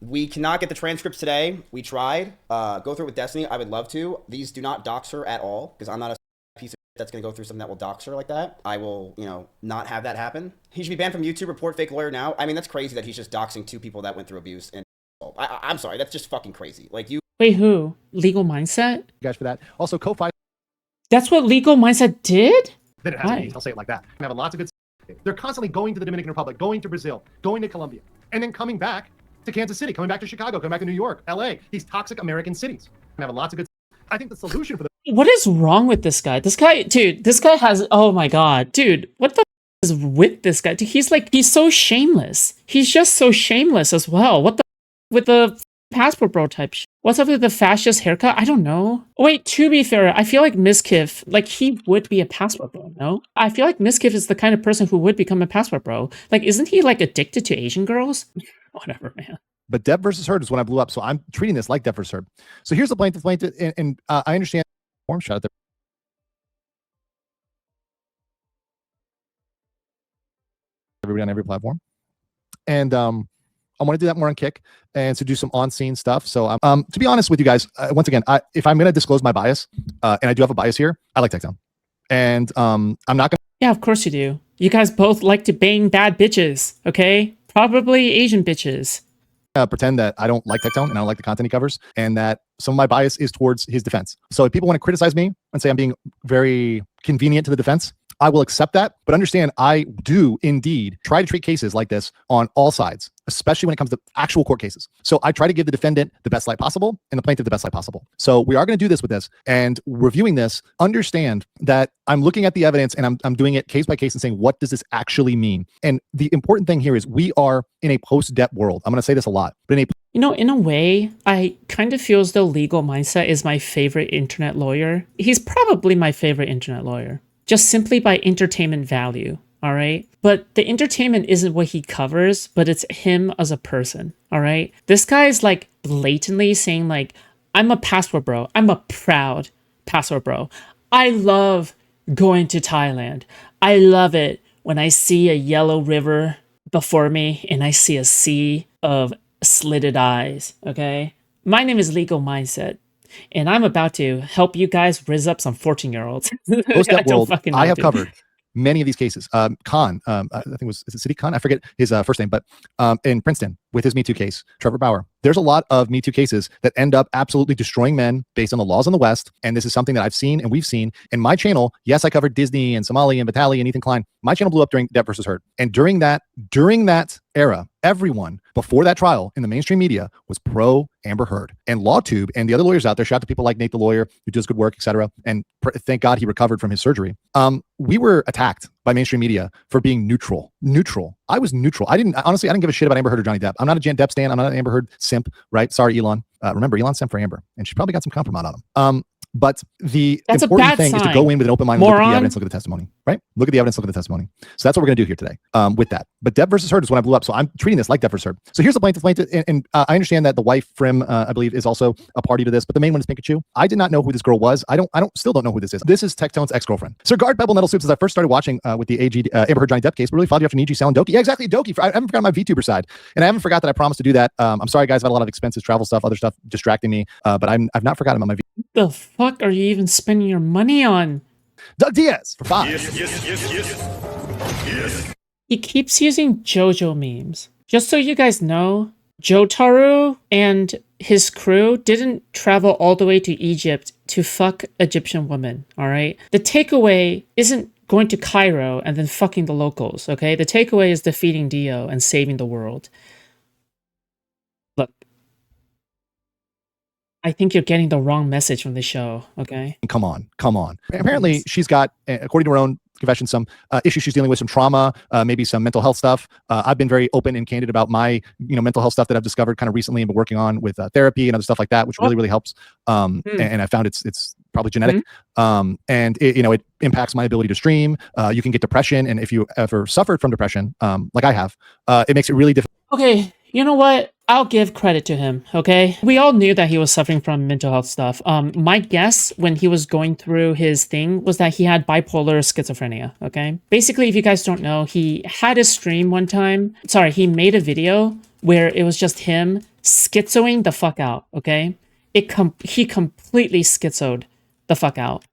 We cannot get the transcripts today. We tried. Go through it with Destiny. I would love to. These do not dox her at all because I'm not a piece of that's going to go through something that will dox her like that. I will, not have that happen. He should be banned from YouTube. Report fake lawyer now. I mean, that's crazy that he's just doxing 2 people that went through abuse. And I'm sorry. That's just fucking crazy. Like you. Wait, who? Legal Mindset? You guys for that. Also, Ko-Fi. That's what Legal Mindset did? Then it has to be. I'll say it like that. We have lots of good. They're constantly going to the Dominican Republic, going to Brazil, going to Colombia, and then coming back to Kansas City, coming back to Chicago, coming back to New York, LA, these toxic American cities. We have lots of good. I think the solution for the. What is wrong with this guy? This guy has, oh my God, dude, what the is with this guy? Dude, he's so shameless. He's just so shameless as well. What the with the passport bro type shit? What's up with the fascist haircut? I don't know. Wait, to be fair, I feel like Miskiff, he would be a passport bro, no? I feel like Miskiff is the kind of person who would become a passport bro. Isn't he, addicted to Asian girls? Whatever, man. But Depp versus Heard is when I blew up, so I'm treating this like Depp versus Heard. So here's the plaintiff, and I understand. Form shot at the everybody on every platform, and I want to do that more on Kick and to do some on-scene stuff. So to be honest with you guys, once again, if I'm going to disclose my bias, and I do have a bias here, I like Tectone, and I'm not going to. Yeah, of course you do. You guys both like to bang bad bitches, okay? Probably Asian bitches. Pretend that I don't like Tectone and I don't like the content he covers, and that some of my bias is towards his defense. So if people want to criticize me and say I'm being very convenient to the defense, I will accept that. But understand, I do indeed try to treat cases like this on all sides, especially when it comes to actual court cases. So I try to give the defendant the best light possible and the plaintiff the best light possible. So we are going to do this with this, and reviewing this, understand that I'm looking at the evidence and I'm doing it case by case and saying, what does this actually mean? And the important thing here is we are in a post-Depp world. I'm going to say this a lot, but in a way, I kind of feel as though Legal Mindset is my favorite internet lawyer. He's probably my favorite internet lawyer, just simply by entertainment value, all right? But the entertainment isn't what he covers, but it's him as a person, all right? This guy is blatantly saying I'm a passport bro. I'm a proud passport bro. I love going to Thailand. I love it when I see a yellow river before me and I see a sea of slitted eyes, okay? My name is Legal Mindset, and I'm about to help you guys rizz up some 14-year-olds. Post-Depp world, I have covered many of these cases. Khan, I think is it City Khan? I forget his first name, but in Princeton with his Me Too case, Trevor Bauer. There's a lot of Me Too cases that end up absolutely destroying men based on the laws in the West. And this is something that I've seen and we've seen. In my channel, yes, I covered Disney and Somali and Vitali and Ethan Klein. My channel blew up during Depp versus Heard. And during that era, everyone before that trial in the mainstream media was pro Amber Heard. And LawTube and the other lawyers out there, shout out to people like Nate the lawyer who does good work, etc. And thank God he recovered from his surgery. We were attacked by mainstream media for being neutral. I was neutral. I didn't give a shit about Amber Heard or Johnny Depp. I'm not a Jan Depp stan. I'm not an Amber Heard simp, right? Sorry, Elon. Remember, Elon simp for Amber, and she probably got some compromise on him. But that's important thing is to go in with an open mind and look at the evidence, look at the testimony, right? Look at the evidence, look at the testimony. So that's what we're going to do here today with that. But Depp versus Heard is when I blew up. So I'm treating this like Depp versus Heard. So here's the plaintiff, and I understand that the wife, Frim, I believe, is also a party to this, but the main one is Pikachu. I did not know who this girl was. Still don't know who this is. This is Tectone's ex-girlfriend. Sir Guard Pebble Nettle Soup says, I first started watching with the AG Amber Heard Johnny Depp case, but really followed you after Niji selling Doki. Yeah, exactly, Doki. I haven't forgotten my VTuber side. And I haven't forgot that I promised to do that. I'm sorry, guys, I've had a lot of expenses, travel stuff, other stuff distracting me, but I've not forgotten about my the fuck are you even spending your money on? Doug Diaz for 5. Yes. He keeps using JoJo memes. Just so you guys know, Jotaro and his crew didn't travel all the way to Egypt to fuck Egyptian women, all right? The takeaway isn't going to Cairo and then fucking the locals, okay? The takeaway is defeating Dio and saving the world. Look, I think you're getting the wrong message from the show, okay? Come on. Apparently, she's got, according to her own confession, some issues she's dealing with, some trauma, maybe some mental health stuff. I've been very open and candid about my, mental health stuff that I've discovered kind of recently and been working on with therapy and other stuff like that, which really, really helps. And I found it's probably genetic. And it impacts my ability to stream. You can get depression, and if you ever suffered from depression, like I have, it makes it really difficult. Okay, you know what? I'll give credit to him, okay? We all knew that he was suffering from mental health stuff. My guess when he was going through his thing was that he had bipolar schizophrenia, okay? Basically, if you guys don't know, he had a stream one time. Sorry, he made a video where it was just him schizoing the fuck out, okay? He completely schizoed the fuck out.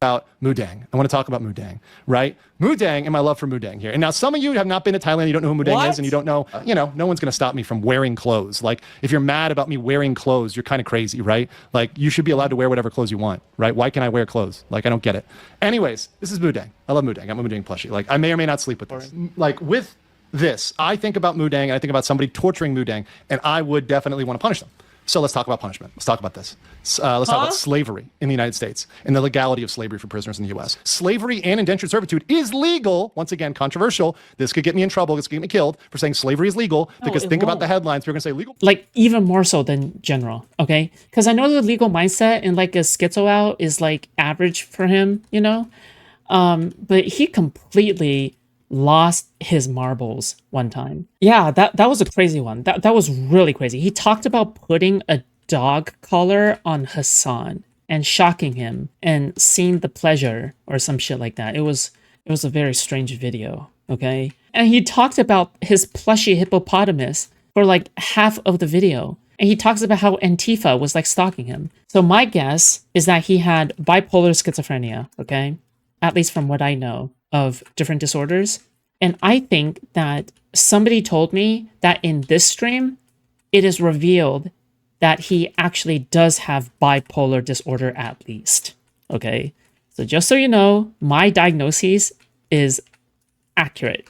About Mudang. I want to talk about Mudang, right? Mudang and my love for Mudang here. And now some of you have not been to Thailand, you don't know who Mudang is, and you don't know, no one's going to stop me from wearing clothes. Like, if you're mad about me wearing clothes, you're kind of crazy, right? Like, you should be allowed to wear whatever clothes you want, right? Why can I wear clothes? Like, I don't get it. Anyways, this is Mudang. I love Mudang. I'm a Mudang plushie. Like, I may or may not sleep with this. Like, with this, I think about Mudang, and I think about somebody torturing Mudang, and I would definitely want to punish them. So let's talk about punishment. Let's talk about this. Let's talk about slavery in the United States and the legality of slavery for prisoners in the U.S. Slavery and indentured servitude is legal. Once again, controversial. This could get me in trouble. This could get me killed for saying slavery is legal, because think about the headlines. We're going to say legal. Like, even more so than general, okay? Because I know the legal mindset and like a schizo out is like average for him, you know? But he completely lost his marbles one time. Yeah, that was a crazy one. That was really crazy. He talked about putting a dog collar on Hassan and shocking him and seeing the pleasure or some shit like that. It was a very strange video, okay? And he talked about his plushy hippopotamus for like half of the video. And he talks about how Antifa was like stalking him. So my guess is that he had bipolar schizophrenia, okay? At least from what I know of different disorders. And I think that somebody told me that in this stream, it is revealed that he actually does have bipolar disorder at least. Okay? So just so you know, my diagnosis is accurate.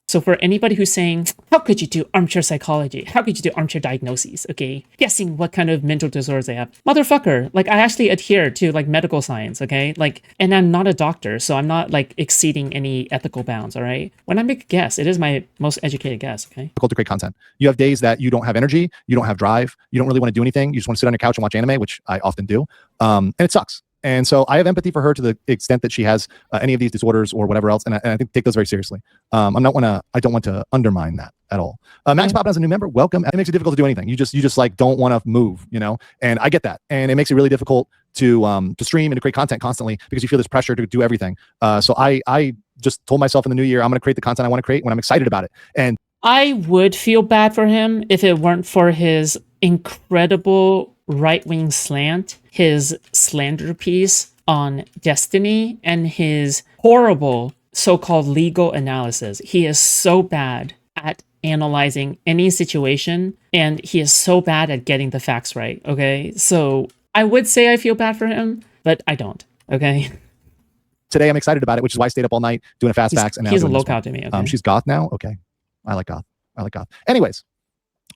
So for anybody who's saying, how could you do armchair psychology? How could you do armchair diagnoses? Okay, guessing what kind of mental disorders they have. Motherfucker, like, I actually adhere to like medical science, okay? Like, and I'm not a doctor, so I'm not like exceeding any ethical bounds, all right? When I make a guess, it is my most educated guess, okay? Difficult to create content. You have days that you don't have energy, you don't have drive, you don't really want to do anything. You just want to sit on your couch and watch anime, which I often do. And it sucks. And so I have empathy for her to the extent that she has any of these disorders or whatever else, and I think take those very seriously. I don't want to undermine that at all. Max Poppin as a new member, welcome. It makes it difficult to do anything. You just like don't want to move, you know. And I get that, and it makes it really difficult to stream and to create content constantly because you feel this pressure to do everything. So I just told myself in the new year I'm going to create the content I want to create when I'm excited about it. And I would feel bad for him if it weren't for his incredible right-wing slant, his slander piece on Destiny, and his horrible so-called legal analysis. He is so bad at analyzing any situation, and he is so bad at getting the facts right, okay? So I would say I feel bad for him, but I don't, okay? Today I'm excited about it, which is why I stayed up all night doing a fast facts. And he's a lookout to me, okay? She's goth now? Okay. I like goth. Anyways,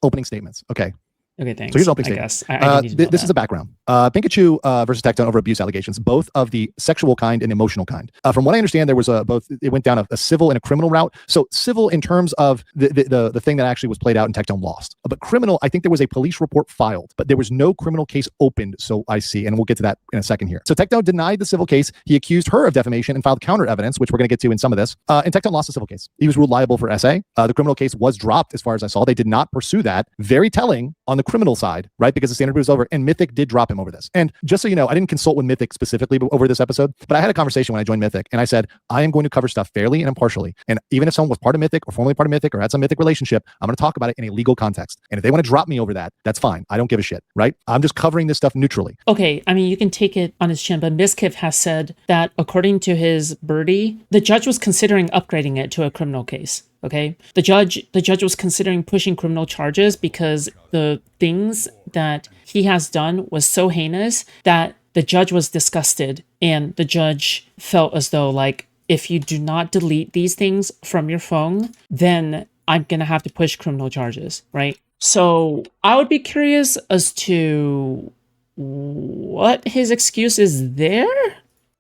opening statements. Okay. Okay, thanks. So here's opening statement. I guess. This is a background. Pikachu versus Tectone over abuse allegations, both of the sexual kind and emotional kind. From what I understand, there was it went down a civil and a criminal route. So civil in terms of the thing that actually was played out and Tectone lost. But criminal, I think there was a police report filed, but there was no criminal case opened. So I see, and we'll get to that in a second here. So Tectone denied the civil case. He accused her of defamation and filed counter evidence, which we're going to get to in some of this. And Tectone lost the civil case. He was ruled liable for SA. The criminal case was dropped as far as I saw. They did not pursue that. Very telling on the criminal side, right? Because the standard was over, and Mythic did drop him over this. And just so you know, I didn't consult with Mythic specifically over this episode, but I had a conversation when I joined Mythic, and I said, I am going to cover stuff fairly and impartially. And even if someone was part of Mythic or formerly part of Mythic or had some Mythic relationship, I'm going to talk about it in a legal context. And if they want to drop me over that, that's fine. I don't give a shit, right? I'm just covering this stuff neutrally. Okay, I mean, you can take it on his chin, but Miskiff has said that according to his birdie, the judge was considering upgrading it to a criminal case. Okay, the judge was considering pushing criminal charges because the things that he has done was so heinous that the judge was disgusted, and the judge felt as though, like, if you do not delete these things from your phone, then I'm gonna have to push criminal charges, right? So I would be curious as to what his excuse is there,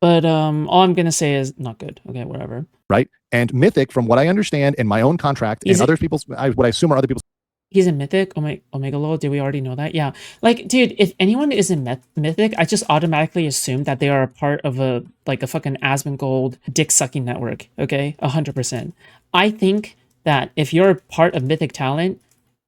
but all I'm gonna say is not good. Okay, whatever. Right? And Mythic, from what I understand in my own contract and other people's, what I assume are other people's. He's in Mythic? Omega Lol, did we already know that? Yeah. Like, dude, if anyone is in Mythic, I just automatically assume that they are a part of a fucking Asmongold dick-sucking network, okay? 100%. I think that if you're a part of Mythic Talent,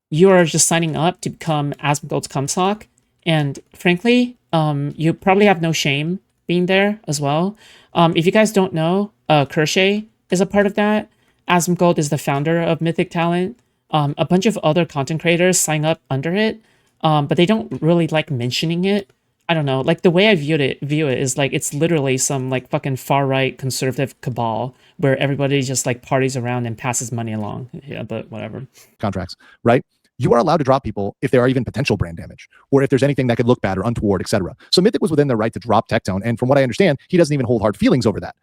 you are just signing up to become Asmongold's cumsock, and frankly, you probably have no shame being there as well. If you guys don't know, Kershay is a part of that. Asmongold is the founder of Mythic Talent. a bunch of other content creators sign up under it, but they don't really like mentioning it. I don't know. Like the way I view it is like it's literally some like fucking far right conservative cabal where everybody just like parties around and passes money along. Yeah, but whatever. Contracts, right? You are allowed to drop people if there are even potential brand damage or if there's anything that could look bad or untoward, etc. So Mythic was within their right to drop Tectone. And from what I understand, he doesn't even hold hard feelings over that.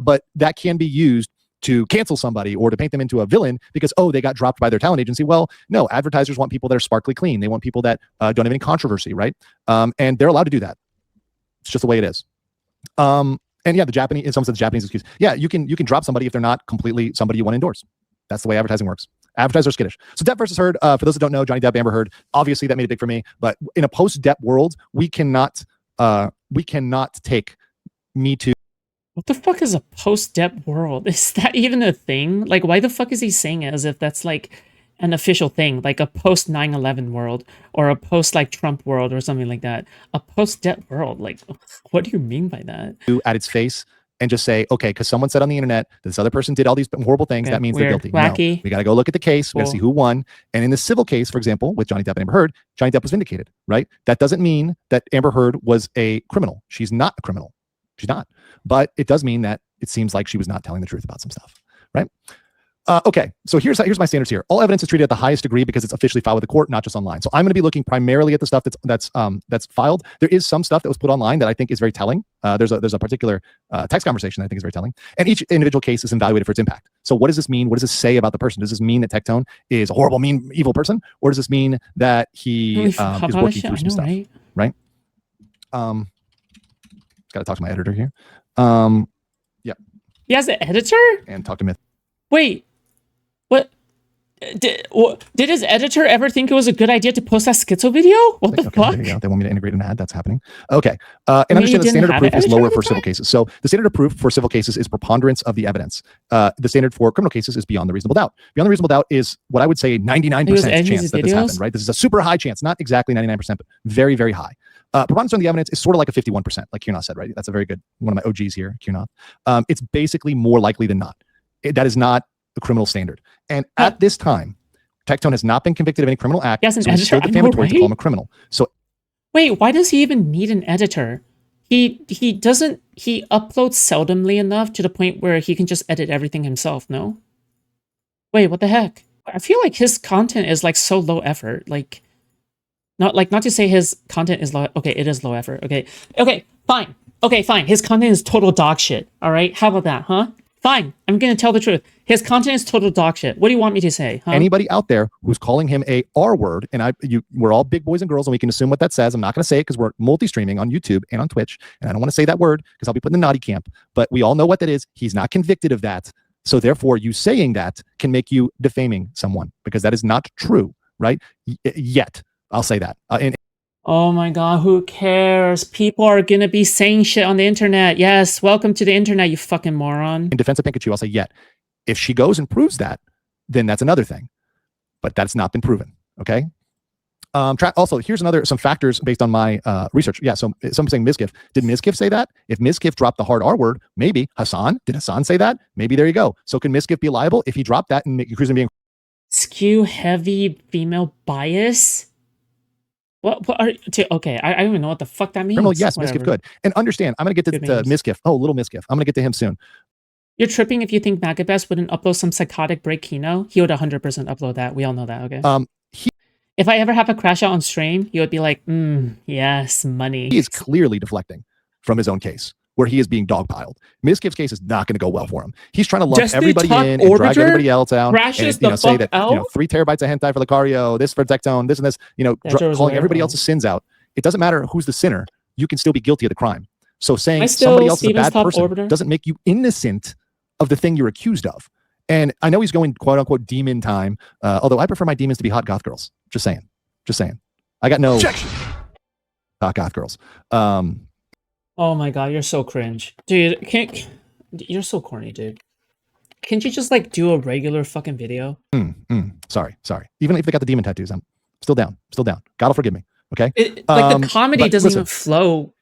But that can be used to cancel somebody or to paint them into a villain because, oh, they got dropped by their talent agency. Well, no, advertisers want people that are sparkly clean. They want people that don't have any controversy, right? And they're allowed to do that. It's just the way it is. And yeah, the Japanese, in some sense, the Japanese excuse. Yeah, you can drop somebody if they're not completely somebody you want to endorse. That's the way advertising works. Advertisers are skittish. So Depp versus Heard, for those that don't know, Johnny Depp, Amber Heard, obviously that made it big for me. But in a post-Depp world, we cannot take Me Too. What the fuck is a post-Depp world? Is that even a thing? Like, why the fuck is he saying it as if that's like an official thing, like a post 9/11 world or a post like Trump world or something like that? A post-Depp world, like, what do you mean by that? At its face and just say, okay, because someone said on the internet this other person did all these horrible things, that means they're guilty. Wacky. No, we got to go look at the case. We got to see who won. And in the civil case, for example, with Johnny Depp and Amber Heard, Johnny Depp was vindicated, right? That doesn't mean that Amber Heard was a criminal. She's not a criminal. She's not. But it does mean that it seems like she was not telling the truth about some stuff, right? Okay, so here's my standards here. All evidence is treated at the highest degree because it's officially filed with the court, not just online. So I'm going to be looking primarily at the stuff that's filed. There is some stuff that was put online that I think is very telling. There's a particular text conversation that I think is very telling, and each individual case is evaluated for its impact. So what does this mean? What does this say about the person? Does this mean that Tectone is a horrible, mean, evil person, or does this mean that he is working through some stuff? Right? Got to talk to my editor here. Yeah. He has an editor? And talk to Myth. Wait. What? Did his editor ever think it was a good idea to post that Schizo video? What the fuck? There you go. They want me to integrate an ad. That's happening. Okay. And understand the standard of proof is lower for civil cases. So the standard of proof for civil cases is preponderance of the evidence. The standard for criminal cases is beyond the reasonable doubt. Beyond the reasonable doubt is what I would say 99% chance that this happened, right? This is a super high chance, not exactly 99%, but very, very high. Preponderance of the evidence is sort of like a 51%, like Kiernoth said, right? That's a very good, one of my OGs here, Kiernoth. It's basically more likely than not. That is not a criminal standard. And at this time, Tectone has not been convicted of any criminal act. Yes, so it's still defamatory to call him a criminal. So wait, why does he even need an editor? He uploads seldomly enough to the point where he can just edit everything himself, no? Wait, what the heck? I feel like his content is like so low effort. Like not to say his content is low. Okay, it is low effort. Okay, fine. Okay, fine. His content is total dog shit. All right, how about that, huh? Fine, I'm gonna tell the truth. His content is total dog shit. What do you want me to say? Huh? Anybody out there who's calling him a R word, and we're all big boys and girls, and we can assume what that says. I'm not gonna say it because we're multi-streaming on YouTube and on Twitch, and I don't want to say that word because I'll be put in the naughty camp. But we all know what that is. He's not convicted of that, so therefore, you saying that can make you defaming someone because that is not true, right? Yet, I'll say that. Oh my god, who cares? People are gonna be saying shit on the internet. Yes, welcome to the internet, you fucking moron. In defense of Pikachu, I'll say yet. If she goes and proves that, then that's another thing. But that's not been proven, okay? Also, here's some factors based on my research. Yeah, so someone's saying Mizkif. Did Mizkif say that? If Mizkif dropped the hard R word, maybe. Hassan? Did Hassan say that? Maybe there you go. So can Mizkif be liable if he dropped that and accuse him of being... Skew heavy female bias? What are okay? I don't even know what the fuck that means. Criminal, yes, Mizkif could. And understand, I'm going to get to Mizkif. Oh, little Mizkif. I'm going to get to him soon. You're tripping if you think Magabest wouldn't upload some psychotic break Kino. He would 100% upload that. We all know that, okay? If I ever have a crash out on stream, he would be like, yes, money. He is clearly deflecting from his own case, where he is being dogpiled. Mizkif's case is not going to go well for him. He's trying to lump everybody in and drag everybody else out. And say that 3 terabytes of hentai for Lucario, this for Tectone, this and this, calling everybody else's sins out. It doesn't matter who's the sinner. You can still be guilty of the crime. So saying somebody else is a bad person doesn't make you innocent of the thing you're accused of. And I know he's going quote unquote demon time, although I prefer my demons to be hot goth girls. Just saying. I got no hot goth girls. Oh my god, you're so cringe. Dude, you're so corny, dude. Can't you just like do a regular fucking video? Sorry. Even if they got the demon tattoos, I'm still down. God will forgive me. Okay. The comedy doesn't even flow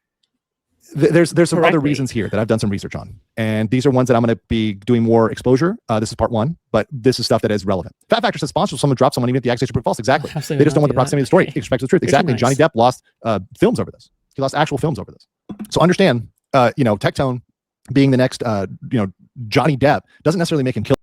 there's some other correctly. reasons here that I've done some research on, and these are ones that I'm going to be doing more exposure. This is part one, but this is stuff that is relevant. Fat Factor says sponsor someone drop someone even if the accusation proved false. Exactly. Absolutely They just don't want not the proximity of the story. Okay. Expect the truth. Exactly. Nice. Johnny Depp lost films over this. He lost actual films over this. So understand, Tectone being the next, Johnny Depp doesn't necessarily make him kill.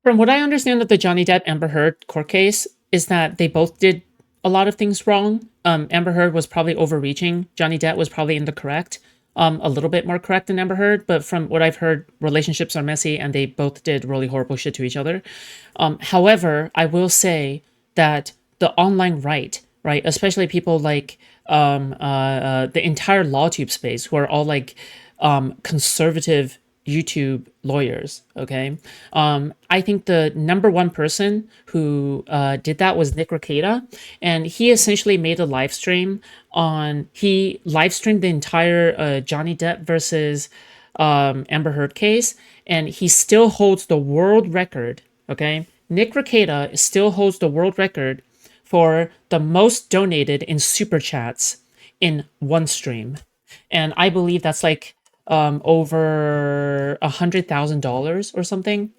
From what I understand of the Johnny Depp Amber Heard court case is that they both did a lot of things wrong. Amber Heard was probably overreaching. Johnny Depp was probably in the correct. A little bit more correct than Amber Heard, but from what I've heard, relationships are messy and they both did really horrible shit to each other. However, I will say that the online right, especially people like the entire LawTube space, who are all like conservative YouTube lawyers, okay? I think the number one person who did that was Nick Rekieta, and he essentially made a live stream he live streamed the entire Johnny Depp versus Amber Heard case, and he still holds the world record, okay? Nick Rekieta still holds the world record for the most donated in super chats in one stream. And I believe that's like over $100,000 or something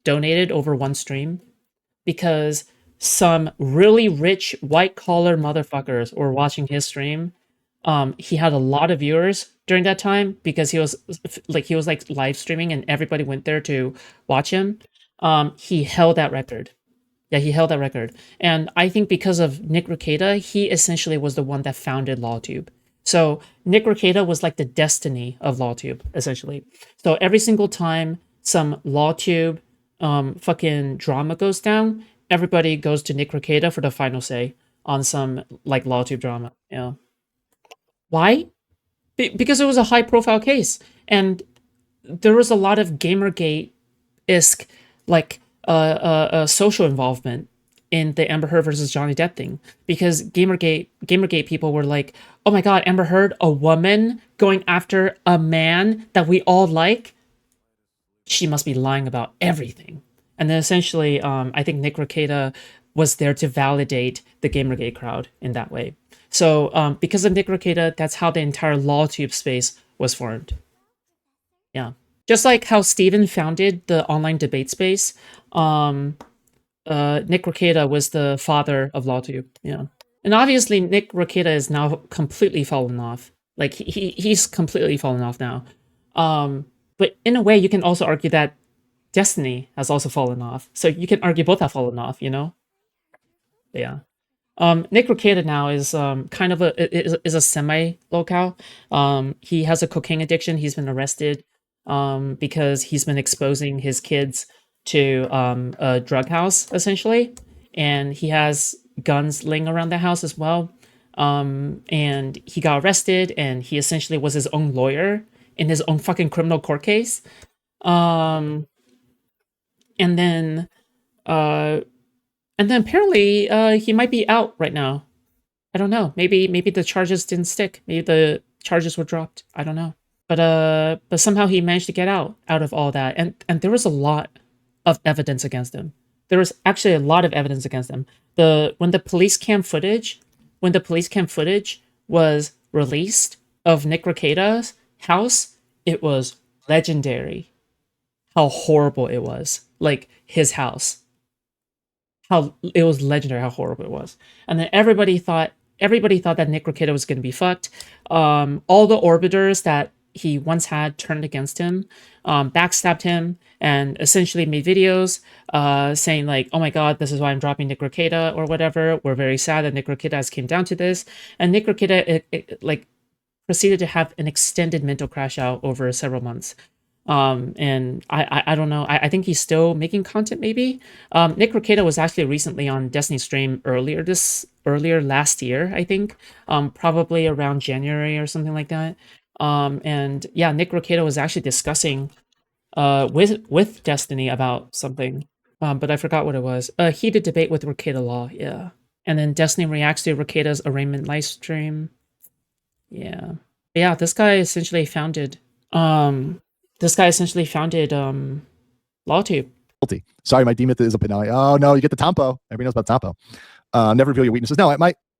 donated over one stream, because some really rich white collar motherfuckers were watching his stream. He had a lot of viewers during that time because he was like live streaming and everybody went there to watch him. He held that record. Yeah, he held that record. And I think because of Nick Rekieta, he essentially was the one that founded LawTube. So Nick Rekieta was like the destiny of LawTube, essentially. So every single time some LawTube fucking drama goes down, everybody goes to Nick Rekieta for the final say on some like LawTube drama. Yeah. Why? Because it was a high profile case. And there was a lot of Gamergate-esque like social involvement in the Amber Heard versus Johnny Depp thing, because Gamergate people were like, oh my god, Amber Heard, a woman going after a man that we all like, she must be lying about everything. And then essentially, I think Nick Rekieta was there to validate the Gamergate crowd in that way. So because of Nick Rekieta, that's how the entire LawTube space was formed. Yeah. Just like how Steven founded the online debate space, Nick Rekieta was the father of LawTube. Yeah. And obviously Nick Rekieta is now completely fallen off. Like he's completely fallen off now. But in a way you can also argue that Destiny has also fallen off. So you can argue both have fallen off, Yeah. Nick Rekieta now is kind of a semi-locale. He has a cocaine addiction. He's been arrested because he's been exposing his kids to a drug house, essentially. And he has guns laying around the house as well. And he got arrested, and he essentially was his own lawyer in his own fucking criminal court case. And then apparently he might be out right now. I don't know. Maybe the charges didn't stick. Maybe the charges were dropped. I don't know. But somehow he managed to get out of all that. And there was a lot of evidence against him. There was actually a lot of evidence against him. When the police cam footage was released of Nick Rekieta's house, it was legendary how horrible it was. Like his house. How it was legendary how horrible it was. And then everybody thought that Nick Rekieta was going to be fucked. All the orbiters that he once had turned against him, backstabbed him, and essentially made videos saying like, oh my god, this is why I'm dropping Nick Rekieta or whatever. We're very sad that Nick Rekieta has came down to this. And Nick Rekieta like proceeded to have an extended mental crash out over several months. And I don't know. I think he's still making content maybe. Nick Rekieta was actually recently on Destiny's stream earlier last year, I think. Probably around January or something like that. And yeah, Nick Rekieta was actually discussing with Destiny about something. But I forgot what it was. A heated debate with Rekieta Law, yeah. And then Destiny reacts to Rekieta's arraignment live stream. Yeah. But yeah, this guy essentially founded LawTube. Sorry, my demon is up now. Oh no, you get the Tampo. Everybody knows about Tampo. Never reveal your weaknesses. No,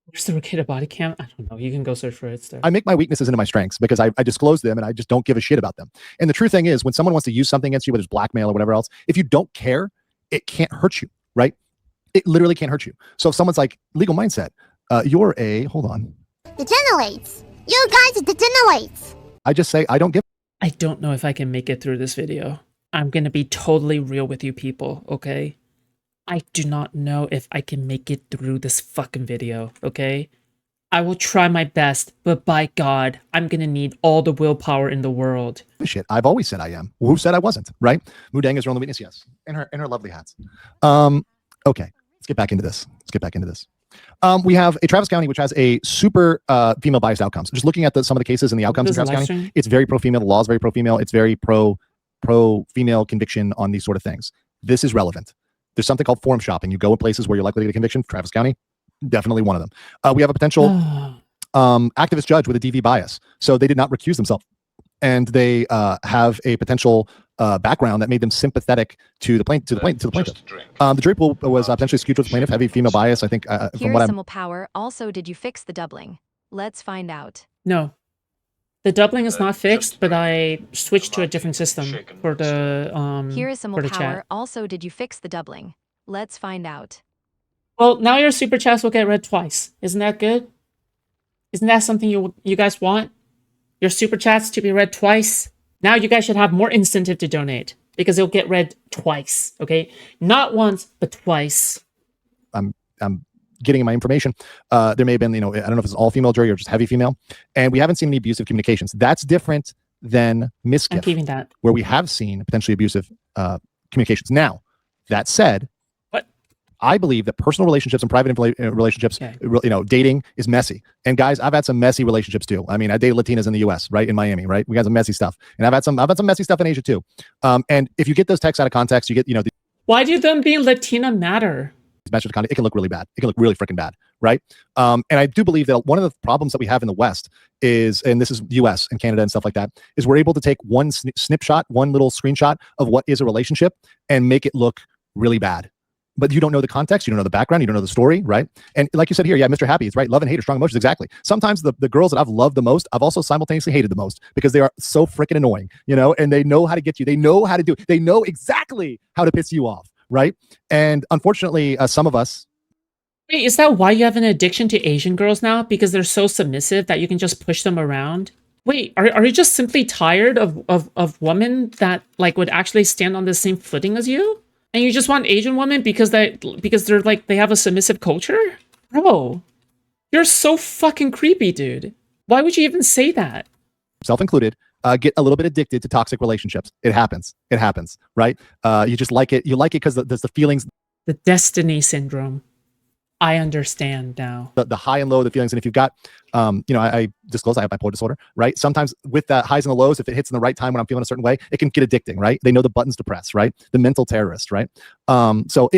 Where's the Rokita body cam? I don't know. You can go search for it. It's there. I make my weaknesses into my strengths because I disclose them and I just don't give a shit about them. And the true thing is, when someone wants to use something against you, whether it's blackmail or whatever else, if you don't care, it can't hurt you, right? It literally can't hurt you. So if someone's like, legal mindset, you're a, hold on. Degenerates. You guys degenerates. I just say, I don't give. I don't know if I can make it through this video. I'm going to be totally real with you people, okay? I do not know if I can make it through this fucking video, okay? I will try my best, but by God, I'm going to need all the willpower in the world. Shit, I've always said I am. Who said I wasn't, right? Mudang is her only weakness, yes. And her lovely hats. Okay, let's get back into this. We have a Travis County, which has a super female biased outcomes. Just looking at some of the cases and the outcomes in Travis County, it's very pro-female. The law is very pro-female. It's very pro-female conviction on these sort of things. This is relevant. There's something called forum shopping. You go in places where you're likely to get a conviction. Travis County, definitely one of them. We have a potential activist judge with a DV bias. So they did not recuse themselves. And they have a potential background that made them sympathetic to the plaintiff. The jury pool was potentially skewed towards the plaintiff, heavy female bias. I think from what I'm. Power. Also, did you fix the doubling? Let's find out. No. The doubling is not fixed, but I switched to a different system for the Here is some for the power. chat. Also, did you fix the doubling? Let's find out. Well, now your super chats will get read twice. Isn't that good? Isn't that something you guys want? Your super chats to be read twice? Now you guys should have more incentive to donate because it'll get read twice, okay? Not once, but twice. I'm getting my information. There may have been, I don't know if it's all female jury or just heavy female, and we haven't seen any abusive communications. That's different than misgift. I'm keeping that. Where we have seen potentially abusive communications. Now, that said, what? I believe that personal relationships and private relationships, dating is messy. And guys, I've had some messy relationships too. I mean, I date Latinas in the US, right? In Miami, right? We got some messy stuff. And I've had some messy stuff in Asia too. And if you get those texts out of context, you get, why do them being Latina matter? It can look really bad. It can look really freaking bad, right? And I do believe that one of the problems that we have in the West is, and this is US and Canada and stuff like that, is we're able to take one snapshot, one little screenshot of what is a relationship and make it look really bad. But you don't know the context, you don't know the background, you don't know the story, right? And like you said here, yeah, Mr. Happy, it's right. Love and hate are strong emotions, exactly. Sometimes the girls that I've loved the most, I've also simultaneously hated the most because they are so freaking annoying, and they know how to get you. They know how to do it. They know exactly how to piss you off. Right. And unfortunately, some of us. Wait, is that why you have an addiction to Asian girls now? Because they're so submissive that you can just push them around? Wait, are you just simply tired of women that would actually stand on the same footing as you? And you just want Asian women because they're they have a submissive culture? Bro, you're so fucking creepy, dude. Why would you even say that? Self included. Get a little bit addicted to toxic relationships. It happens, right? You just like it. You like it because there's the feelings. The destiny syndrome. I understand now. The high and low of the feelings. And if you've got, I disclose I have bipolar disorder, right? Sometimes with that highs and the lows, if it hits in the right time when I'm feeling a certain way, it can get addicting, right? They know the buttons to press, right? The mental terrorist, right? So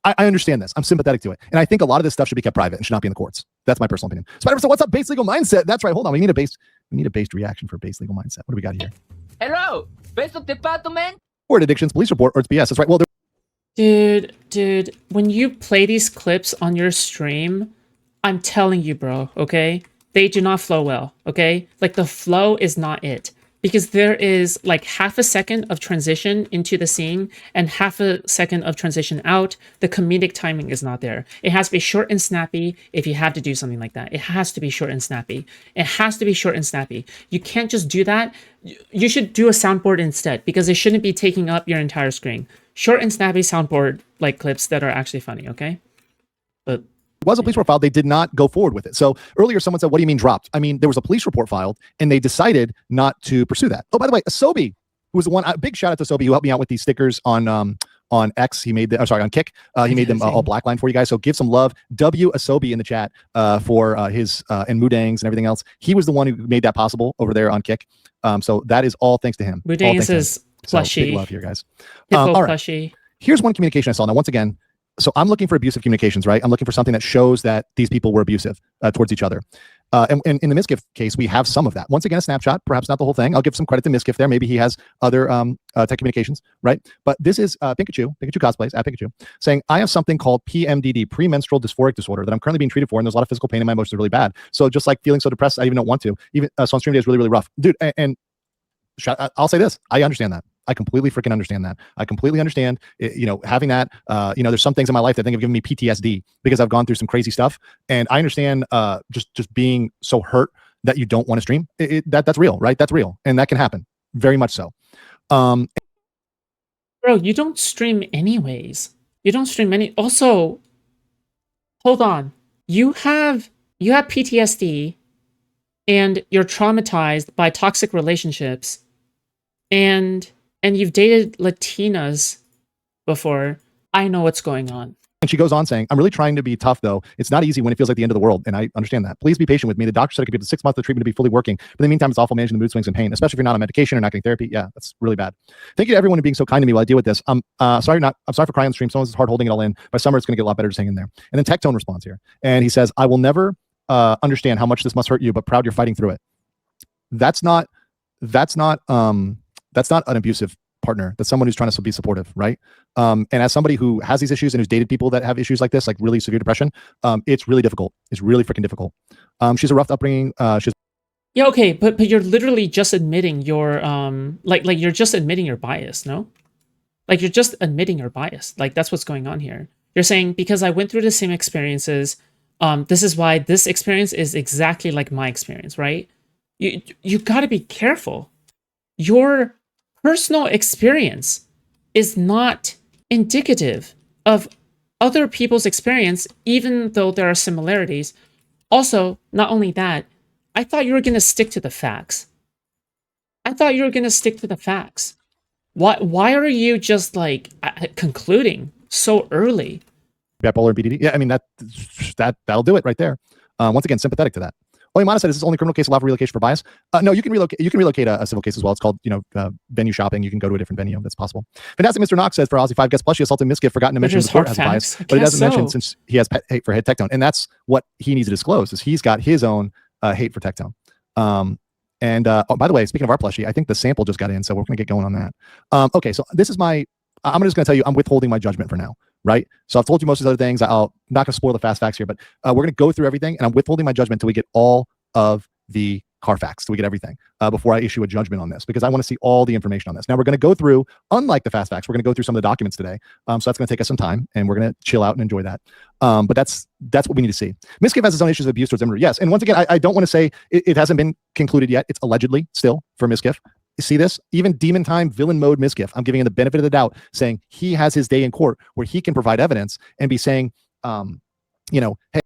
I understand this. I'm sympathetic to it. And I think a lot of this stuff should be kept private and should not be in the courts. That's my personal opinion. Spider, so what's up, base legal mindset? That's right. Hold on. We need a based reaction for base legal mindset. What do we got here? Hello. Beso te pato, man. Or addictions, police report, or it's BS. That's right. Well, dude, when you play these clips on your stream, I'm telling you, bro, okay? They do not flow well, okay? The flow is not it. Because there is half a second of transition into the scene and half a second of transition out. The comedic timing is not there. It has to be short and snappy if you have to do something like that. It has to be short and snappy. You can't just do that. You should do a soundboard instead because it shouldn't be taking up your entire screen. Short and snappy soundboard clips that are actually funny, okay? But was a police report filed. They did not go forward with it. So earlier someone said, what do you mean dropped? I mean, there was a police report filed and they decided not to pursue that. Oh, by the way, Asobi, who was the one, big shout out to Asobi who helped me out with these stickers on X. He made on Kick. He made them all black line for you guys. So give some love. W Asobi in the chat for his and Mudangs and everything else. He was the one who made that possible over there on Kick. So that is all thanks to him. Mudangs is plushie. So big love here, guys. All right. Plushie. Here's one communication I saw. Now, once again, so I'm looking for abusive communications, right? I'm looking for something that shows that these people were abusive towards each other. And in the Misgift case, we have some of that. Once again, a snapshot, perhaps not the whole thing. I'll give some credit to Misgift there. Maybe he has other tech communications, right? But this is Pikachu cosplays at Pikachu, saying, I have something called PMDD, premenstrual dysphoric disorder, that I'm currently being treated for, and there's a lot of physical pain, and my emotions are really bad. So just like feeling so depressed, I even don't want to. Even so on stream day is really, really rough. Dude, and I'll say this, I understand that. I completely freaking understand that. I completely understand, having that, there's some things in my life that I think have given me PTSD because I've gone through some crazy stuff. And I understand just being so hurt that you don't want to stream. That's real, right? That's real. And that can happen. Very much so. Bro, you don't stream anyways. You don't stream any. Also, hold on. You have PTSD and you're traumatized by toxic relationships and you've dated Latinas before. I know what's going on. And she goes on saying, I'm really trying to be tough, though. It's not easy when it feels like the end of the world. And I understand that. Please be patient with me. The doctor said it could be up to 6 months of treatment to be fully working. But in the meantime, it's awful managing the mood swings and pain, especially if you're not on medication or not getting therapy. Yeah, that's really bad. Thank you to everyone for being so kind to me while I deal with this. I'm sorry for crying on the stream. Someone's hard holding it all in. By summer, it's going to get a lot better just hanging in there. And then Tectone responds here. And he says, I will never understand how much this must hurt you, but proud you're fighting through it. That's not an abusive partner. That's someone who's trying to be supportive, right? And as somebody who has these issues and who's dated people that have issues like this, like really severe depression, it's really difficult. It's really freaking difficult. She's a rough upbringing. Yeah, okay, but you're literally just admitting your like you're just admitting your bias, no? Like you're just admitting your bias. Like that's what's going on here. You're saying because I went through the same experiences, this is why this experience is exactly like my experience, right? You got to be careful. Your personal experience is not indicative of other people's experience, even though there are similarities. Also, not only that, I thought you were going to stick to the facts. Why are you just like concluding so early? Bipolar and BDD. Yeah, I mean, that'll do it right there. Once again, sympathetic to that. Oyamana said, is this only criminal case allow for relocation for bias? No, you can relocate a civil case as well. It's called, venue shopping. You can go to a different venue. That's possible. Fantastic Mr. Knox says, for Aussie 5 guest plus, she assaulted Misgift, forgotten to mention the court has bias, but it doesn't mention since he has hate for Tectone. And that's what he needs to disclose, is he's got his own hate for Tectone. By the way, speaking of our plushie, I think the sample just got in, so we're going to get going on that. Okay, so this is I'm just going to tell you, I'm withholding my judgment for now, right? So I've told you most of these other things. I'm not going to spoil the fast facts here, but we're going to go through everything, and I'm withholding my judgment until we get all of the Carfax, till we get everything before I issue a judgment on this, because I want to see all the information on this. Now we're going to go through, unlike the fast facts, we're going to go through some of the documents today. So that's going to take us some time, and we're going to chill out and enjoy that. But that's what we need to see. Misgift has his own issues of abuse towards Emery. Yes, and once again, I don't want to say it hasn't been concluded yet. It's allegedly still for Misgift. You see this? Even demon time, villain mode Misgift. I'm giving him the benefit of the doubt, saying he has his day in court where he can provide evidence and be saying, hey.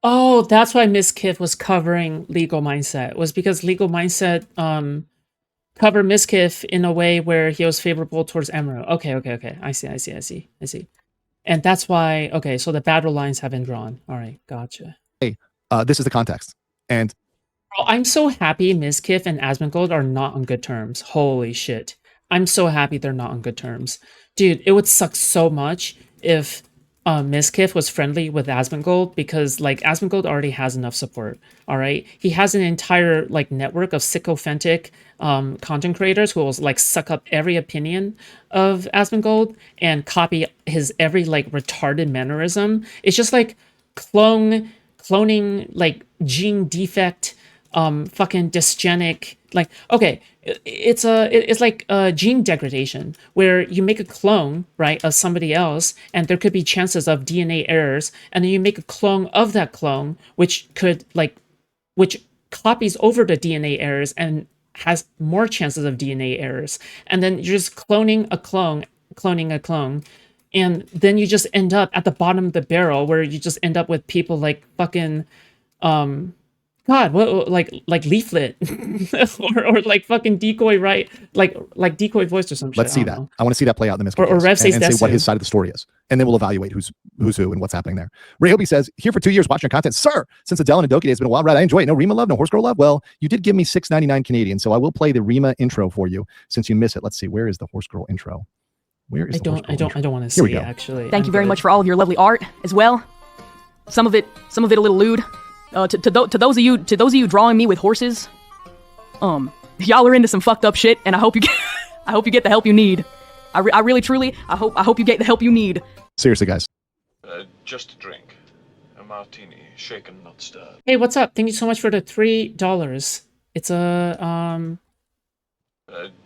Oh, that's why Misgift was covering Legal Mindset, was because Legal Mindset covered Misgift in a way where he was favorable towards Emerald. Okay. I see. And that's why, okay, so the battle lines have been drawn. All right, gotcha. Hey, this is the context. And I'm so happy Misgift and Asmongold are not on good terms. Holy shit. I'm so happy they're not on good terms. Dude, it would suck so much if Misgift was friendly with Asmongold, because like Asmongold already has enough support. All right, he has an entire like network of sycophantic content creators who will like suck up every opinion of Asmongold and copy his every like retarded mannerism. It's just like cloning like gene defect, fucking dysgenic. Like, okay, it's like gene degradation, where you make a clone, right, of somebody else, and there could be chances of DNA errors, and then you make a clone of that clone, which copies over the DNA errors and has more chances of DNA errors, and then you're just cloning a clone, and then you just end up at the bottom of the barrel, where you just end up with people like fucking God, what like Leaflet or like fucking Decoy, right? Like Decoy Voice or something. Let's see that. I want to see that play out in the Misgift or Rev says and say what his side of the story is, and then we'll evaluate who's who and what's happening there. Ray Hobie says, here for 2 years watching your content, sir. Since Adele and Adoki days, it's been a wild ride. I enjoy it. No Rima love, no Horse Girl love. Well, you did give me $6.99 Canadian, so I will play the Rima intro for you since you miss it. Let's see, where is the Horse Girl intro? Where is I don't want to see it, actually. Thank you very much for all of your lovely art as well. Some of it a little lewd. To those of you drawing me with horses, y'all are into some fucked up shit, and I hope you get the help you need. I really truly I hope you get the help you need. Seriously, guys. Just a drink, a martini, shaken not stirred. Hey, what's up? Thank you so much for the $3. It's a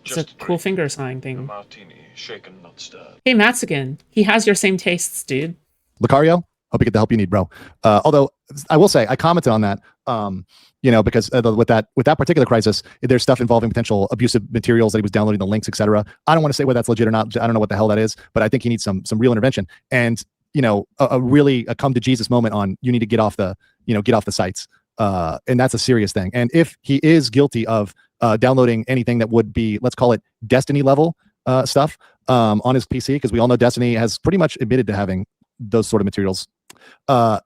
it's a cool finger sign thing. A martini, shaken not stirred. Hey, Matsugan, he has your same tastes, dude. Lucario, hope you get the help you need, bro. Although I will say, I commented on that, because with that particular crisis, there's stuff involving potential abusive materials that he was downloading, the links, etc. I don't want to say whether that's legit or not. I don't know what the hell that is, but I think he needs some real intervention and a come to Jesus moment on you need to get off the sites, and that's a serious thing. And if he is guilty of downloading anything that would be, let's call it Destiny level stuff on his PC, because we all know Destiny has pretty much admitted to having those sort of materials,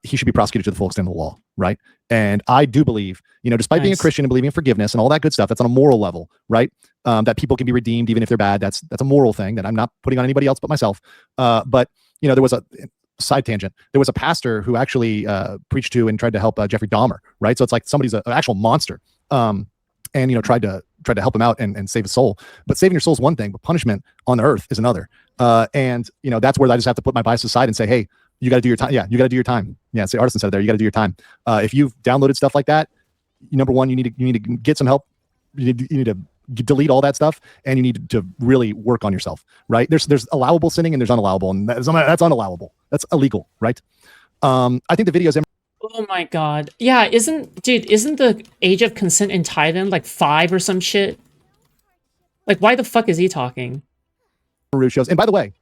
he should be prosecuted to the full extent of the law, right? And I do believe, despite being a Christian and believing in forgiveness and all that good stuff, that's on a moral level, right? That people can be redeemed even if they're bad. That's a moral thing that I'm not putting on anybody else but myself. But there was a side tangent. There was a pastor who actually preached to and tried to help Jeffrey Dahmer, right? So it's like somebody's an actual monster. And tried to help him out and save his soul. But saving your soul is one thing, but punishment on the earth is another. And that's where I just have to put my bias aside and say, hey, you got to do your time. Yeah, you got to do your time. Yeah, say Artisan said it there. You got to do your time. If you've downloaded stuff like that, number one, you need to get some help. You need to delete all that stuff, and you need to really work on yourself. Right? There's allowable sinning and there's unallowable, and that's unallowable. That's illegal. Right? I think the videos. Oh my god. Yeah, isn't the age of consent in Thailand like 5 or some shit? Like, why the fuck is he talking? Shows. And by the way,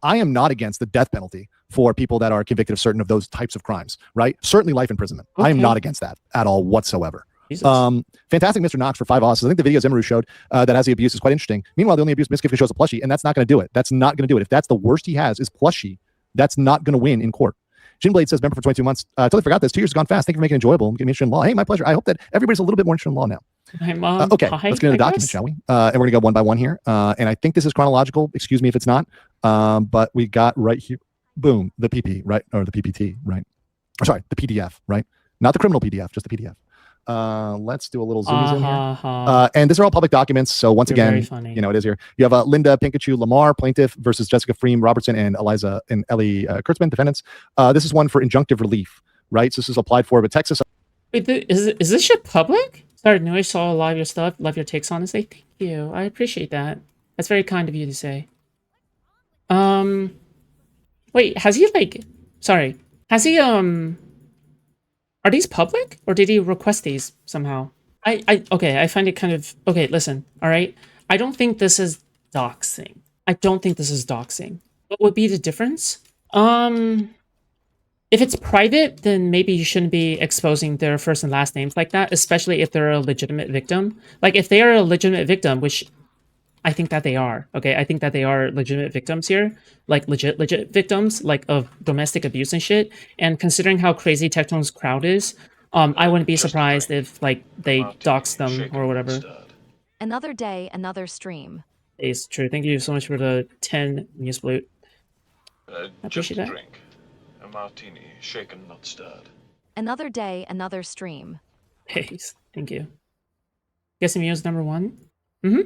I am not against the death penalty for people that are convicted of certain of those types of crimes, right? Certainly life imprisonment. Okay. I am not against that at all whatsoever. Fantastic Mr. Knox for 5 Aussies. I think the videos Emeru showed that has the abuse is quite interesting. Meanwhile, the only abuse Misgift shows a plushie, and that's not going to do it. That's not going to do it. If that's the worst he has is plushie, that's not going to win in court. Jinblade says, member for 22 months. Totally forgot this. 2 years have gone fast. Thank you for making it enjoyable and getting me interested in law. Hey, my pleasure. I hope that everybody's a little bit more interested in law now. Hi, Mom. Okay, let's get into the document, shall we? And we're going to go one by one here. And I think this is chronological. Excuse me if it's not. But we got right here, boom, the PP, right? Or the PPT, right? Or sorry, the PDF, right? Not the criminal PDF, just the PDF. Let's do a little zoomies in here. And these are all public documents. So once again, it is here. You have Linda Pinkachu Lamar, plaintiff, versus Jessica Freem Robertson and Eliza and Ellie Kurtzman, defendants. This is one for injunctive relief, right? So this is applied for, but Texas. Wait, is this shit public? Sorry, no, I saw a lot of your stuff. Love your takes on it. Thank you. I appreciate that. That's very kind of you to say. Wait, has he are these public, or did he request these somehow? Okay, I find it kind of... Okay, listen, all right? I don't think this is doxing. What would be the difference? If it's private, then maybe you shouldn't be exposing their first and last names like that, especially if they're a legitimate victim. Like, if they are a legitimate victim, which I think that they are, okay? I think that they are legitimate victims here. Like, legit victims, like, of domestic abuse and shit. And considering how crazy Tectone's crowd is, I wouldn't be surprised if, like, they dox them or whatever. Another day, another stream. It's true. Thank you so much for the 10 news blue. I appreciate that. Drink. A martini, shaken not stirred. Another day, another stream. Peace. Thank you. Guessing Mio's number 1? Mm-hmm.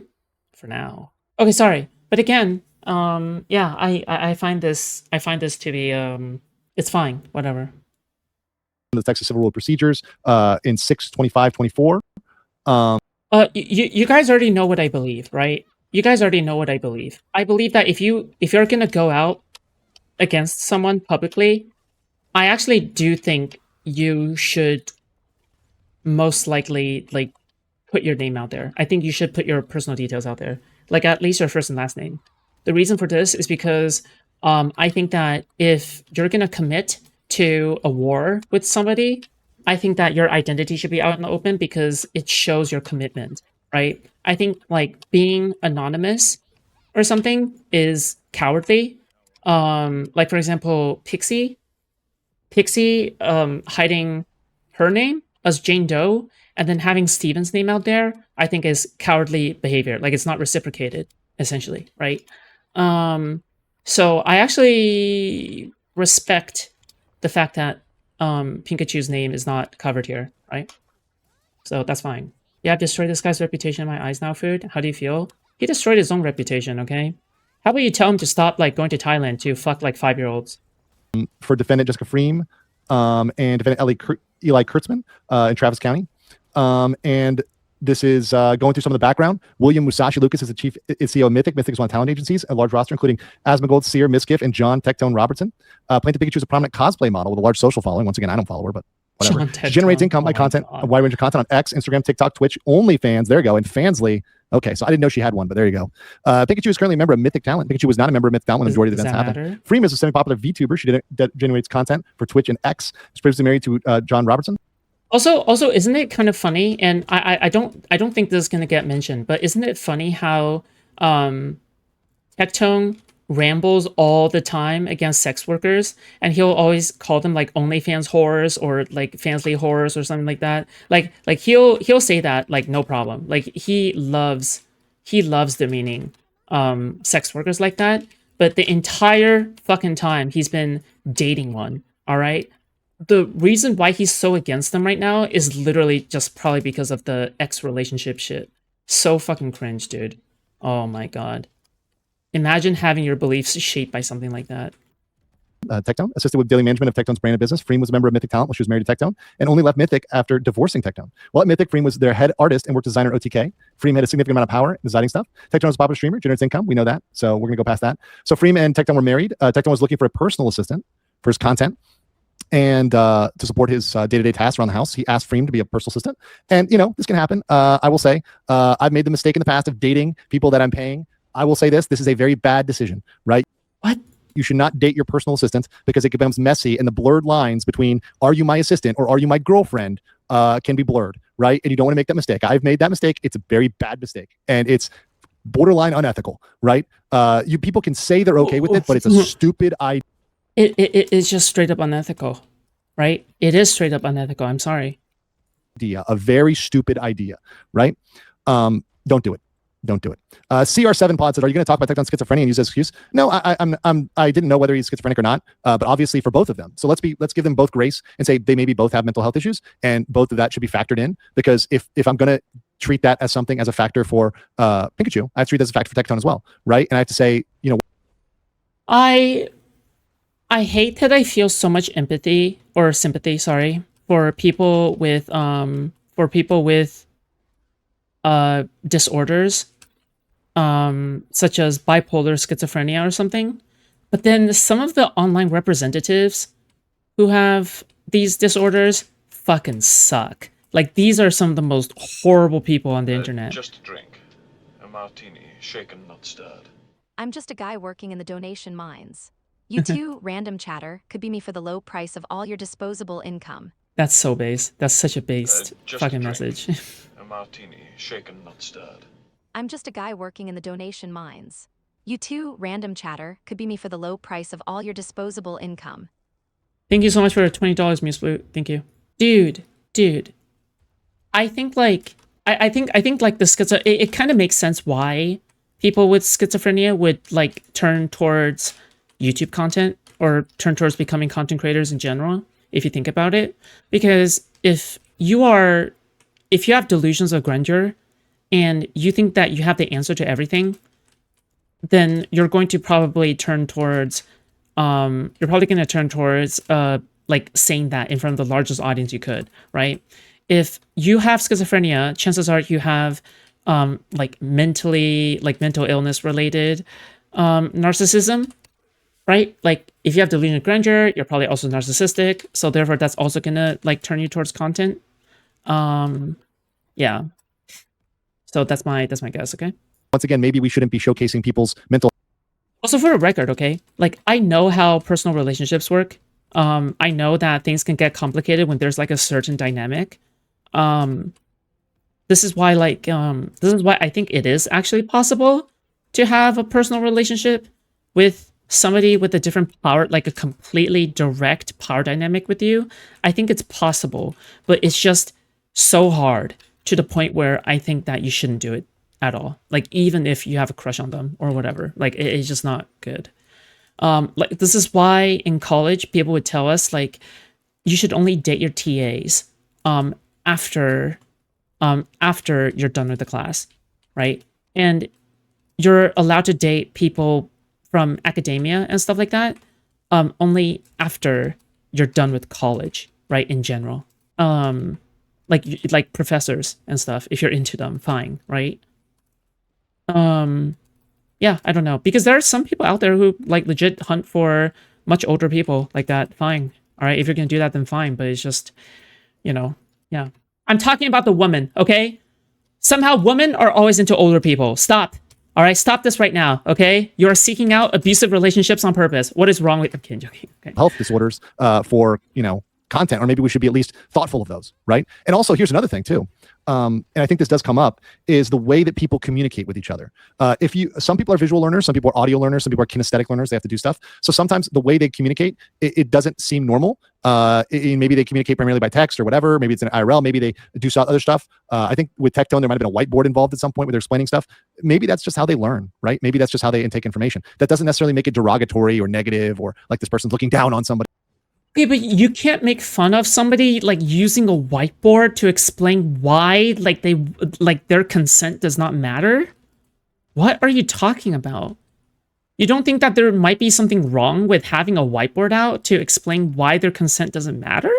For now. Okay, sorry. But again, yeah, I find this to be it's fine, whatever. The Texas Civil Rule procedures in 6/25/24. You guys already know what I believe, right? You guys already know what I believe. I believe that if you're gonna go out against someone publicly, I actually do think you should most likely like put your name out there. I think you should put your personal details out there, like at least your first and last name. The reason for this is because I think that if you're gonna commit to a war with somebody, I think that your identity should be out in the open because it shows your commitment, right? I think like being anonymous or something is cowardly. Like for example, Pixie hiding her name as Jane Doe and then having Steven's name out there, I think is cowardly behavior. Like it's not reciprocated, essentially, right? So I actually respect the fact that Pikachu's name is not covered here, right? So that's fine. Yeah, I've destroyed this guy's reputation in my eyes now, Food. How do you feel? He destroyed his own reputation, okay? How about you tell him to stop, like, going to Thailand to fuck, like, 5-year-olds? For defendant Jessica Freem and defendant Eli Kurtzman in Travis County. And this is going through some of the background. William Musashi Lucas is the CEO of Mythic. Mythic is one of talent agencies, a large roster including Asmongold, Seer, Miskiff, and John Tectone Robertson. Plaintiff Pikachu is a prominent cosplay model with a large social following. Once again, I don't follow her, but whatever. She generates income by content, a wide range of content on X, Instagram, TikTok, Twitch, OnlyFans. There you go. And Fansly. Okay, so I didn't know she had one, but there you go. Pikachu is currently a member of Mythic Talent. Pikachu was not a member of Mythic Talent when the majority of the events happened. Freeman is a semi-popular VTuber. She generates content for Twitch and X. She's previously married to John Robertson. Also, isn't it kind of funny? And I don't think this is gonna get mentioned, but isn't it funny how Tectone rambles all the time against sex workers, and he'll always call them like OnlyFans whores or like Fansly whores or something like that. Like he'll say that like no problem. Like he loves demeaning sex workers like that. But the entire fucking time he's been dating one, all right? The reason why he's so against them right now is literally just probably because of the ex relationship shit. So fucking cringe, dude. Oh my god. Imagine having your beliefs shaped by something like that. Tectone assisted with daily management of Tectone's brand of business. Freem was a member of Mythic Talent while she was married to Tectone and only left Mythic after divorcing Tectone. While at Mythic, Freem was their head artist and work designer at OTK. Freem had a significant amount of power in designing stuff. Tectone was a popular streamer, generates income. We know that. So we're going to go past that. So Freem and Tectone were married. Tectone was looking for a personal assistant for his content and to support his day-to-day tasks around the house. He asked Freem to be a personal assistant. And, you know, this can happen. I will say, I've made the mistake in the past of dating people that I'm paying. I will say this is a very bad decision, right? What? You should not date your personal assistant because it becomes messy and the blurred lines between are you my assistant or are you my girlfriend can be blurred, right? And you don't want to make that mistake. I've made that mistake. It's a very bad mistake and it's borderline unethical, right? You people can say they're okay with it, but it's a stupid idea. It is just straight up unethical, right? It is straight up unethical. I'm sorry. A very stupid idea, right? Don't do it. Don't do it. CR7 Pod said, "Are you going to talk about Tectone schizophrenia and use as excuse?" No, I didn't know whether he's schizophrenic or not, but obviously for both of them. So let's give them both grace and say they maybe both have mental health issues, and both of that should be factored in. Because if I'm going to treat that as something as a factor for Pikachu, I have to treat that as a factor for Tectone as well, right? And I have to say, you know, I hate that I feel so much empathy or sympathy, sorry, for people with disorders, such as bipolar schizophrenia or something. But then some of the online representatives who have these disorders fucking suck. Like, these are some of the most horrible people on the internet. Just a drink. A martini, shaken, not stirred. I'm just a guy working in the donation mines. You two, random chatter, could be me for the low price of all your disposable income. That's so base. That's such a based fucking message. A martini, shaken, not stirred. I'm just a guy working in the donation mines. You two, random chatter, could be me for the low price of all your disposable income. Thank you so much for $20, Muse Blue. Thank you. Dude. I think like I think like the schizo it kind of makes sense why people with schizophrenia would like turn towards YouTube content or turn towards becoming content creators in general, if you think about it. Because if you have delusions of grandeur and you think that you have the answer to everything, then you're going to probably turn towards like saying that in front of the largest audience you could, right? If you have schizophrenia, chances are you have like mental illness related narcissism, right? Like if you have delusion of grandeur, you're probably also narcissistic. So therefore that's also gonna like turn you towards content. Yeah. So that's my guess, okay? Once again, maybe we shouldn't be showcasing people's mental. Also for the record, okay? Like I know how personal relationships work. I know that things can get complicated when there's like a certain dynamic. This is why I think it is actually possible to have a personal relationship with somebody with a different power, like a completely direct power dynamic with you. I think it's possible, but it's just so hard to the point where I think that you shouldn't do it at all. Like even if you have a crush on them or whatever, like it's just not good. Like this is why in college people would tell us like you should only date your TAs after you're done with the class, right? And you're allowed to date people from academia and stuff like that only after you're done with college, right? In general, like professors and stuff. If you're into them, fine, right? Yeah, I don't know, because there are some people out there who like legit hunt for much older people like that. Fine, all right. If you're gonna do that, then fine. But it's just, yeah. I'm talking about the woman, okay? Somehow women are always into older people. Stop. All right, stop this right now, okay? You are seeking out abusive relationships on purpose. What is wrong with... I'm kidding, joking. Okay. Health disorders for, content, or maybe we should be at least thoughtful of those, right? And also, here's another thing too, and I think this does come up, is the way that people communicate with each other. Some people are visual learners, some people are audio learners, some people are kinesthetic learners, they have to do stuff. So sometimes the way they communicate, it doesn't seem normal. Maybe they communicate primarily by text or whatever, maybe it's an IRL, maybe they do other stuff. I think with Tectone, there might have been a whiteboard involved at some point where they're explaining stuff. Maybe that's just how they learn, right? Maybe that's just how they intake information. That doesn't necessarily make it derogatory or negative, or like this person's looking down on somebody. Okay, but you can't make fun of somebody like using a whiteboard to explain why their consent does not matter. What are you talking about? You don't think that there might be something wrong with having a whiteboard out to explain why their consent doesn't matter?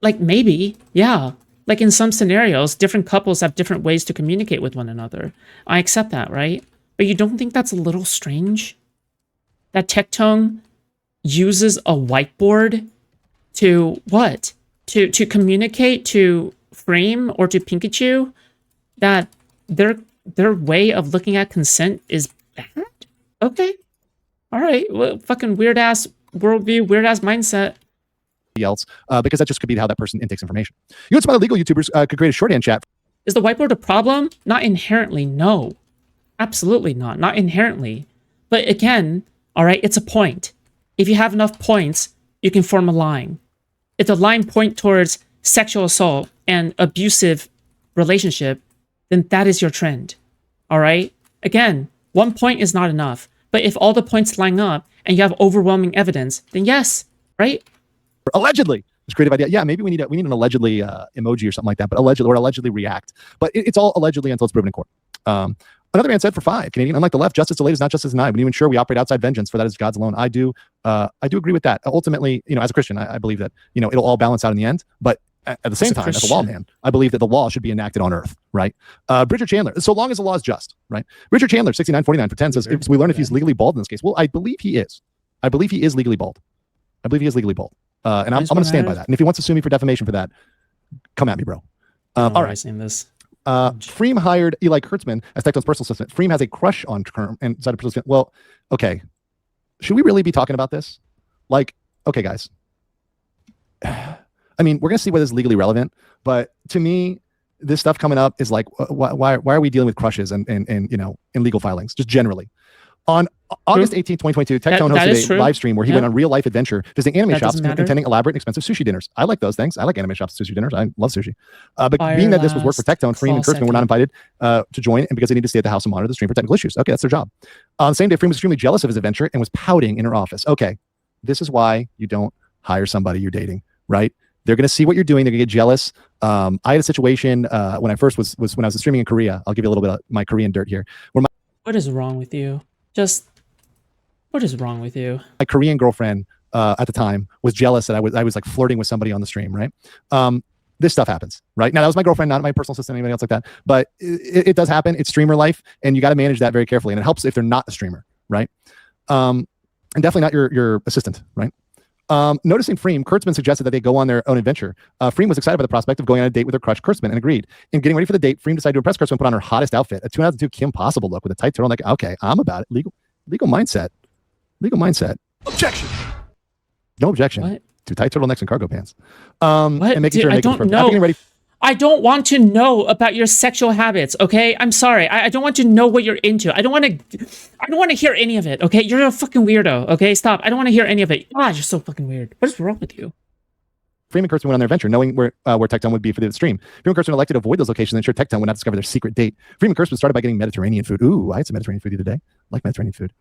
Like maybe, yeah. Like in some scenarios, different couples have different ways to communicate with one another. I accept that, right? But you don't think that's a little strange? That Tectone uses a whiteboard to what? To communicate to Frame or to Pikachu that their way of looking at consent is bad? Okay. All right. Well, fucking weird ass worldview, weird ass mindset. Else, because that just could be how that person intakes information. You know, some other legal YouTubers could create a shorthand chat. Is the whiteboard a problem? Not inherently, no. Absolutely not. Not inherently. But again, all right, it's a point. If you have enough points, you can form a line. If the line point towards sexual assault and abusive relationship, then that is your trend. All right? Again, one point is not enough. But if all the points line up and you have overwhelming evidence, then yes, right? Allegedly. It's a creative idea. Yeah, maybe we need an allegedly emoji or something like that, but allegedly react. But it's all allegedly until it's proven in court. Another man said for 5 Canadian, unlike the left, justice delayed is not justice denied. We need to ensure we operate outside vengeance, for that is God's alone. I do agree with that. Ultimately, as a Christian, I believe that, it'll all balance out in the end. But at the same time, as a lawman, I believe that the law should be enacted on earth, right? Richard Chandler, so long as the law is just, right? Richard Chandler, 6949 for 10 says, if we learn if he's legally bald in this case. Well, I believe he is. I believe he is legally bald. And I'm going to stand by that. And if he wants to sue me for defamation for that, come at me, bro. All right. This. Freem hired Eli Kurtzman as Tectone's personal assistant. Freem has a crush on Kerm and decided to personal assistant. Well, okay. Should we really be talking about this? Okay, guys. I mean, we're going to see whether it's legally relevant, but to me, this stuff coming up is like, why are we dealing with crushes and in legal filings, just generally? On August 18, 2022, Tectone hosted a live stream where he went on real life adventure visiting anime shops and attending elaborate and expensive sushi dinners. I like those things. I like anime shops and sushi dinners. I love sushi. But being that this was work for Tectone, Freem and Kurtzman were not invited to join, and because they need to stay at the house and monitor the stream for technical issues. Okay, that's their job. On the same day, Freem was extremely jealous of his adventure and was pouting in her office. Okay, this is why you don't hire somebody you're dating, right? They're going to see what you're doing. They're going to get jealous. I had a situation when I first was when I was streaming in Korea. I'll give you a little bit of my Korean dirt here. What is wrong with you? What is wrong with you? My Korean girlfriend at the time was jealous that I was like flirting with somebody on the stream, right? This stuff happens, right? Now, that was my girlfriend, not my personal assistant, anybody else like that. But it does happen. It's streamer life, and you got to manage that very carefully. And it helps if they're not a streamer, right? And definitely not your assistant, right? Noticing Freem, Kurtzman suggested that they go on their own adventure. Freem was excited by the prospect of going on a date with her crush, Kurtzman, and agreed. In getting ready for the date, Freem decided to impress Kurtzman, put on her hottest outfit, a 2002 Kim Possible look with a tight turtleneck. Okay, I'm about it. Legal mindset. Objection. No objection. What? To tight turtlenecks and cargo pants. What? And making sure I don't know. I don't want to know about your sexual habits, okay? I'm sorry. I don't want to know what you're into. I don't want to hear any of it, okay? You're a fucking weirdo, okay? Stop. I don't want to hear any of it. You're so fucking weird. What is wrong with you? Freem and Kurtzman went on their adventure, knowing where Tectone would be for the stream. Freem and Kurtzman elected to avoid those locations and ensure Tectone would not discover their secret date. Freem and Kurtzman started by getting Mediterranean food. Ooh, I had some Mediterranean food the other day. I like Mediterranean food.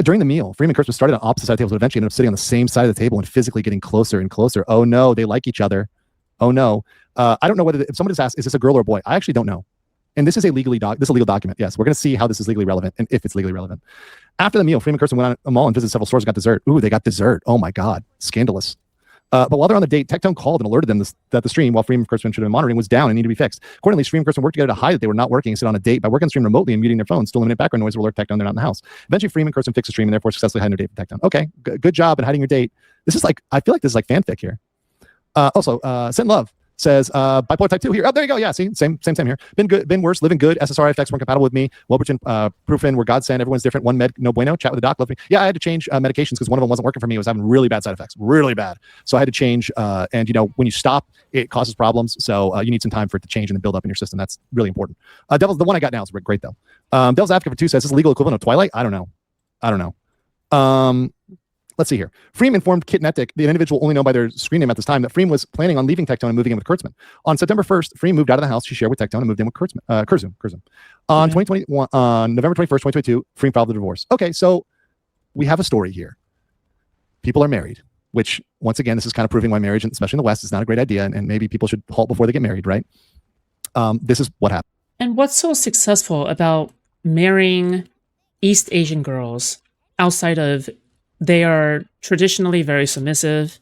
During the meal, Freeman and Kurtzman started on opposite side of tables, but eventually ended up sitting on the same side of the table and physically getting closer and closer. Oh no, they like each other. Oh no. I don't know whether if someone just asked, is this a girl or a boy? I actually don't know. And this is a legal document. Yes, we're going to see how this is legally relevant and if it's legally relevant. After the meal, Freeman and Kurtzman went on a mall and visited several stores and got dessert. Ooh, they got dessert. Oh my God, scandalous. But while they're on the date, Tectone called and alerted them that the stream, while Freeman and Kurtzman should have been monitoring, was down and needed to be fixed. Accordingly, Freeman and Kurtzman worked together to hide that they were not working and sit on a date by working the stream remotely and muting their phones to eliminate background noise or alert Tectone they're not in the house. Eventually, Freeman and Kurtzman fixed the stream and therefore successfully hiding their date from Tectone. Okay, good job at hiding your date. This is like, I feel like this is like fanfic here. Also, Send Love says bipolar type 2 here. Oh, there you go. Yeah, see, same here. Been good, been worse, living good. SSRI effects weren't compatible with me. Wellbridge and Proofin were godsend. Everyone's different. One med, no bueno. Chat with the doc. Love me. Yeah, I had to change medications because one of them wasn't working for me. It was having really bad side effects, really bad. So I had to change. And you know, when you stop, it causes problems. So you need some time for it to change and then build up in your system. That's really important. Devil's the one I got now is great though. Devil's Advocate for 2 says, is this legal equivalent of Twilight? I don't know. Let's see here. Freem informed Kitnetic, the individual only known by their screen name at this time, that Freem was planning on leaving Tectone and moving in with Kurtzman. On September 1st, Freem moved out of the house she shared with Tectone and moved in with Kurzum. On November 21st, 2022, Freem filed the divorce. Okay, so we have a story here. People are married, which, once again, this is kind of proving why marriage, especially in the West, is not a great idea, and maybe people should halt before they get married, right? This is what happened. And what's so successful about marrying East Asian girls outside of they are traditionally very submissive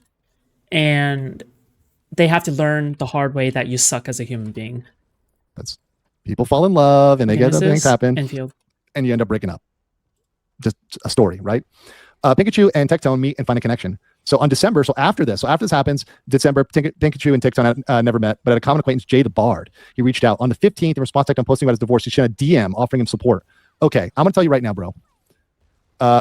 and they have to learn the hard way that you suck as a human being. That's people fall in love and they get other things happen and you end up breaking up. Just a story, right? Pikachu and Tectone meet and find a connection. So on December, after this happens, December, Pikachu and Tectone never met, but at a common acquaintance, Jay the Bard, he reached out on the 15th in response to Tectone posting about his divorce. He sent a DM offering him support. Okay, I'm gonna tell you right now, bro.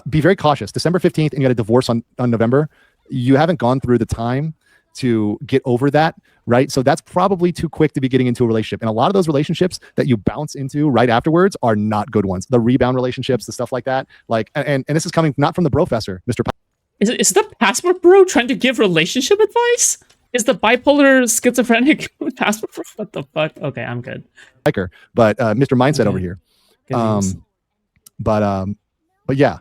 Be very cautious. December 15th and you got a divorce on November. You haven't gone through the time to get over that, right? So that's probably too quick to be getting into a relationship. And a lot of those relationships that you bounce into right afterwards are not good ones. The rebound relationships, the stuff like that. Like, and this is coming not from the Brofessor, Mr. Is the passport bro trying to give relationship advice? Is the bipolar schizophrenic passport bro? What the fuck? Okay, I'm good. But Mr. Mindset over here. But yeah.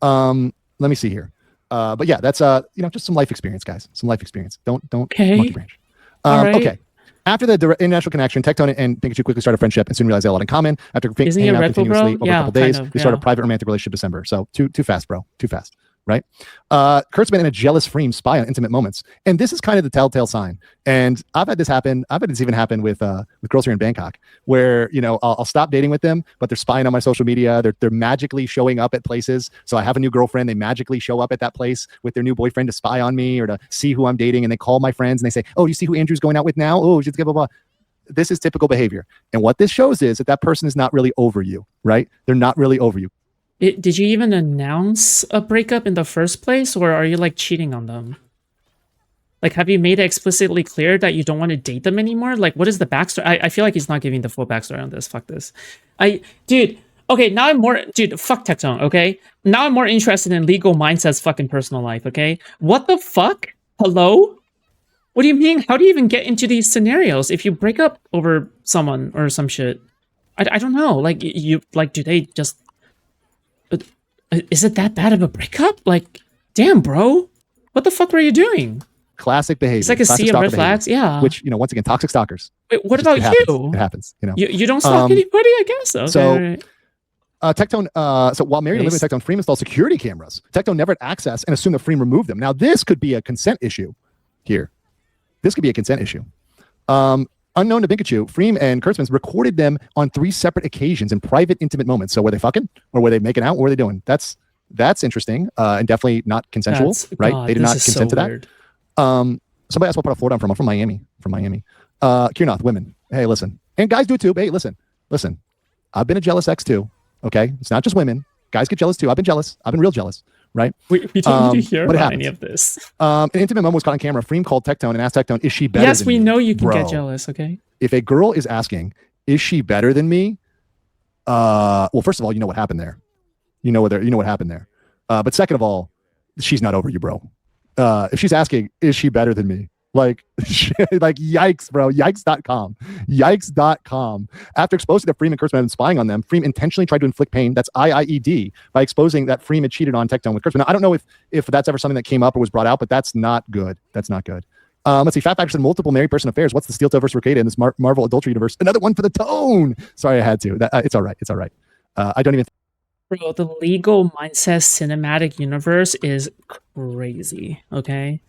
Let me see here. But yeah, that's just some life experience, guys. Some life experience. Don't monkey branch. Right. Okay. After the international connection, Tectone and Pikachu quickly started a friendship and soon realized they had a lot in common. After hanging out continuously over a couple days, they started a private romantic relationship December. So too fast, bro. Too fast. Right? Kurtzman and a jealous Freem spy on intimate moments. And this is kind of the telltale sign. And I've had this happen. I've had this even happen with girls here in Bangkok where, I'll stop dating with them, but they're spying on my social media. They're magically showing up at places. So I have a new girlfriend. They magically show up at that place with their new boyfriend to spy on me or to see who I'm dating. And they call my friends and they say, oh, you see who Andrew's going out with now? Oh, just blah, blah, blah. This is typical behavior. And what this shows is that person is not really over you, right? They're not really over you. Did you even announce a breakup in the first place, or are you like cheating on them? Like, have you made it explicitly clear that you don't want to date them anymore? Like, what is the backstory? I feel like he's not giving the full backstory on this. Fuck this. Fuck Tectone, okay? Now I'm more interested in Legal Mindset's fucking personal life, okay? What the fuck? Hello? What do you mean? How do you even get into these scenarios if you break up over someone or some shit? I don't know. Like, do they just... Is it that bad of a breakup? Like, damn, bro. What the fuck were you doing? Classic behavior. It's like a sea of red flags. Yeah. Which, once again, toxic stalkers. Wait, what about you? It happens. You don't stalk anybody, I guess. Okay, so, right. Tectone, so while married and living with Tectone, Freem installed security cameras. Tectone never had access and assumed that Freem removed them. Now, this could be a consent issue here. This could be a consent issue. Unknown to Pikachu, Freem and Kurtzman recorded them on 3 separate occasions in private, intimate moments. So were they fucking, or were they making out? What were they doing? That's interesting, and definitely not consensual, right? God, they did not consent to that. Somebody asked what part of Florida I'm from. I'm from Miami. Kiernoth, women. Hey, listen, and guys do it too. Hey, listen. I've been a jealous ex too. Okay, it's not just women. Guys get jealous too. I've been jealous. I've been real jealous. Right? We don't need to hear about any of this. An intimate moment was caught on camera. Freem called Tectone and asked Tectone, is she better yes, than we me? know you can Bro, get jealous, okay? If a girl is asking, is she better than me? Well, first of all, you know what happened there. You know what happened there. But second of all, she's not over you, bro. If she's asking, is she better than me? Like, like yikes, bro. Yikes.com. Yikes.com. After exposing that Freem and Kurtzman had been spying on them, Freem intentionally tried to inflict pain. That's IIED by exposing that Freem had cheated on Tectone with Kurtzman. Now, I don't know if that's ever something that came up or was brought out, but that's not good. That's not good. Let's see. Fat Factor said multiple married person affairs. What's the Steel Toe versus Ricada in this Marvel adultery universe? Another one for the tone. Sorry, I had to. It's all right. It's all right. I don't even. Bro, the legal mindset cinematic universe is crazy. Okay.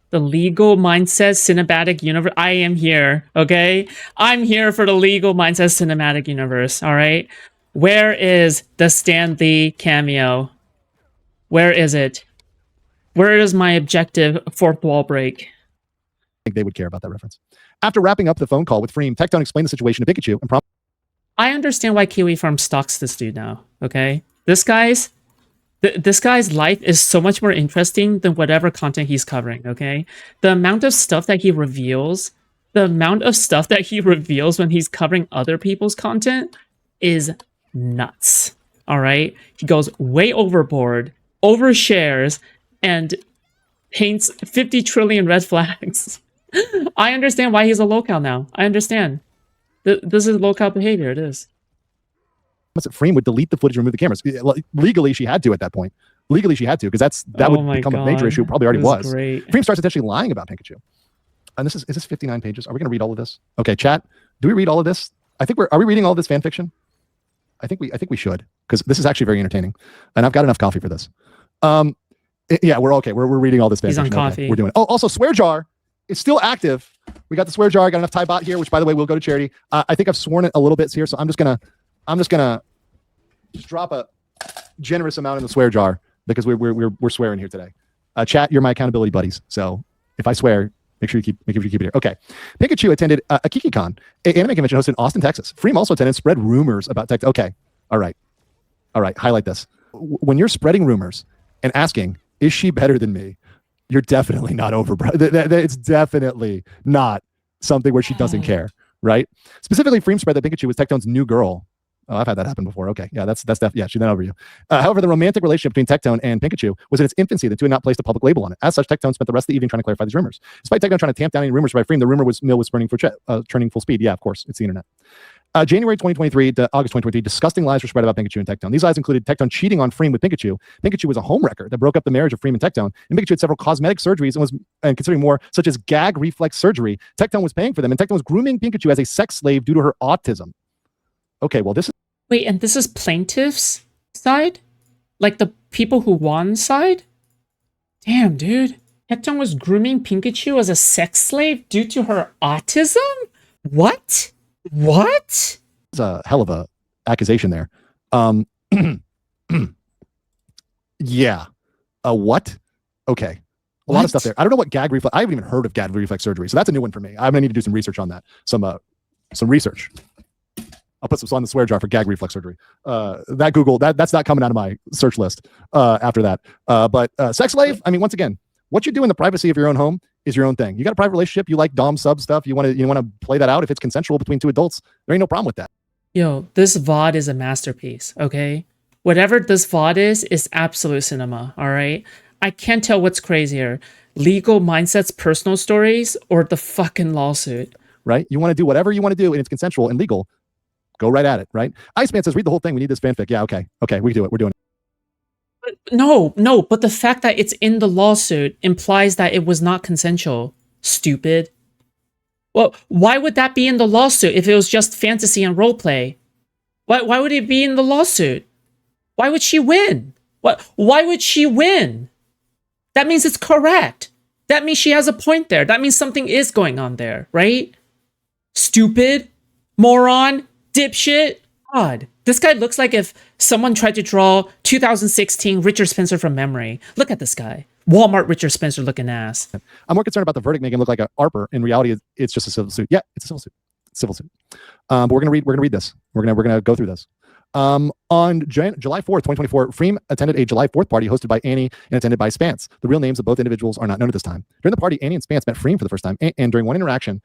The legal mindset cinematic universe. I am here, okay? I'm here for the legal mindset cinematic universe, all right? Where is the Stan Lee cameo? Where is it? Where is my objective fourth wall break? I think they would care about that reference. After wrapping up the phone call with Freem, Tectone explained the situation to Pikachu and I understand why Kiwi Farm stalks this dude now, okay? This guy's life is so much more interesting than whatever content he's covering, okay? The amount of stuff that he reveals when he's covering other people's content is nuts, all right? He goes way overboard, overshares, and paints 50 trillion red flags. I understand why he's a locale now. I understand. This is locale behavior, it is. Freem would delete the footage and remove the cameras. Legally, she had to at that point. Legally, she had to, because that would become a major issue. It probably already was. Great. Freem starts essentially lying about Pikachu. And is this 59 pages? Are we going to read all of this? Okay, chat. Do we read all of this? Are we reading all of this fan fiction? I think we should, because this is actually very entertaining. And I've got enough coffee for this. Yeah, we're okay. We're reading all this fan fiction. He's on coffee. Okay, we're doing it. Oh, also, Swear Jar is still active. We got the Swear Jar. I got enough Thai baht here, which, by the way, will go to charity. I think I've sworn it a little bit here, so I'm just gonna just drop a generous amount in the Swear Jar, because we're swearing here today. Chat, you're my accountability buddies, so if I swear, make sure you keep it here. Okay, Pikachu attended a KikiCon, an anime convention hosted in Austin, Texas. Freem also attended, spread rumors about Tectone. Okay, all right, highlight this. When you're spreading rumors and asking, is she better than me? You're definitely not over. It's definitely not something where she doesn't care, right? Specifically, Freem spread that Pikachu was Tectone's new girl. Oh, I've had that happen before. Okay, yeah, that's definitely, yeah, she's not over you. However, the romantic relationship between Tectone and Pikachu was in its infancy. The two had not placed a public label on it. As such, Tectone spent the rest of the evening trying to clarify these rumors. Despite Tectone trying to tamp down any rumors by Freem, the rumor mill was turning full speed. Yeah, of course, it's the internet. January 2023 to August 2023, disgusting lies were spread about Pikachu and Tectone. These lies included Tectone cheating on Freem with Pikachu. Pikachu was a homewrecker that broke up the marriage of Freem and Tectone. And Pikachu had several cosmetic surgeries and considering more, such as gag reflex surgery. Tectone was paying for them, and Tectone was grooming Pikachu as a sex slave due to her autism. Okay, well, this is... Wait, and this is plaintiff's side? Like the people who won side? Damn, dude. Tectone was grooming Pikachu as a sex slave due to her autism? What? What? It's a hell of a accusation there. Yeah. What? Okay. A lot of stuff there. I don't know what gag reflex. I haven't even heard of gag reflex surgery, so that's a new one for me. I'm gonna need to do some research on that. Some research. I'll put some on the Swear Jar for gag reflex surgery. That's not coming out of my search list after that. But sex slave. I mean, once again, what you do in the privacy of your own home is your own thing. You got a private relationship. You like dom sub stuff. You want to play that out. If it's consensual between two adults, there ain't no problem with that. Yo, this VOD is a masterpiece. Okay, whatever this VOD is absolute cinema. All right. I can't tell what's crazier: legal mindset's personal stories or the fucking lawsuit. Right. You want to do whatever you want to do, and it's consensual and legal. Go right at it. Right. Iceman says, read the whole thing. We need this fanfic. Yeah. Okay. We do it. We're doing it. No, but the fact that it's in the lawsuit implies that it was not consensual. Stupid. Well, why would that be in the lawsuit if it was just fantasy and roleplay? Why would it be in the lawsuit? Why would she win? Why would she win? That means it's correct. That means she has a point there. That means something is going on there, right? Stupid, moron, dipshit. God, this guy looks like if someone tried to draw 2016 Richard Spencer from memory. Look at this guy. Walmart Richard Spencer looking ass. I'm more concerned about the verdict making him look like an ARPer. In reality, it's just a civil suit. Yeah, it's a civil suit. Civil suit. But we're gonna read this. We're gonna go through this. On July 4th, 2024, Freem attended a July 4th party hosted by Annie and attended by Spance. The real names of both individuals are not known at this time. During the party, Annie and Spance met Freem for the first time, and during one interaction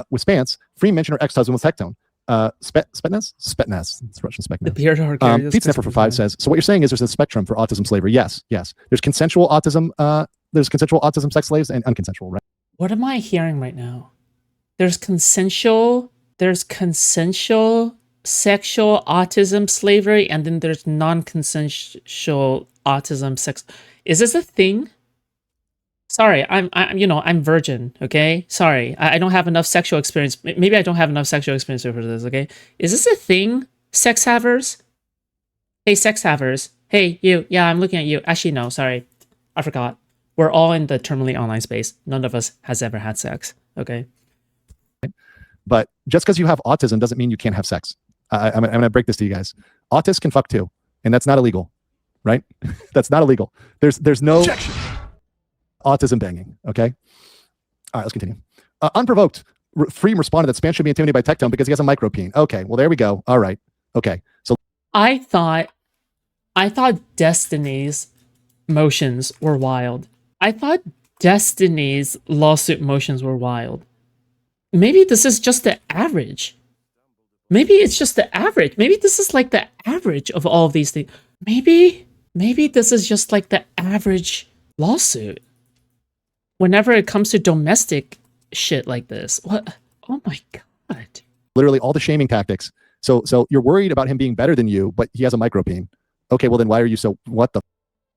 with Spance, Freem mentioned her ex-husband was Tectone. Spetnaz? It's Russian Spetnaz. The beard hard Pete Sniffer for 5 says, so what you're saying is there's a spectrum for autism slavery. Yes. There's consensual autism, sex slaves and unconsensual, right? What am I hearing right now? There's consensual sexual autism slavery, and then there's non-consensual autism sex. Is this a thing? Sorry, I'm virgin, okay? Sorry, I don't have enough sexual experience. Maybe I don't have enough sexual experience for this, okay? Is this a thing, sex havers? Hey, sex havers. Hey, you. Yeah, I'm looking at you. Actually, no, sorry. I forgot. We're all in the terminally online space. None of us has ever had sex, okay? But just because you have autism doesn't mean you can't have sex. I'm going to break this to you guys. Autists can fuck too, and that's not illegal, right? That's not illegal. There's no objection. Autism banging, okay? All right, let's continue. Unprovoked, Freem responded that Span should be intimidated by Tectone because he has a micropene. Okay, well, there we go. All right, okay. So I thought Destiny's motions were wild. I thought Destiny's lawsuit motions were wild. Maybe this is just the average. Maybe it's just the average. Maybe this is like the average of all of these things. Maybe this is just like the average lawsuit. Whenever it comes to domestic shit like this. What? Oh my God. Literally all the shaming tactics. So you're worried about him being better than you, but he has a micropene. Okay, well then why are you so, what the?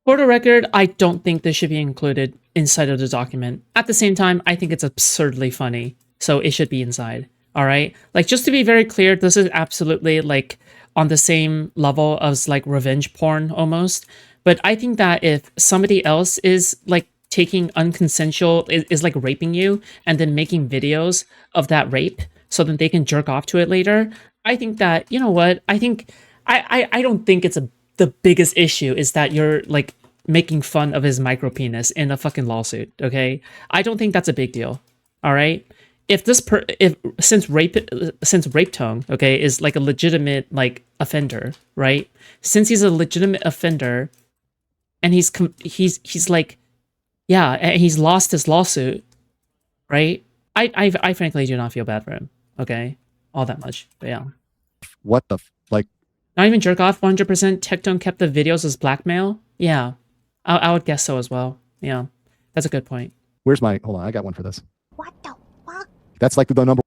For the record, I don't think this should be included inside of the document. At the same time, I think it's absurdly funny. So it should be inside. All right. Like, just to be very clear, this is absolutely like on the same level as like revenge porn almost. But I think that if somebody else is like taking unconsensual, is like raping you and then making videos of that rape so that they can jerk off to it later, I think that, you know what? I think, I don't think it's the biggest issue is that you're like making fun of his micropenis in a fucking lawsuit. Okay. I don't think that's a big deal. All right. If since Rapetone, okay, is like a legitimate like offender, right? Since he's a legitimate offender, and he's like, yeah, and he's lost his lawsuit, right? I frankly do not feel bad for him, okay, all that much, but yeah. What the like? Not even jerk off. 100%. Tectone kept the videos as blackmail. Yeah, I would guess so as well. Yeah, that's a good point. Where's my? Hold on, I got one for this. What the fuck? That's like the number.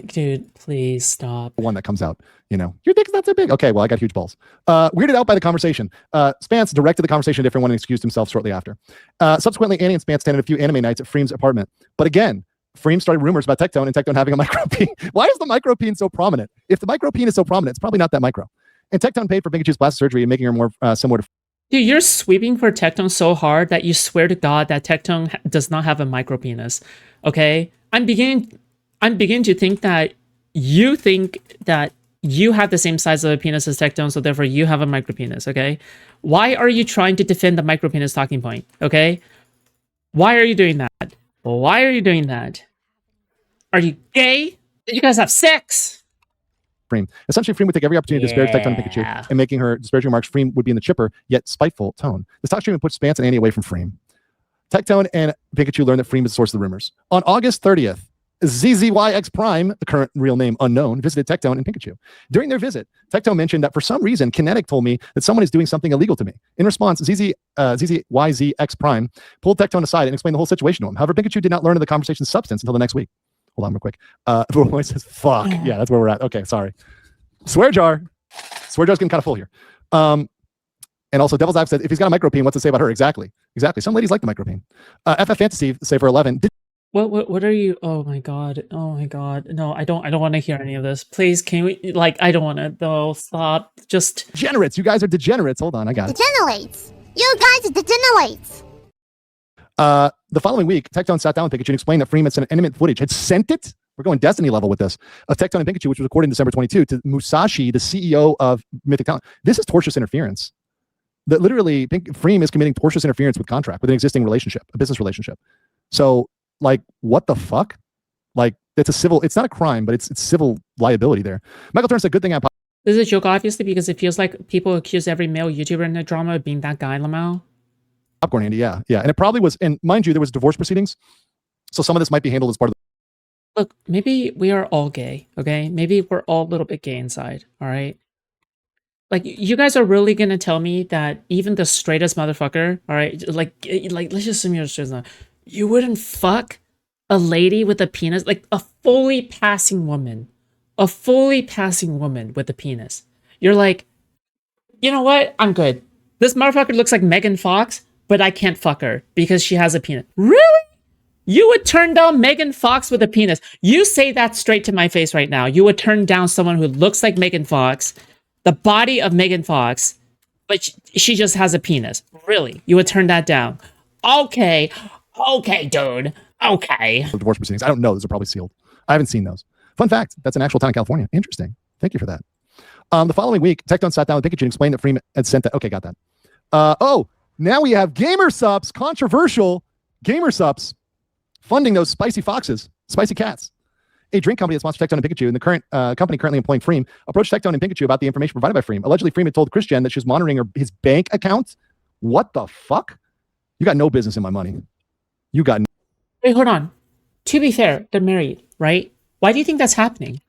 Dude, please stop. One that comes out, you know, your dick's not so big. Okay, well, I got huge balls. Weirded out by the conversation. Spance directed the conversation to a different one and excused himself shortly after. Subsequently, Annie and Spance attended a few anime nights at Freem's apartment. But again, Freem started rumors about Tectone and Tectone having a micropene. Why is the micropene so prominent? If the micropene is so prominent, it's probably not that micro. And Tectone paid for Pikachu's plastic surgery and making her more similar to. Dude, you're sweeping for Tectone so hard that you swear to God that Tectone does not have a micropenis. Okay? I'm beginning to think that you think that you have the same size of a penis as Tectone, so therefore you have a micropenis, okay? Why are you trying to defend the micropenis talking point, okay? Why are you doing that? Why are you doing that? Are you gay? Did you guys have sex? Freem. Essentially, Freem would take every opportunity to disparage Tectone and Pikachu, and making her disparaging remarks, Freem would be in the chipper, yet spiteful tone. This talk stream would put Spance and Annie away from Freem. Tectone and Pikachu learned that Freem is the source of the rumors. On August 30th, ZZYX Prime, the current real name unknown, visited Tectone and Pikachu. During their visit, Tectone mentioned that for some reason, Kinetic told me that someone is doing something illegal to me. In response, ZZYZX Prime pulled Tectone aside and explained the whole situation to him. However, Pikachu did not learn of the conversation's substance until the next week. Hold on real quick. Boy says, fuck. Yeah, that's where we're at. Okay, sorry. Swear jar. Swear jar's getting kind of full here. And also, Devil's Advocate said, if he's got a micropene, what's to say about her? Exactly. Some ladies like the micropene. FF Fantasy, say for 11. What are you? Oh my god. No, I don't want to hear any of this. Please, can we, like, I don't want to, though. Stop. Just. Degenerates. You guys are degenerates. Hold on, I got it. Degenerates. You guys are degenerates. The following week, Tectone sat down with Pikachu and explained that Freeman sent intimate footage. Had sent it? We're going Destiny level with this. Of Tectone and Pikachu, which was recorded in December 22, to Musashi, the CEO of Mythic Talent. This is tortious interference. That literally, Freem is committing tortious interference with an existing relationship, a business relationship. So, like, what the fuck? Like, it's not a crime, but it's civil liability there. Michael Turner said, good thing I'm. This is a joke, obviously, because it feels like people accuse every male YouTuber in the drama of being that guy, Lamau. Popcorn Andy, yeah. And it probably was, and mind you, there was divorce proceedings. So some of this might be handled as part of the. Look, maybe we are all gay, okay? Maybe we're all a little bit gay inside, all right? Like, you guys are really gonna tell me that even the straightest motherfucker, all right, like let's just assume you're straight, you wouldn't fuck a lady with a penis, like a fully passing woman, with a penis. You're like, you know what? I'm good. This motherfucker looks like Megan Fox, but I can't fuck her because she has a penis. Really? You would turn down Megan Fox with a penis? You say that straight to my face right now. You would turn down someone who looks like Megan Fox, the body of Megan Fox, but she just has a penis. Really? You would turn that down? Okay, dude. Okay. Divorce proceedings. I don't know. Those are probably sealed. I haven't seen those. Fun fact, that's an actual town in California. Interesting. Thank you for that. The following week, Tectone sat down with Pikachu and explained that Freeman had sent that. Okay, got that. Now we have Gamer Sups, controversial Gamer Sups, funding those spicy foxes, spicy cats. A drink company that sponsors Tectone and Pikachu, and the current company currently employing Freem, approached Tectone and Pikachu about the information provided by Freem. Allegedly, Freem had told Christian that she was monitoring his bank account. What the fuck? You got no business in my money. You got no. Wait, hold on. To be fair, they're married, right? Why do you think that's happening?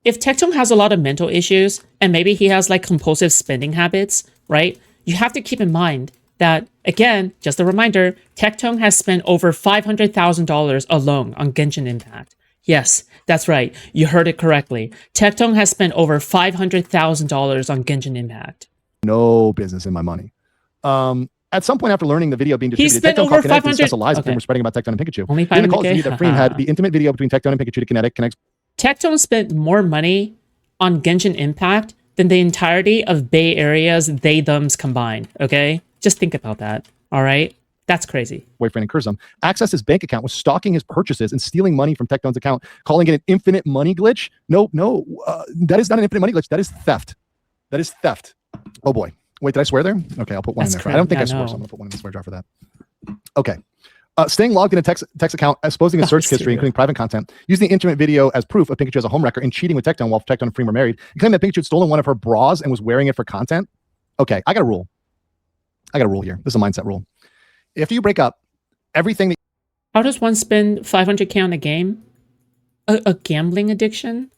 If Tectone has a lot of mental issues, and maybe he has like compulsive spending habits, right? You have to keep in mind that, again, just a reminder, Tectone has spent over $500,000 alone on Genshin Impact. Yes, that's right. You heard it correctly. Tectone has spent over $500,000 on Genshin Impact. No business in my money. At some point after learning the video being distributed, Tectone called Kinetic to 500. discuss the lies Okay. that were spreading about Tectone and Pikachu. Only Then it calls 500K? me that Freem had the intimate video between Tectone and Pikachu to Kinetic. Kinetic. Tectone spent more money on Genshin Impact than the entirety of Bay Area's they-thems combined, okay? Just think about that, all right? That's crazy. Boyfriend and Curzum accessed his bank account, was stalking his purchases and stealing money from Tectone's account, calling it an infinite money glitch. No, that is not an infinite money glitch. That is theft. That is theft. Oh boy. Wait, did I swear there? Okay, I'll put one in there. I don't think I swore, so I'm gonna put one in the swear jar for that. Okay. Staying logged in a text account, exposing a search history, including private content, using the intimate video as proof of Pikachu as a homewrecker, and cheating with Tectone while Tectone and Freem were married, and claiming that Pikachu had stolen one of her bras and was wearing it for content. Okay, I got a rule. Here. This is a mindset rule. If you break up, everything that... How does one spend 500K on a game? A gambling addiction?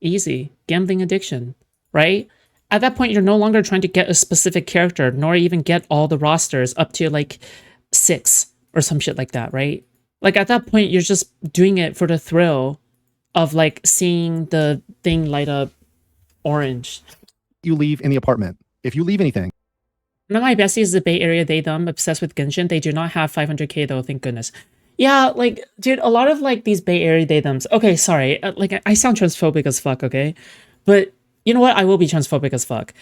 Easy. Gambling addiction, right? At that point, you're no longer trying to get a specific character, nor even get all the rosters up to like 6 or some shit like that, right? Like at that point, you're just doing it for the thrill of like seeing the thing light up orange. You leave in the apartment. If you leave anything. One of my besties is the Bay Area they-them, obsessed with Genshin. They do not have 500K though, thank goodness. Yeah, like, dude, a lot of like these Bay Area they-thems. Okay, sorry, like I sound transphobic as fuck, okay? But you know what? I will be transphobic as fuck.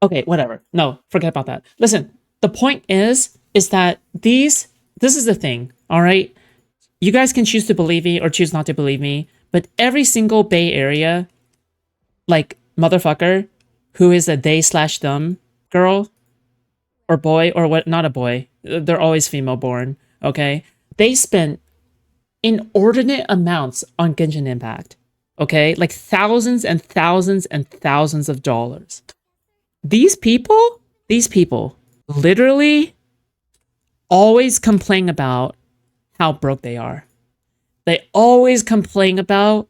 Okay, whatever. No, forget about that. Listen, the point is that this is the thing, all right? You guys can choose to believe me or choose not to believe me, but every single Bay Area, like, motherfucker who is a they/them girl or boy or what, not a boy, they're always female born, okay? They spent inordinate amounts on Genshin Impact, okay? Like thousands and thousands and thousands of dollars. These people literally always complain about how broke they are. They always complain about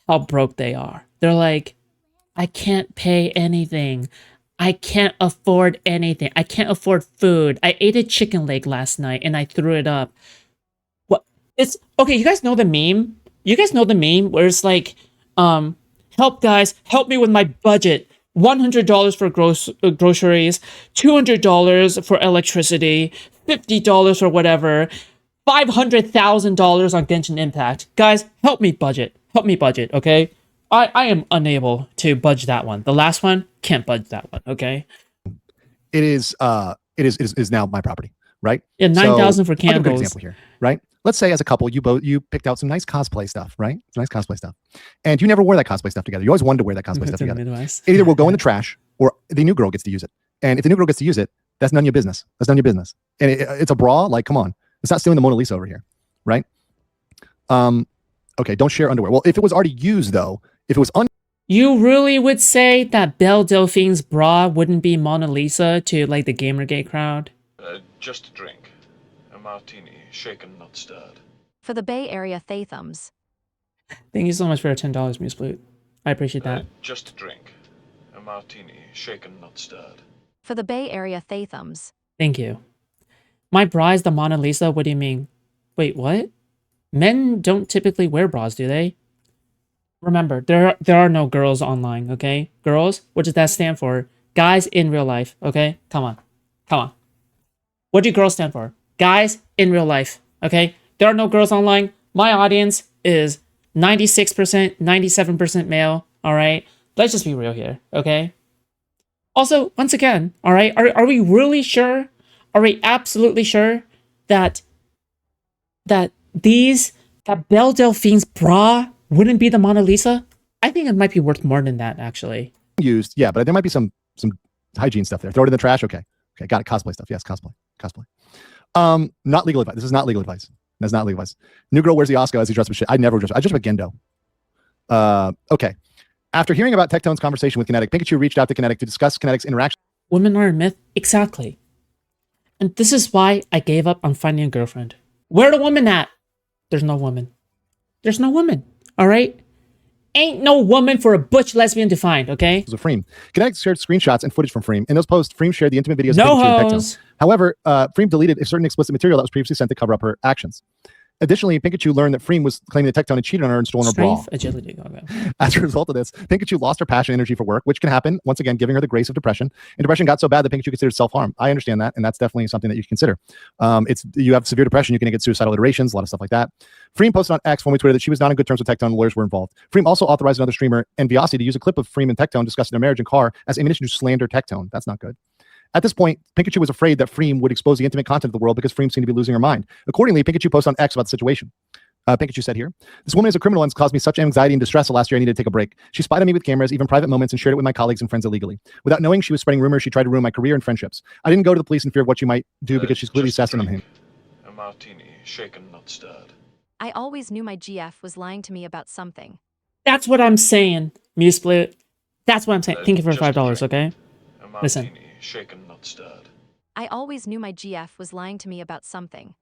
how broke they are. They're like, I can't pay anything. I can't afford anything. I can't afford food. I ate a chicken leg last night and I threw it up. What? It's okay. You guys know the meme? You guys know the meme where it's like, help guys, help me with my budget. $100 for groceries, $200 for electricity, $50 for whatever, $500,000 on Genshin Impact. Guys, help me budget. Help me budget, okay? I am unable to budge that one. The last one, can't budge that one, okay? It is now my property, right? Yeah, 9,000 for I'll give a good candles. example here, right? Let's say as a couple, you picked out some nice cosplay stuff, right? Some nice cosplay stuff. And you never wore that cosplay stuff together. You always wanted to wear that cosplay stuff together. It either will go in the trash or the new girl gets to use it. And if the new girl gets to use it, that's none of your business. That's none of your business. And it's a bra, like, come on. It's not stealing the Mona Lisa over here, right? Okay, don't share underwear. Well, if it was already used though, if it was you really would say that Belle Delphine's bra wouldn't be Mona Lisa to like the Gamergate crowd? Just a drink. A martini, shaken, not stirred. For the Bay Area Thathums. Thank you so much for your $10, Muse Flute. I appreciate that. Just a drink. A martini, shaken, not stirred. For the Bay Area Thathums. Thank you. My bra is the Mona Lisa? What do you mean? Wait, what? Men don't typically wear bras, do they? Remember, there are no girls online, okay? Girls, what does that stand for? Guys in real life, okay? Come on. Come on. What do girls stand for? Guys in real life, okay? There are no girls online. My audience is 96%, 97% male, all right? Let's just be real here, okay? Also, once again, all right, are we really sure? Are we absolutely sure that Belle Delphine's bra wouldn't be the Mona Lisa? I think it might be worth more than that, actually. Used, yeah, but there might be some hygiene stuff there. Throw it in the trash. Okay, got it. Cosplay stuff. Yes, cosplay. Not legal advice. This is not legal advice. That's not legal advice. New girl wears the Oscar as he dressed with shit. I never dress. I dress with Gendo. Okay. After hearing about Tectone's conversation with Kinetic, Pikachu reached out to Kinetic to discuss Kinetic's interaction. Women are a myth? Exactly. And this is why I gave up on finding a girlfriend. Where the woman at? There's no woman. There's no woman. All right? Ain't no woman for a butch lesbian to find, okay? Of Freem. Kinetic shared screenshots and footage from Freem. In those posts, Freem shared the intimate videos no of Pikachu and hoes. Tectone. However, Freem deleted a certain explicit material that was previously sent to cover up her actions. Additionally, Pikachu learned that Freem was claiming that Tectone had cheated on her and stolen her bra. Agility. Okay. As a result of this, Pikachu lost her passion and energy for work, which can happen, once again, giving her the grace of depression. And depression got so bad that Pikachu considered self-harm. I understand that, and that's definitely something that you can consider. You have severe depression, you can get suicidal iterations, a lot of stuff like that. Freem posted on X, formerly Twitter, that she was not in good terms with Tectone and lawyers were involved. Freem also authorized another streamer, Enviosity, to use a clip of Freem and Tectone discussing their marriage and car as ammunition to slander Tectone. That's not good. At this point, Pikachu was afraid that Freem would expose the intimate content of the world because Freem seemed to be losing her mind. Accordingly, Pikachu posted on X about the situation. Pikachu said here, "This woman is a criminal and has caused me such anxiety and distress the last year I needed to take a break. She spied on me with cameras, even private moments, and shared it with my colleagues and friends illegally. Without knowing she was spreading rumors, she tried to ruin my career and friendships. I didn't go to the police in fear of what she might do because she's clearly assessing on him." A martini, shaken, not stirred. I always knew my GF was lying to me about something. That's what I'm saying, Mewsplit. That's what I'm saying. Thank you for $5, okay? A martini, Listen. shaken, not stirred. I always knew my GF was lying to me about something.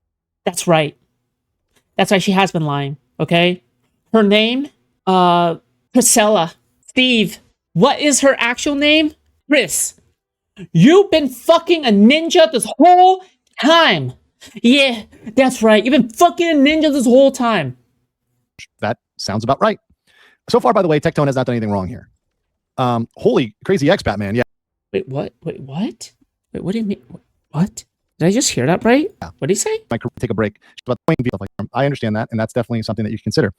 That's right. That's why she has been lying, okay? Her name, Priscilla. Steve. What is her actual name? Chris. You've been fucking a ninja this whole time. Yeah, that's right. You've been fucking a ninja this whole time. That sounds about right. So far, by the way, Tectone has not done anything wrong here. Holy crazy X-Batman, yeah. Wait, what? Wait, what? Wait, what do you mean? What? Did I just hear that right? Yeah. What did he say? Take a break. I understand that, and that's definitely something that you can consider.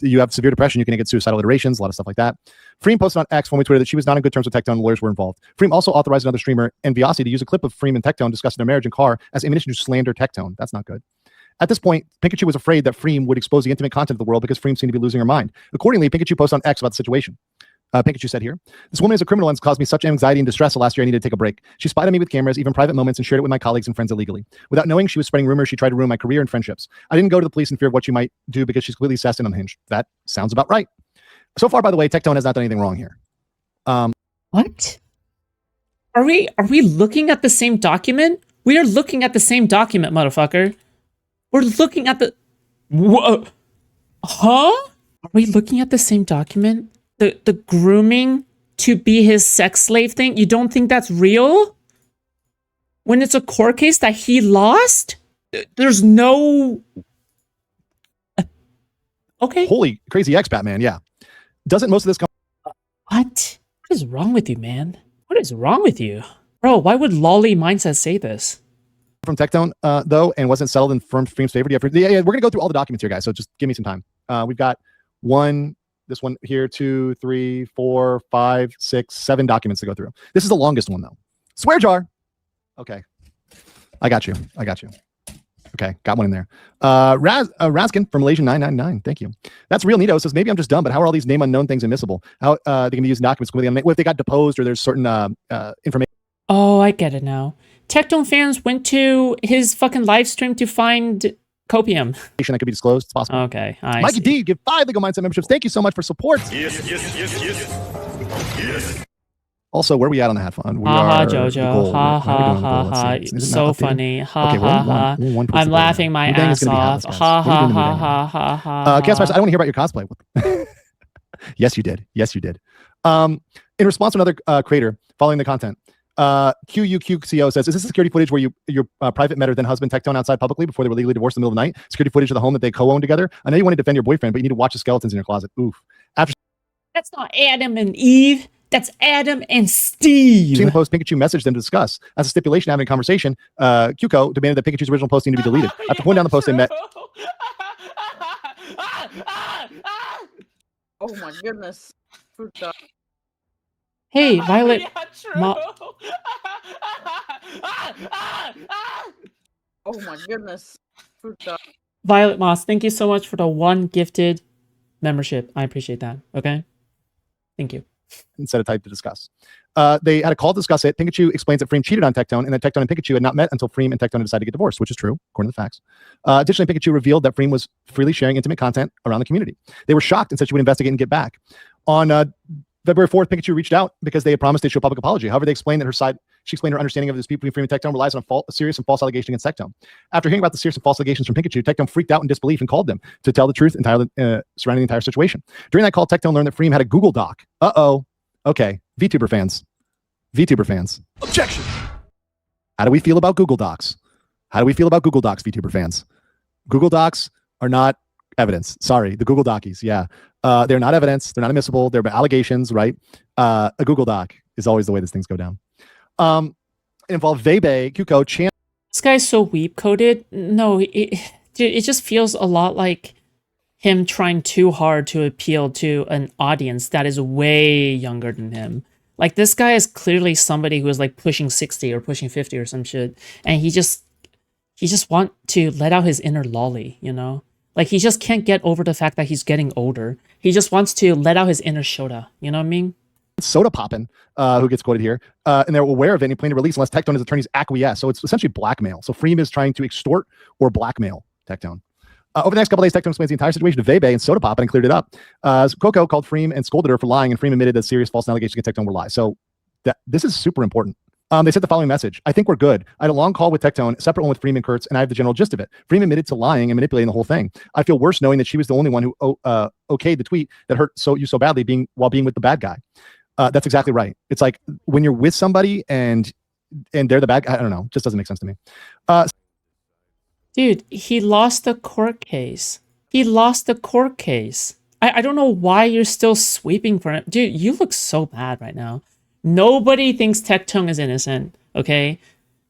You have severe depression, you can get suicidal iterations, a lot of stuff like that. Freem posted on X, formerly Twitter, that she was not in good terms with Tectone and lawyers were involved. Freem also authorized another streamer, Enviosity, to use a clip of Freem and Tectone discussing their marriage and car as ammunition to slander Tectone. That's not good. At this point, Pikachu was afraid that Freem would expose the intimate content of the world because Freem seemed to be losing her mind. Accordingly, Pikachu posted on X about the situation. Pikachu said here, "This woman is a criminal and has caused me such anxiety and distress the last year I needed to take a break. She spied on me with cameras, even private moments, and shared it with my colleagues and friends illegally. Without knowing she was spreading rumors, she tried to ruin my career and friendships. I didn't go to the police in fear of what she might do because she's completely assessed and unhinged." That sounds about right. So far, by the way, Tectone has not done anything wrong here. What? Are we looking at the same document? We are looking at the same document, motherfucker. We're looking at the... Whoa. Huh? Are we looking at the same document? The grooming to be his sex slave thing? You don't think that's real? When it's a court case that he lost? There's no... Okay. Holy crazy X-Batman, yeah. Doesn't most of this come... What? What is wrong with you, man? What is wrong with you? Bro, why would Lolly Mindset say this? From Tectone, though, and wasn't settled in Freem's favor? Yeah, we're going to go through all the documents here, guys, so just give me some time. We've got this one here, 2, 3, 4, 5, 6, 7 documents to go through. This is the longest one, though. Swear jar. Okay. I got you. Okay, got one in there. Raskin from Malaysian 999. Thank you. That's real neato. Says, maybe I'm just dumb, but how are all these name unknown things admissible? How they can be used in documents completely unknown? What if they got deposed or there's certain information? Oh, I get it now. Tectone fans went to his fucking live stream to find copium. That could be disclosed. It's possible. Okay. Mikey D, give 5 Legal Mindset memberships. Thank you so much for support. Yes. Also, where are we at on the hat fund? We ha are Jojo. Ha. So funny. Ha. I'm laughing my ass off. Ha. Chaos Master, I don't want to hear about your cosplay. Yes, you did. In response to another creator following the content, QUQCO says, is this security footage where your private met her then husband Tectone outside publicly before they were legally divorced in the middle of the night? Security footage of the home that they co-own together? I know you want to defend your boyfriend, but you need to watch the skeletons in your closet. Oof. After That's not Adam and Eve. That's Adam and Steve. seeing the post, Pikachu messaged them to discuss. As a stipulation, having a conversation, QCO demanded that Pikachu's original post need to be deleted. After pulling down the post, they met. Oh my goodness. Hey, Violet. Oh my goodness. Violet Moss, thank you so much for the 1 gifted membership. I appreciate that. Okay. Thank you. Instead of type to discuss. They had a call to discuss it. Pikachu explains that Freem cheated on Tectone and that Tectone and Pikachu had not met until Freem and Tectone decided to get divorced, which is true, according to the facts. Additionally, Pikachu revealed that Freem was freely sharing intimate content around the community. They were shocked and said she would investigate and get back. On February 4th, Pikachu reached out because they had promised to issue a public apology. However, she explained her understanding of the dispute between Freem and Tectone relies on a serious and false allegation against Tectone. After hearing about the serious and false allegations from Pikachu, Tectone freaked out in disbelief and called them to tell the truth surrounding the entire situation. During that call, Tectone learned that Freem had a Google Doc. Okay. VTuber fans. Objection. How do we feel about Google Docs? VTuber fans? Google Docs are not evidence. Sorry, the Google Docies. Yeah. They're not evidence. They're not admissible. They're allegations, right? A Google Doc is always the way these things go down. It involved Vebe, Kuko, Chan. This guy's so weep coded. No, it just feels a lot like him trying too hard to appeal to an audience that is way younger than him. Like, this guy is clearly somebody who is like pushing 60 or pushing 50 or some shit, and he just want to let out his inner lolly, you know? Like, he just can't get over the fact that he's getting older. He just wants to let out his inner Shota, you know what I mean? Soda Poppin, who gets quoted here, and they're aware of it and plan to release unless Tectone and his attorneys acquiesce. So it's essentially blackmail. So Freem is trying to extort or blackmail Tectone. Over the next couple days, Tectone explains the entire situation to Vebe and Soda Poppin and cleared it up. Coco called Freem and scolded her for lying, and Freem admitted that serious false allegations against Tectone were lies. So this is super important. They sent the following message. I think we're good. I had a long call with Tectone, a separate one with Freem and Kurtz, and I have the general gist of it. Freem admitted to lying and manipulating the whole thing. I feel worse knowing that she was the only one who okayed the tweet that hurt you so badly while being with the bad guy. That's exactly right. It's like when you're with somebody and they're the bad guy. I don't know. It just doesn't make sense to me. Dude, he lost the court case. I don't know why you're still sweeping for him. Dude, you look so bad right now. Nobody thinks Tectone is innocent, okay?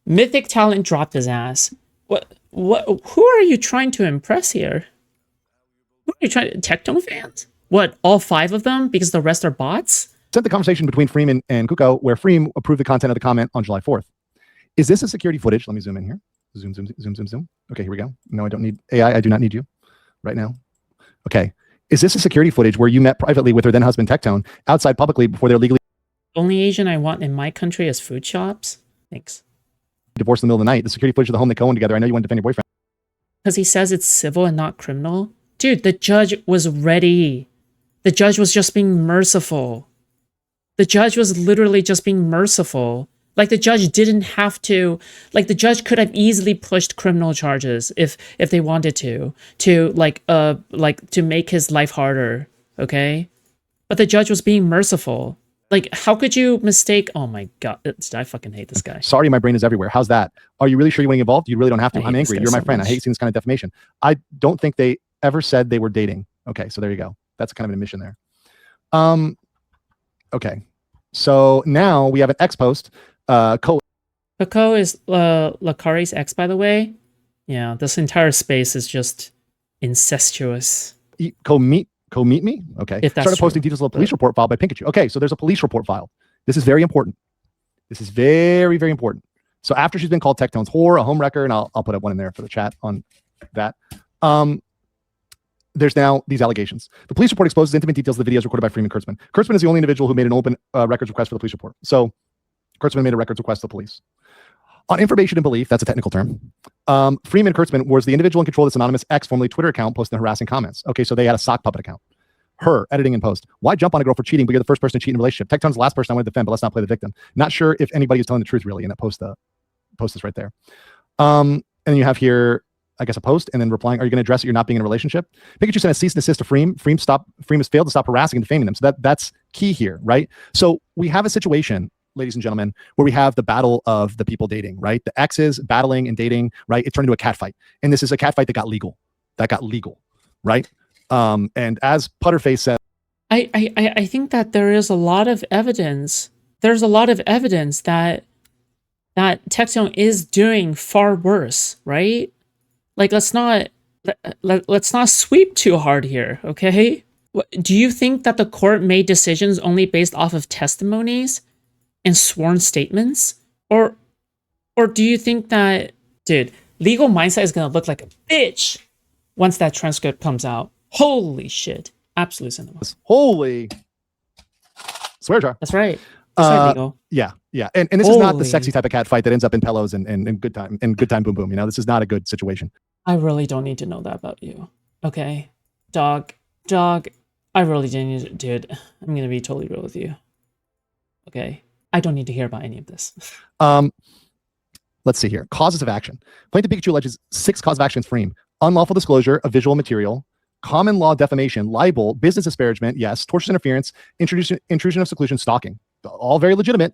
Mythic Talent dropped his ass. Who are you trying to impress here? Who are you trying to... Tectone fans? What, all 5 of them? Because the rest are bots? Sent the conversation between Freem and Kuko, where Freem approved the content of the comment on July 4th. Is this a security footage? Let me zoom in here. Zoom. Okay, here we go. No, I don't need AI. I do not need you right now. Okay. Is this a security footage where you met privately with her then husband Tectone outside publicly before they're legally... Only Asian I want in my country is Foodshops? Thanks. Divorced in the middle of the night. The security footage of the home they co-own together. I know you want to defend your boyfriend. Because he says it's civil and not criminal? Dude, the judge was ready. The judge was just being merciful. The judge was literally just being merciful. Like, the judge didn't have to... Like, the judge could have easily pushed criminal charges if they wanted to make his life harder, okay? But the judge was being merciful. Like, how could you mistake... Oh my god, I fucking hate this guy. Sorry, my brain is everywhere. How's that? Are you really sure you want to get involved? You really don't have to. I'm angry. You're my friend. I hate seeing this kind of defamation. I don't think they ever said they were dating. Okay, so there you go. That's kind of an admission there. Okay, so now we have an X post. Coco is Lakari's ex, by the way. Yeah, this entire space is just incestuous. Meet me? Okay. Started posting details of a police report filed by Pikachu. Okay, so there's a police report filed. This is very important. This is very, very important. So after she's been called Tectone's whore, a home wrecker, and I'll put up one in there for the chat on that. There's now these allegations. The police report exposes intimate details of the videos recorded by Freeman Kurtzman. Kurtzman is the only individual who made an open records request for the police report. So Kurtzman made a records request to the police. On information and belief, that's a technical term. Freeman Kurtzman was the individual in control of this anonymous X, formerly Twitter account, posting harassing comments. Okay, so they had a sock puppet account. Her, editing and post. Why jump on a girl for cheating, but you're the first person to cheat in a relationship? Tectone's the last person I want to defend, but let's not play the victim. Not sure if anybody is telling the truth, really, and that post is right there. And then you have here, I guess, a post, and then replying, are you going to address it? You're not being in a relationship? Pikachu sent a cease and desist to Freem. Freem has failed to stop harassing and defaming them. So that's key here, right? So we have a situation ladies and gentlemen, where we have the battle of the people dating, right? The exes battling and dating, right? It turned into a cat fight. And this is a cat fight that got legal, right? And as Putterface said, I think that there is a lot of evidence. There's a lot of evidence that Tectone is doing far worse, right? Like, let's not sweep too hard here, okay? Do you think that the court made decisions only based off of testimonies and sworn statements? Or do you think that, dude, Legal Mindset is gonna look like a bitch once that transcript comes out? Holy shit. Absolute cinema. Holy swear jar. That's right. That's right, Legal. Yeah. And this is not the sexy type of cat fight that ends up in pillows and good time boom boom. You know, this is not a good situation. I really don't need to know that about you. Okay? Dog, I really didn't need to, dude. I'm gonna be totally real with you. Okay? I don't need to hear about any of this. Let's see here. Causes of action. Plaintiff Pikachu alleges 6 causes of action against Freem. Unlawful disclosure of visual material, common law defamation, libel, business disparagement, yes, tortious interference, intrusion of seclusion, stalking. All very legitimate.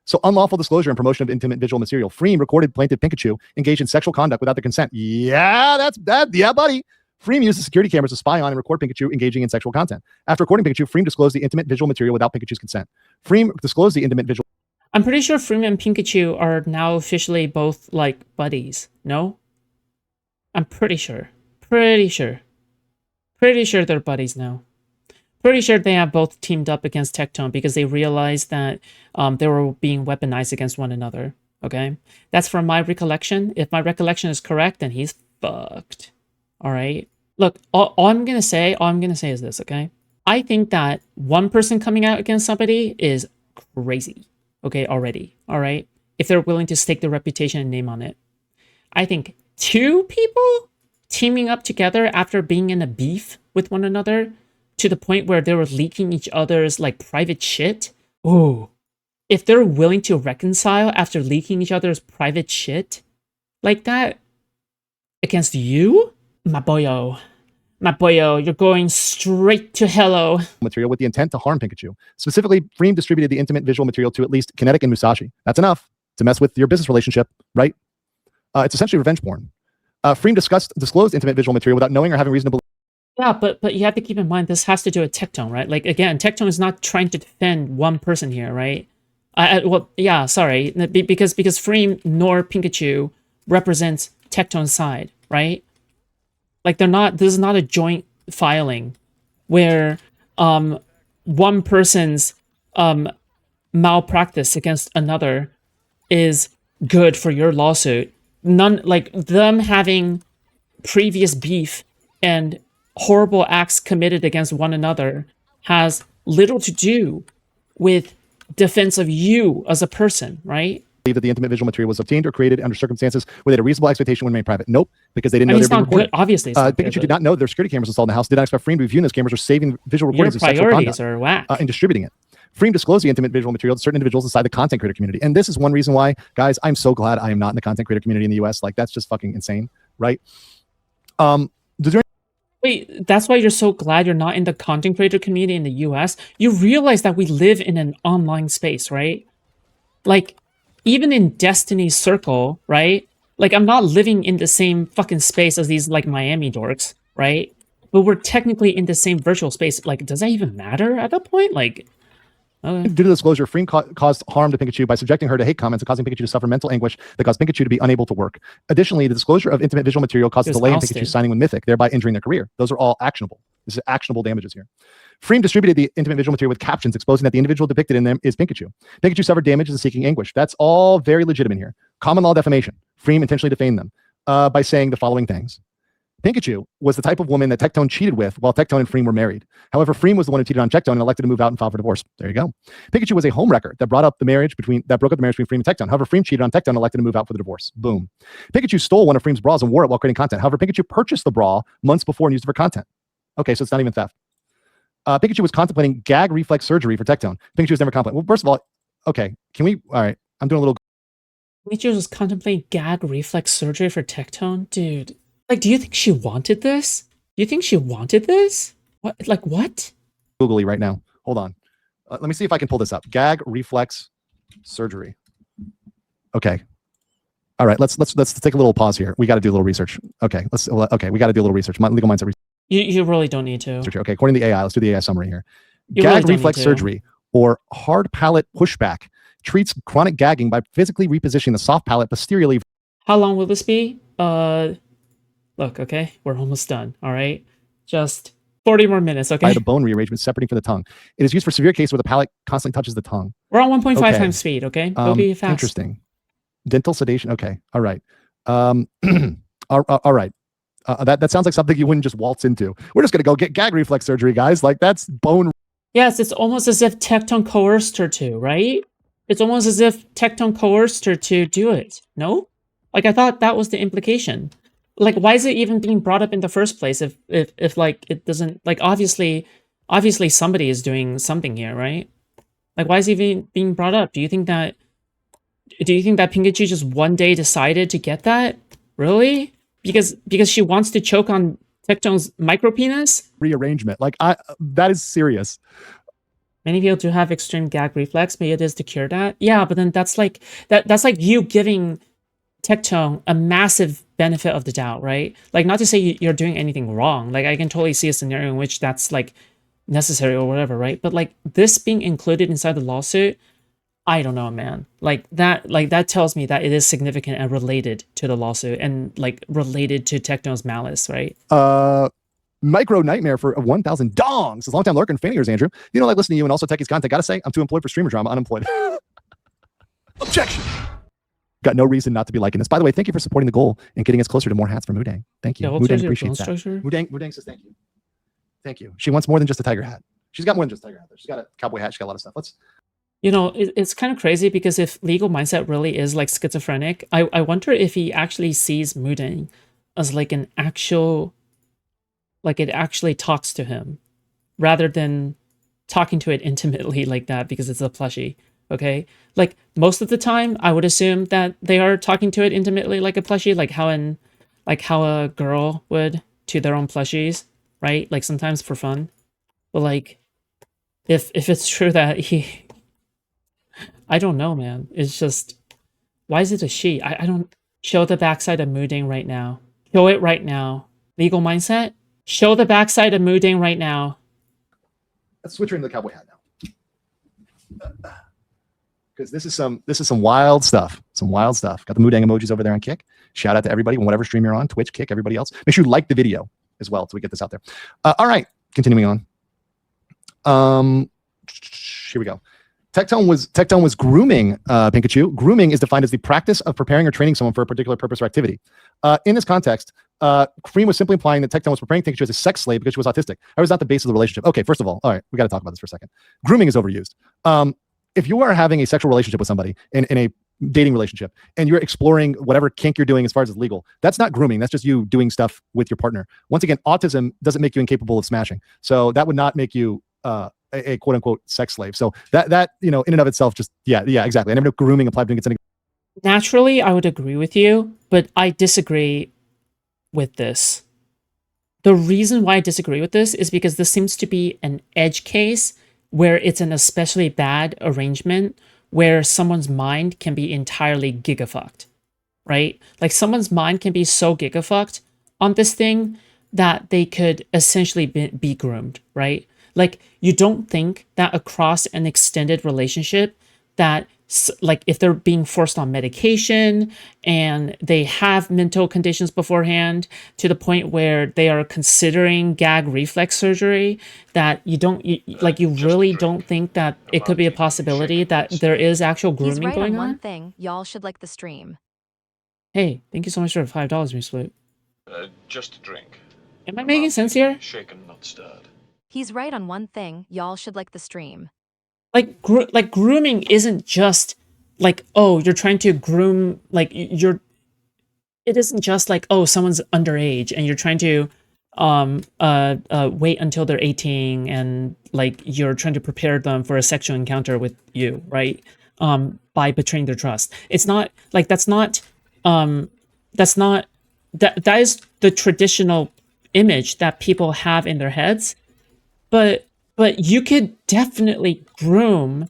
So unlawful disclosure and promotion of intimate visual material. Freem recorded plaintiff Pikachu engaged in sexual conduct without the consent. Yeah, that's that. Yeah, buddy. Freem used the security cameras to spy on and record Pikachu engaging in sexual content. After recording Pikachu, Freem disclosed the intimate visual material without Pikachu's consent. Freem disclosed the intimate visual. I'm pretty sure Freem and Pikachu are now officially both, like, buddies. No? I'm pretty sure. Pretty sure they're buddies now. Pretty sure they have both teamed up against Tectone because they realized that they were being weaponized against one another. Okay? That's from my recollection. If my recollection is correct, then he's fucked. Alright? Look, all I'm gonna say is this, okay? I think that one person coming out against somebody is crazy. Okay, already. Alright? If they're willing to stake their reputation and name on it. I think 2 people teaming up together after being in a beef with one another to the point where they were leaking each other's, like, private shit. Ooh. If they're willing to reconcile after leaking each other's private shit like that against you, my boyo, you're going straight to hello. Material with the intent to harm Pikachu. Specifically, Freem distributed the intimate visual material to at least Kinetic and Musashi. That's enough to mess with your business relationship, right? It's essentially revenge porn. Freem disclosed intimate visual material without knowing or having reason to believe. Yeah, but you have to keep in mind this has to do with Tectone, right? Like, again, Tectone is not trying to defend one person here, right? Well, yeah, sorry, because Freem nor Pikachu represents Tectone's side, right? Like, they're not. This is not a joint filing where one person's malpractice against another is good for your lawsuit. None, like, them having previous beef and horrible acts committed against one another has little to do with defense of you as a person, right? That the intimate visual material was obtained or created under circumstances where they had a reasonable expectation when made private. Nope, because they didn't know they were being recorded. Obviously, Pikachu did not know there were security cameras installed in the house. Did not expect Freem to be viewing those cameras or saving visual recordings of sexual conduct are whack. and distributing it. Freem disclosed the intimate visual material to certain individuals inside the content creator community, and this is one reason why, guys, I'm so glad I am not in the content creator community in the U.S. Like, that's just fucking insane, right? Wait, that's why you're so glad you're not in the content creator community in the US? You realize that we live in an online space, right? Like, even in Destiny's circle, right? Like, I'm not living in the same fucking space as these, like, Miami dorks, right? But we're technically in the same virtual space. Like, does that even matter at that point? Like, okay. Due to disclosure, Freem caused harm to Pikachu by subjecting her to hate comments and causing Pikachu to suffer mental anguish that caused Pikachu to be unable to work. Additionally, the disclosure of intimate visual material caused a delay in Pikachu signing with Mythic, thereby injuring their career. Those are all actionable. This is actionable damages here. Freem distributed the intimate visual material with captions exposing that the individual depicted in them is Pikachu. Pikachu suffered damages and seeking anguish. That's all very legitimate here. Common law defamation. Freem intentionally defamed them by saying the following things. Pikachu was the type of woman that Tectone cheated with while Tectone and Freem were married. However, Freem was the one who cheated on Tectone and elected to move out and file for divorce. There you go. Pikachu was a homewrecker that broke up the marriage between Freem and Tectone. However, Freem cheated on Tectone and elected to move out for the divorce. Boom. Pikachu stole one of Freem's bras and wore it while creating content. However, Pikachu purchased the bra months before and used it for content. Okay, so it's not even theft. Pikachu was contemplating gag reflex surgery for Tectone. Pikachu was never contemplating. Well, first of all, okay, can we? All right, I'm doing a little. Pikachu was contemplating gag reflex surgery for Tectone, dude. Like, do you think she wanted this? Do you think she wanted this? What? Like, what? Googly right now. Hold on. Let me see if I can pull this up. Gag reflex surgery. Okay. All right. Let's take a little pause here. We got to do a little research. Okay. We got to do a little research. Legal mindset research. You really don't need to. Okay. According to the AI, let's do the AI summary here. You Gag really reflex surgery or hard palate pushback treats chronic gagging by physically repositioning the soft palate posteriorly. How long will this be? Look, okay, we're almost done. All right, just 40 more minutes. Okay. By the bone rearrangement separating from the tongue. It is used for severe cases where the palate constantly touches the tongue. We're on 1.5 times speed. Okay, go be fast. Interesting. Dental sedation. Okay. All right. All right. That sounds like something you wouldn't just waltz into. We're just gonna go get gag reflex surgery, guys. Like that's bone. Yes, it's almost as if Tectone coerced her to, right? It's almost as if Tectone coerced her to do it. No? Like, I thought that was the implication. Like, why is it even being brought up in the first place if like, it doesn't, like, obviously somebody is doing something here, right? Like, why is it even being brought up? Do you think that Pinkachu just one day decided to get that? Really? Because she wants to choke on Tectone's micropenis? Rearrangement. Like, that is serious. Many people do have extreme gag reflex. Maybe it is to cure that. Yeah, but then that's like that's like you giving Tectone a massive benefit of the doubt, right? Like, not to say you're doing anything wrong. Like, I can totally see a scenario in which that's like necessary or whatever, right? But like this being included inside the lawsuit, I don't know, man. Like that tells me that it is significant and related to the lawsuit and like related to Tectone's malice, right? Micro nightmare for 1,000 dongs. It's a long time lurker and fan of yours, Andrew. You know, like listening to you and also Techie's content. Gotta say, I'm too employed for streamer drama. Unemployed. Objection. Got no reason not to be liking this. By the way, thank you for supporting the goal and getting us closer to more hats for Mudang. Thank you. Yeah, Mudang appreciates that. Mudang says thank you. Thank you. She wants more than just a tiger hat. She's got more than just a tiger hat. She's got a cowboy hat. She's got a lot of stuff. Let's. You know, it's kind of crazy because if legal mindset really is like schizophrenic, I wonder if he actually sees Mudang as like an actual, like it actually talks to him rather than talking to it intimately like that because it's a plushie. Okay. Like most of the time I would assume that they are talking to it intimately like a plushie, like how a girl would to their own plushies, right? Like sometimes for fun. But like if it's true that I don't know, man. It's just, why is it a she? I don't show the backside of Mudang right now. Show it right now. Legal mindset? Show the backside of Mudang right now. Let's switch her into the cowboy hat now. Because this is some wild stuff. Some wild stuff. Got the Mudang emojis over there on Kick. Shout out to everybody, whatever stream you're on, Twitch, Kick, everybody else. Make sure you like the video as well so we get this out there. All right, continuing on. Here we go. Tectone was grooming Pikachu. Grooming is defined as the practice of preparing or training someone for a particular purpose or activity. In this context, Cream was simply implying that Tectone was preparing Pikachu as a sex slave because she was autistic. That was not the base of the relationship. Okay, first of all right, we got to talk about this for a second. Grooming is overused. If you are having a sexual relationship with somebody in a dating relationship and you're exploring whatever kink you're doing as far as it's legal, that's not grooming. That's just you doing stuff with your partner. Once again, autism doesn't make you incapable of smashing. So that would not make you a quote unquote sex slave. So that in and of itself, just yeah, exactly. I never know grooming applied to anything. Naturally, I would agree with you, but I disagree with this. The reason why I disagree with this is because this seems to be an edge case where it's an especially bad arrangement where someone's mind can be entirely gigafucked, right? Like someone's mind can be so gigafucked on this thing that they could essentially be groomed, right? Like you don't think that across an extended relationship that like if they're being forced on medication and they have mental conditions beforehand to the point where they are considering gag reflex surgery, that you really don't think that it could be a possibility that there is actual grooming He's right going on on? one thing. Y'all should like the stream. Hey, thank you so much for $5, Mr. Flute. Just a drink. Am I making sense here? Shaken, not stirred. He's right on one thing. Y'all should like the stream. Like grooming isn't just like, oh, you're trying to groom, like it isn't just like, oh, someone's underage and you're trying to wait until they're 18 and like you're trying to prepare them for a sexual encounter with you, right? By betraying their trust. It's not like that is the traditional image that people have in their heads, but you could definitely groom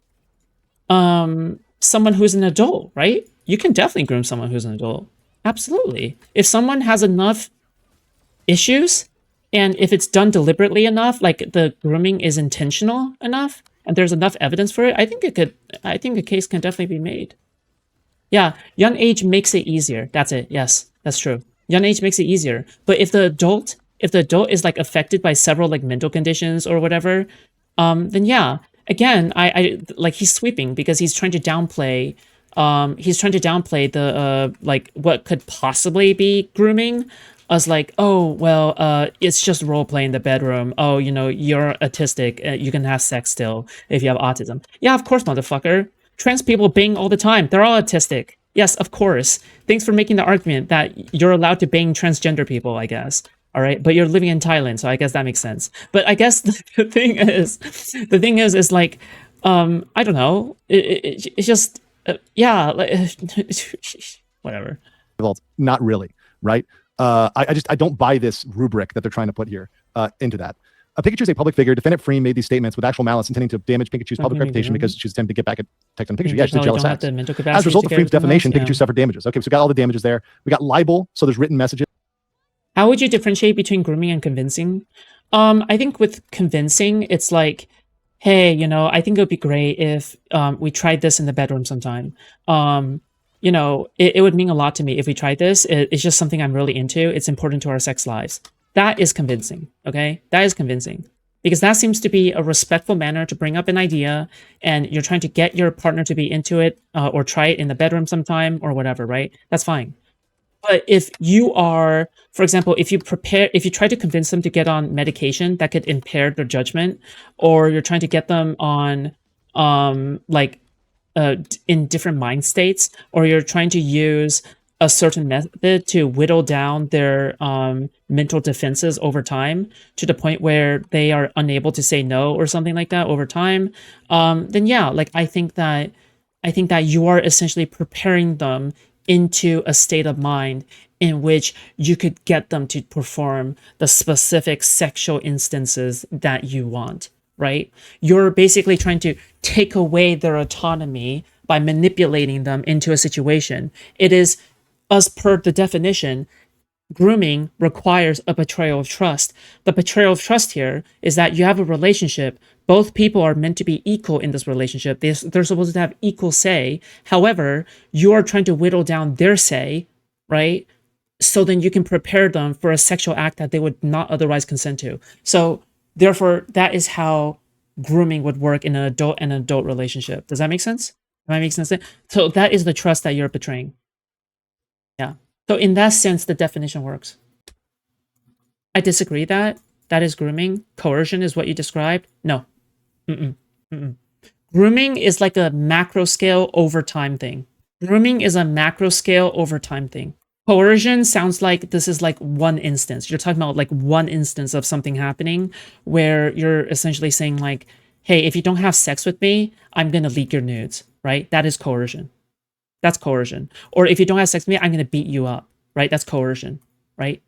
someone who's an adult, right? You can definitely groom someone who's an adult. Absolutely. If someone has enough issues, and if it's done deliberately enough, like the grooming is intentional enough, and there's enough evidence for it, I think a case can definitely be made. Yeah, young age makes it easier. That's it. Yes, that's true. Young age makes it easier. But if the adult is like affected by several like mental conditions or whatever, then yeah. Again, I like he's sweeping because he's trying to downplay the like what could possibly be grooming as like, oh well, it's just role play in the bedroom. Oh, you know, you're autistic, you can have sex still if you have autism. Yeah, of course, motherfucker. Trans people bang all the time. They're all autistic. Yes, of course. Thanks for making the argument that you're allowed to bang transgender people, I guess. All right, but you're living in Thailand, so I guess that makes sense. But I guess the thing is like, I don't know. It's just, yeah, like, whatever. Well, not really, right? I don't buy this rubric that they're trying to put here into that. Pikachu is a public figure. Defendant Free made these statements with actual malice, intending to damage Pikachu's public reputation because she's attempting to get back at Tectone Pikachu. Yeah, she's a jealous ass. As a result of Free's defamation, Pikachu suffered damages. Okay, so we got all the damages there. We got libel, so there's written messages. How would you differentiate between grooming and convincing? I think with convincing, it's like, hey, you know, I think it would be great if we tried this in the bedroom sometime. You know, it would mean a lot to me if we tried this. It's just something I'm really into. It's important to our sex lives. That is convincing, okay? That is convincing. Because that seems to be a respectful manner to bring up an idea, and you're trying to get your partner to be into it or try it in the bedroom sometime or whatever, right? That's fine. But if you are, for example, if you try to convince them to get on medication that could impair their judgment, or you're trying to get them on, in different mind states, or you're trying to use a certain method to whittle down their mental defenses over time to the point where they are unable to say no or something like that over time, then yeah, like I think that you are essentially preparing them into a state of mind in which you could get them to perform the specific sexual instances that you want, right? You're basically trying to take away their autonomy by manipulating them into a situation. It is, as per the definition, grooming requires a betrayal of trust. The betrayal of trust here is that you have a relationship. Both people are meant to be equal in this relationship. They're supposed to have equal say. However, you are trying to whittle down their say, right? So then you can prepare them for a sexual act that they would not otherwise consent to. So therefore, that is how grooming would work in an adult relationship. Does that make sense? Am I making sense? So that is the trust that you're betraying. Yeah. So in that sense, the definition works. I disagree that is grooming. Coercion is what you described. No. Grooming is like a macro scale over time thing. Grooming is a macro scale over time thing. Coercion sounds like this is like one instance. You're talking about like one instance of something happening where you're essentially saying like, hey, if you don't have sex with me, I'm going to leak your nudes, right? That is coercion. That's coercion. Or if you don't have sex with me, I'm going to beat you up, right? That's coercion, right?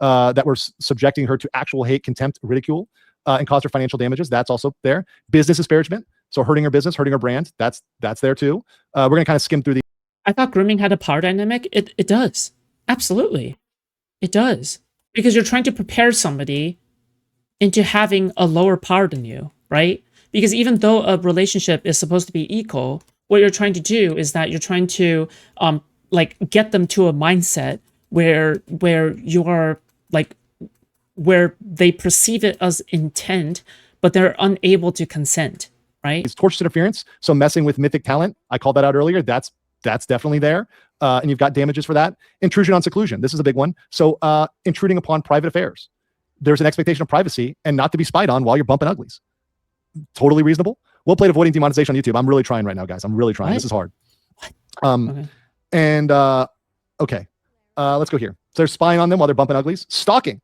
That were subjecting her to actual hate, contempt, ridicule, and caused her financial damages. That's also there. Business disparagement. So hurting her business, hurting her brand. That's there too. We're going to kind of skim through the. I thought grooming had a power dynamic. It does. Absolutely. It does. Because you're trying to prepare somebody into having a lower power than you, right? Because even though a relationship is supposed to be equal, what you're trying to do is that you're trying to like get them to a mindset where you are like where they perceive it as intent, but they're unable to consent, right? It's tortious interference. So messing with mythic talent, I called that out earlier. That's definitely there. And you've got damages for that. Intrusion on seclusion. This is a big one. So intruding upon private affairs. There's an expectation of privacy and not to be spied on while you're bumping uglies. Totally reasonable. Well played avoiding demonetization on YouTube. I'm really trying right now, guys. I'm really trying. What? This is hard. Okay. And okay. Let's go here. So they're spying on them while they're bumping uglies. Stalking.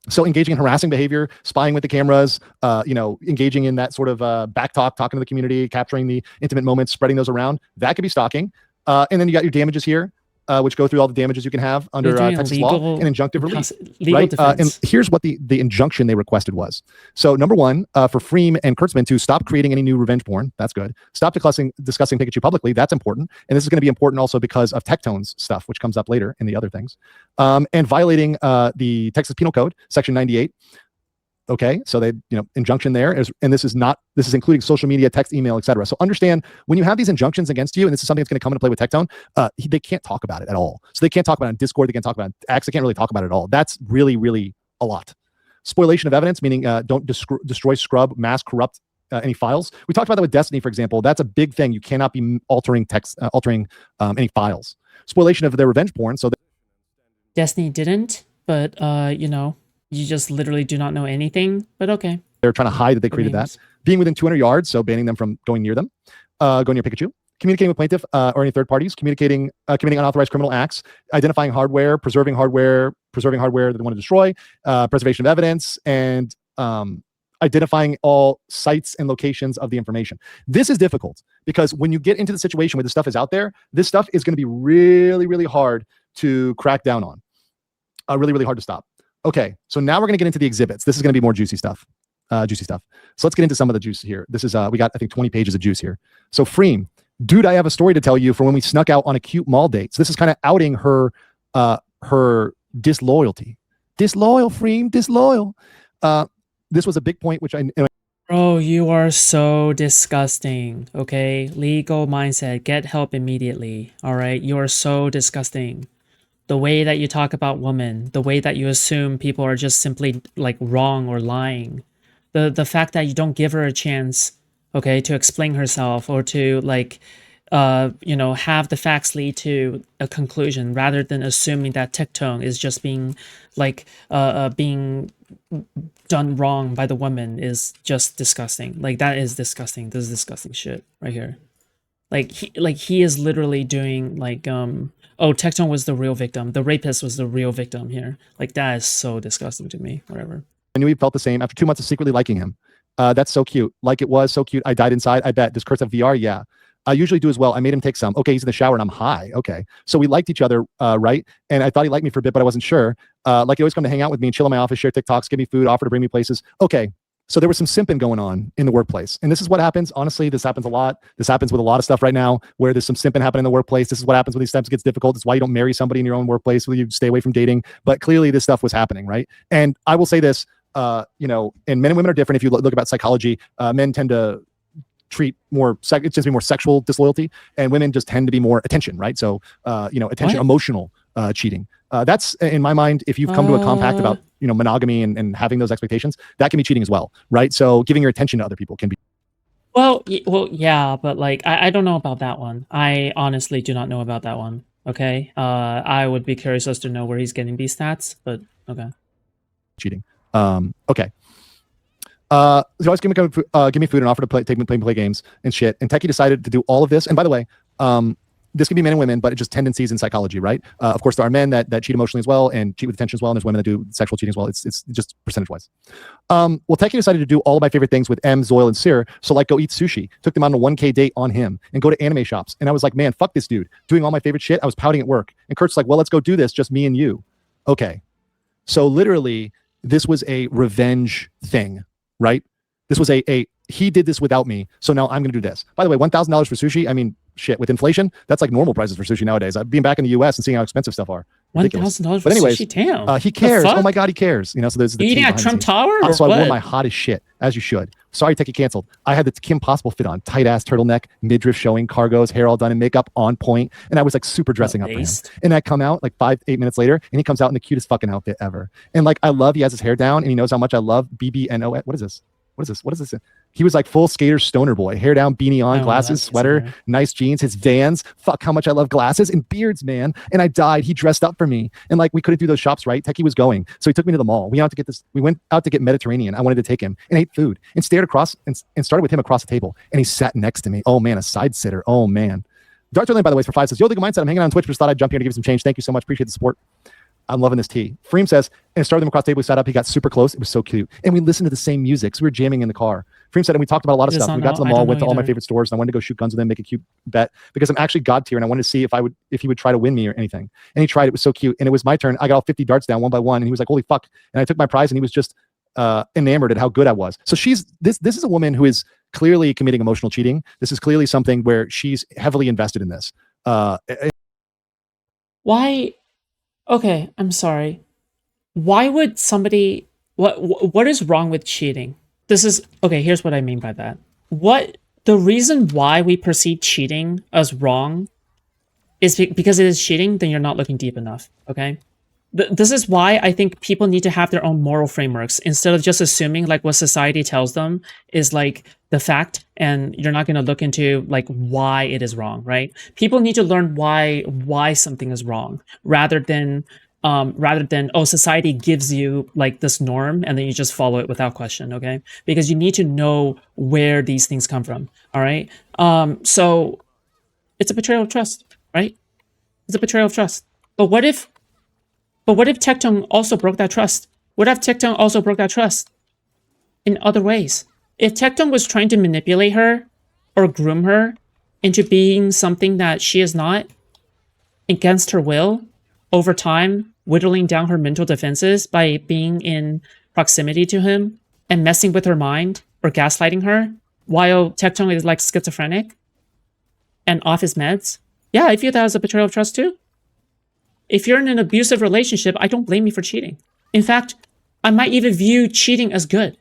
So engaging in harassing behavior, spying with the cameras, engaging in that sort of back talking to the community, capturing the intimate moments, spreading those around. That could be stalking. And then you got your damages here. which go through all the damages you can have under Texas law and injunctive relief. Legal defense. And here's what the injunction they requested was. So number one, for Freem and Kurtzman to stop creating any new revenge porn. That's good. Stop discussing Pikachu publicly. That's important. And this is going to be important also because of Tectone's stuff, which comes up later in the other things. And violating the Texas Penal Code, Section 98. Okay, so they, injunction there is, and this is including social media, text, email, etc. So understand when you have these injunctions against you, and this is something that's going to come into play with Tectone, they can't talk about it at all. So they can't talk about it on Discord. They can't talk about it on X. They can't really talk about it at all. That's really, really a lot. Spoliation of evidence, meaning don't destroy, scrub, mask, corrupt any files. We talked about that with Destiny, for example. That's a big thing. You cannot be altering text, altering any files. Spoliation of their revenge porn. So Destiny didn't, but you just literally do not know anything, but okay. They're trying to hide that they created that. Being within 200 yards, so banning them from going near them, going near Pikachu. Communicating with plaintiff or any third parties, committing unauthorized criminal acts, identifying hardware, preserving hardware that they want to destroy, preservation of evidence, and identifying all sites and locations of the information. This is difficult because when you get into the situation where this stuff is out there, this stuff is going to be really, really hard to crack down on. Really, really hard to stop. Okay, so now we're going to get into the exhibits. This is going to be more juicy stuff. So let's get into some of the juice here. This is, we got, I think, 20 pages of juice here. So Freem, dude, I have a story to tell you from when we snuck out on a cute mall date. So this is kind of outing her disloyalty. Disloyal, Freem, disloyal. This was a big point, which Bro, you are so disgusting, okay? Legal mindset, get help immediately, all right? You are so disgusting. The way that you talk about women, the way that you assume people are just simply like wrong or lying, the fact that you don't give her a chance, okay, to explain herself or to like, have the facts lead to a conclusion rather than assuming that Tectone is just being like, being done wrong by the woman is just disgusting. Like that is disgusting. This is disgusting shit right here. He is literally doing like, oh, Tectone was the real victim. The rapist was the real victim here. Like, that is so disgusting to me. Whatever. I knew he felt the same after 2 months of secretly liking him. That's so cute. Like it was so cute. I died inside. I bet. Does Kurtz have VR? Yeah. I usually do as well. I made him take some. Okay, he's in the shower and I'm high. Okay. So we liked each other, right? And I thought he liked me for a bit, but I wasn't sure. Like he always come to hang out with me and chill in my office, share TikToks, give me food, offer to bring me places. Okay. So there was some simping going on in the workplace. And this is what happens. Honestly, this happens a lot. This happens with a lot of stuff right now where there's some simping happening in the workplace. This is what happens when these steps gets difficult. It's why you don't marry somebody in your own workplace. Where you stay away from dating. But clearly this stuff was happening, right? And I will say this, and men and women are different. If you look about psychology, men tend to treat more, it tends to be more sexual disloyalty, and women just tend to be more attention, right? So, attention, emotional cheating. That's in my mind, if you've come to a compact about, monogamy and having those expectations, that can be cheating as well, right? So giving your attention to other people can be. Well, yeah, but like, I don't know about that one. I honestly do not know about that one. Okay. I would be curious as to know where he's getting these stats, but okay. Cheating. Okay. So always give me food and offer to play games and shit. And Techie decided to do all of this. And by the way, this can be men and women, but it's just tendencies in psychology, right? Of course, there are men that cheat emotionally as well and cheat with attention as well. And there's women that do sexual cheating as well. It's just percentage-wise. Well, Techie decided to do all of my favorite things with M, Zoil, and Sir. So like go eat sushi. Took them on a 1K date on him and go to anime shops. And I was like, man, fuck this dude. Doing all my favorite shit. I was pouting at work. And Kurt's like, well, let's go do this. Just me and you. Okay. So literally, this was a revenge thing, right? This was he did this without me, so now I'm going to do this. By the way, $1,000 for sushi, I mean, shit, with inflation, that's like normal prices for sushi nowadays. Being back in the US and seeing how expensive stuff are. $1,000 for but anyways, sushi, damn. He cares. Oh my God, he cares. So there's the eating at Trump Tower? So I wore my hottest shit, as you should. Sorry, Techie canceled. I had the Kim Possible fit on, tight ass turtleneck, midriff showing, cargos, hair all done and makeup on point, and I was like super dressing up for him. And I come out like 8 minutes later, and he comes out in the cutest fucking outfit ever. And like he has his hair down, and he knows how much I love BBNO. What is this? What is this? He was like full skater stoner boy, hair down, beanie on, glasses, sweater, nice jeans, his Vans. Fuck, how much I love glasses and beards, man. And I died. He dressed up for me. And like, we couldn't do those shops, right? Techie was going. So he took me to the mall. We went out to get Mediterranean. I wanted to take him and ate food and stared across and started with him across the table. And he sat next to me. Oh man, a side sitter. Oh man. Dr. Lane, by the way, for 5 says, yo, Legal Mindset, I'm hanging out on Twitch, just thought I'd jump here to give you some change. Thank you so much. Appreciate the support. I'm loving this tea. Freem says, and started them across the table. We sat up. He got super close. It was so cute. And we listened to the same music. So we were jamming in the car. Freem said, and we talked about a lot of Does stuff. not We got know. to the I mall, don't went to know all my either. favorite stores, and I wanted to go shoot guns with him, make a cute bet because I'm actually god tier, and I wanted to see if he would try to win me or anything. And he tried. It was so cute, and it was my turn. I got all 50 darts down one by one, and he was like, "Holy fuck!" And I took my prize, and he was just enamored at how good I was. So this is a woman who is clearly committing emotional cheating. This is clearly something where she's heavily invested in this. Why? Okay, I'm sorry. Why would somebody? What is wrong with cheating? This is okay. Here's what I mean by that. The reason why we perceive cheating as wrong is because it is cheating. Then you're not looking deep enough. Okay. This is why I think people need to have their own moral frameworks instead of just assuming like what society tells them is like the fact, and you're not going to look into like why it is wrong, right? People need to learn why something is wrong rather than oh, society gives you like this norm and then you just follow it without question, okay? Because you need to know where these things come from, all right? So it's a betrayal of trust, right? It's a betrayal of trust. But what if Tectone also broke that trust? What if Tectone also broke that trust in other ways? If Tectone was trying to manipulate her or groom her into being something that she is not against her will over time, whittling down her mental defenses by being in proximity to him and messing with her mind or gaslighting her while Tectone is like schizophrenic and off his meds, yeah, I feel that as a betrayal of trust too. If you're in an abusive relationship, I don't blame you for cheating. In fact, I might even view cheating as good.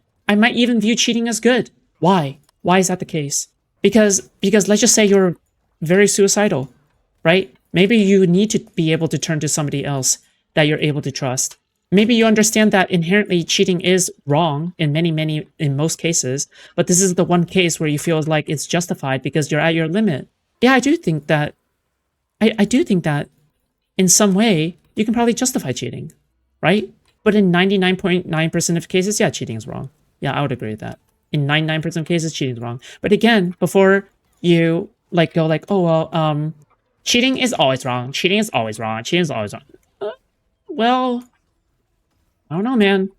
Why? Why is that the case? Because let's just say you're very suicidal, right? Maybe you need to be able to turn to somebody else that you're able to trust. Maybe you understand that inherently cheating is wrong in in most cases, but this is the one case where you feel like it's justified because you're at your limit. Yeah, I do think that in some way, you can probably justify cheating, right? But in 99.9% of cases, yeah, cheating is wrong. Yeah, I would agree with that. In 99% of cases, cheating is wrong. But again, before you like go like, oh well, cheating is always wrong. Well, I don't know, man.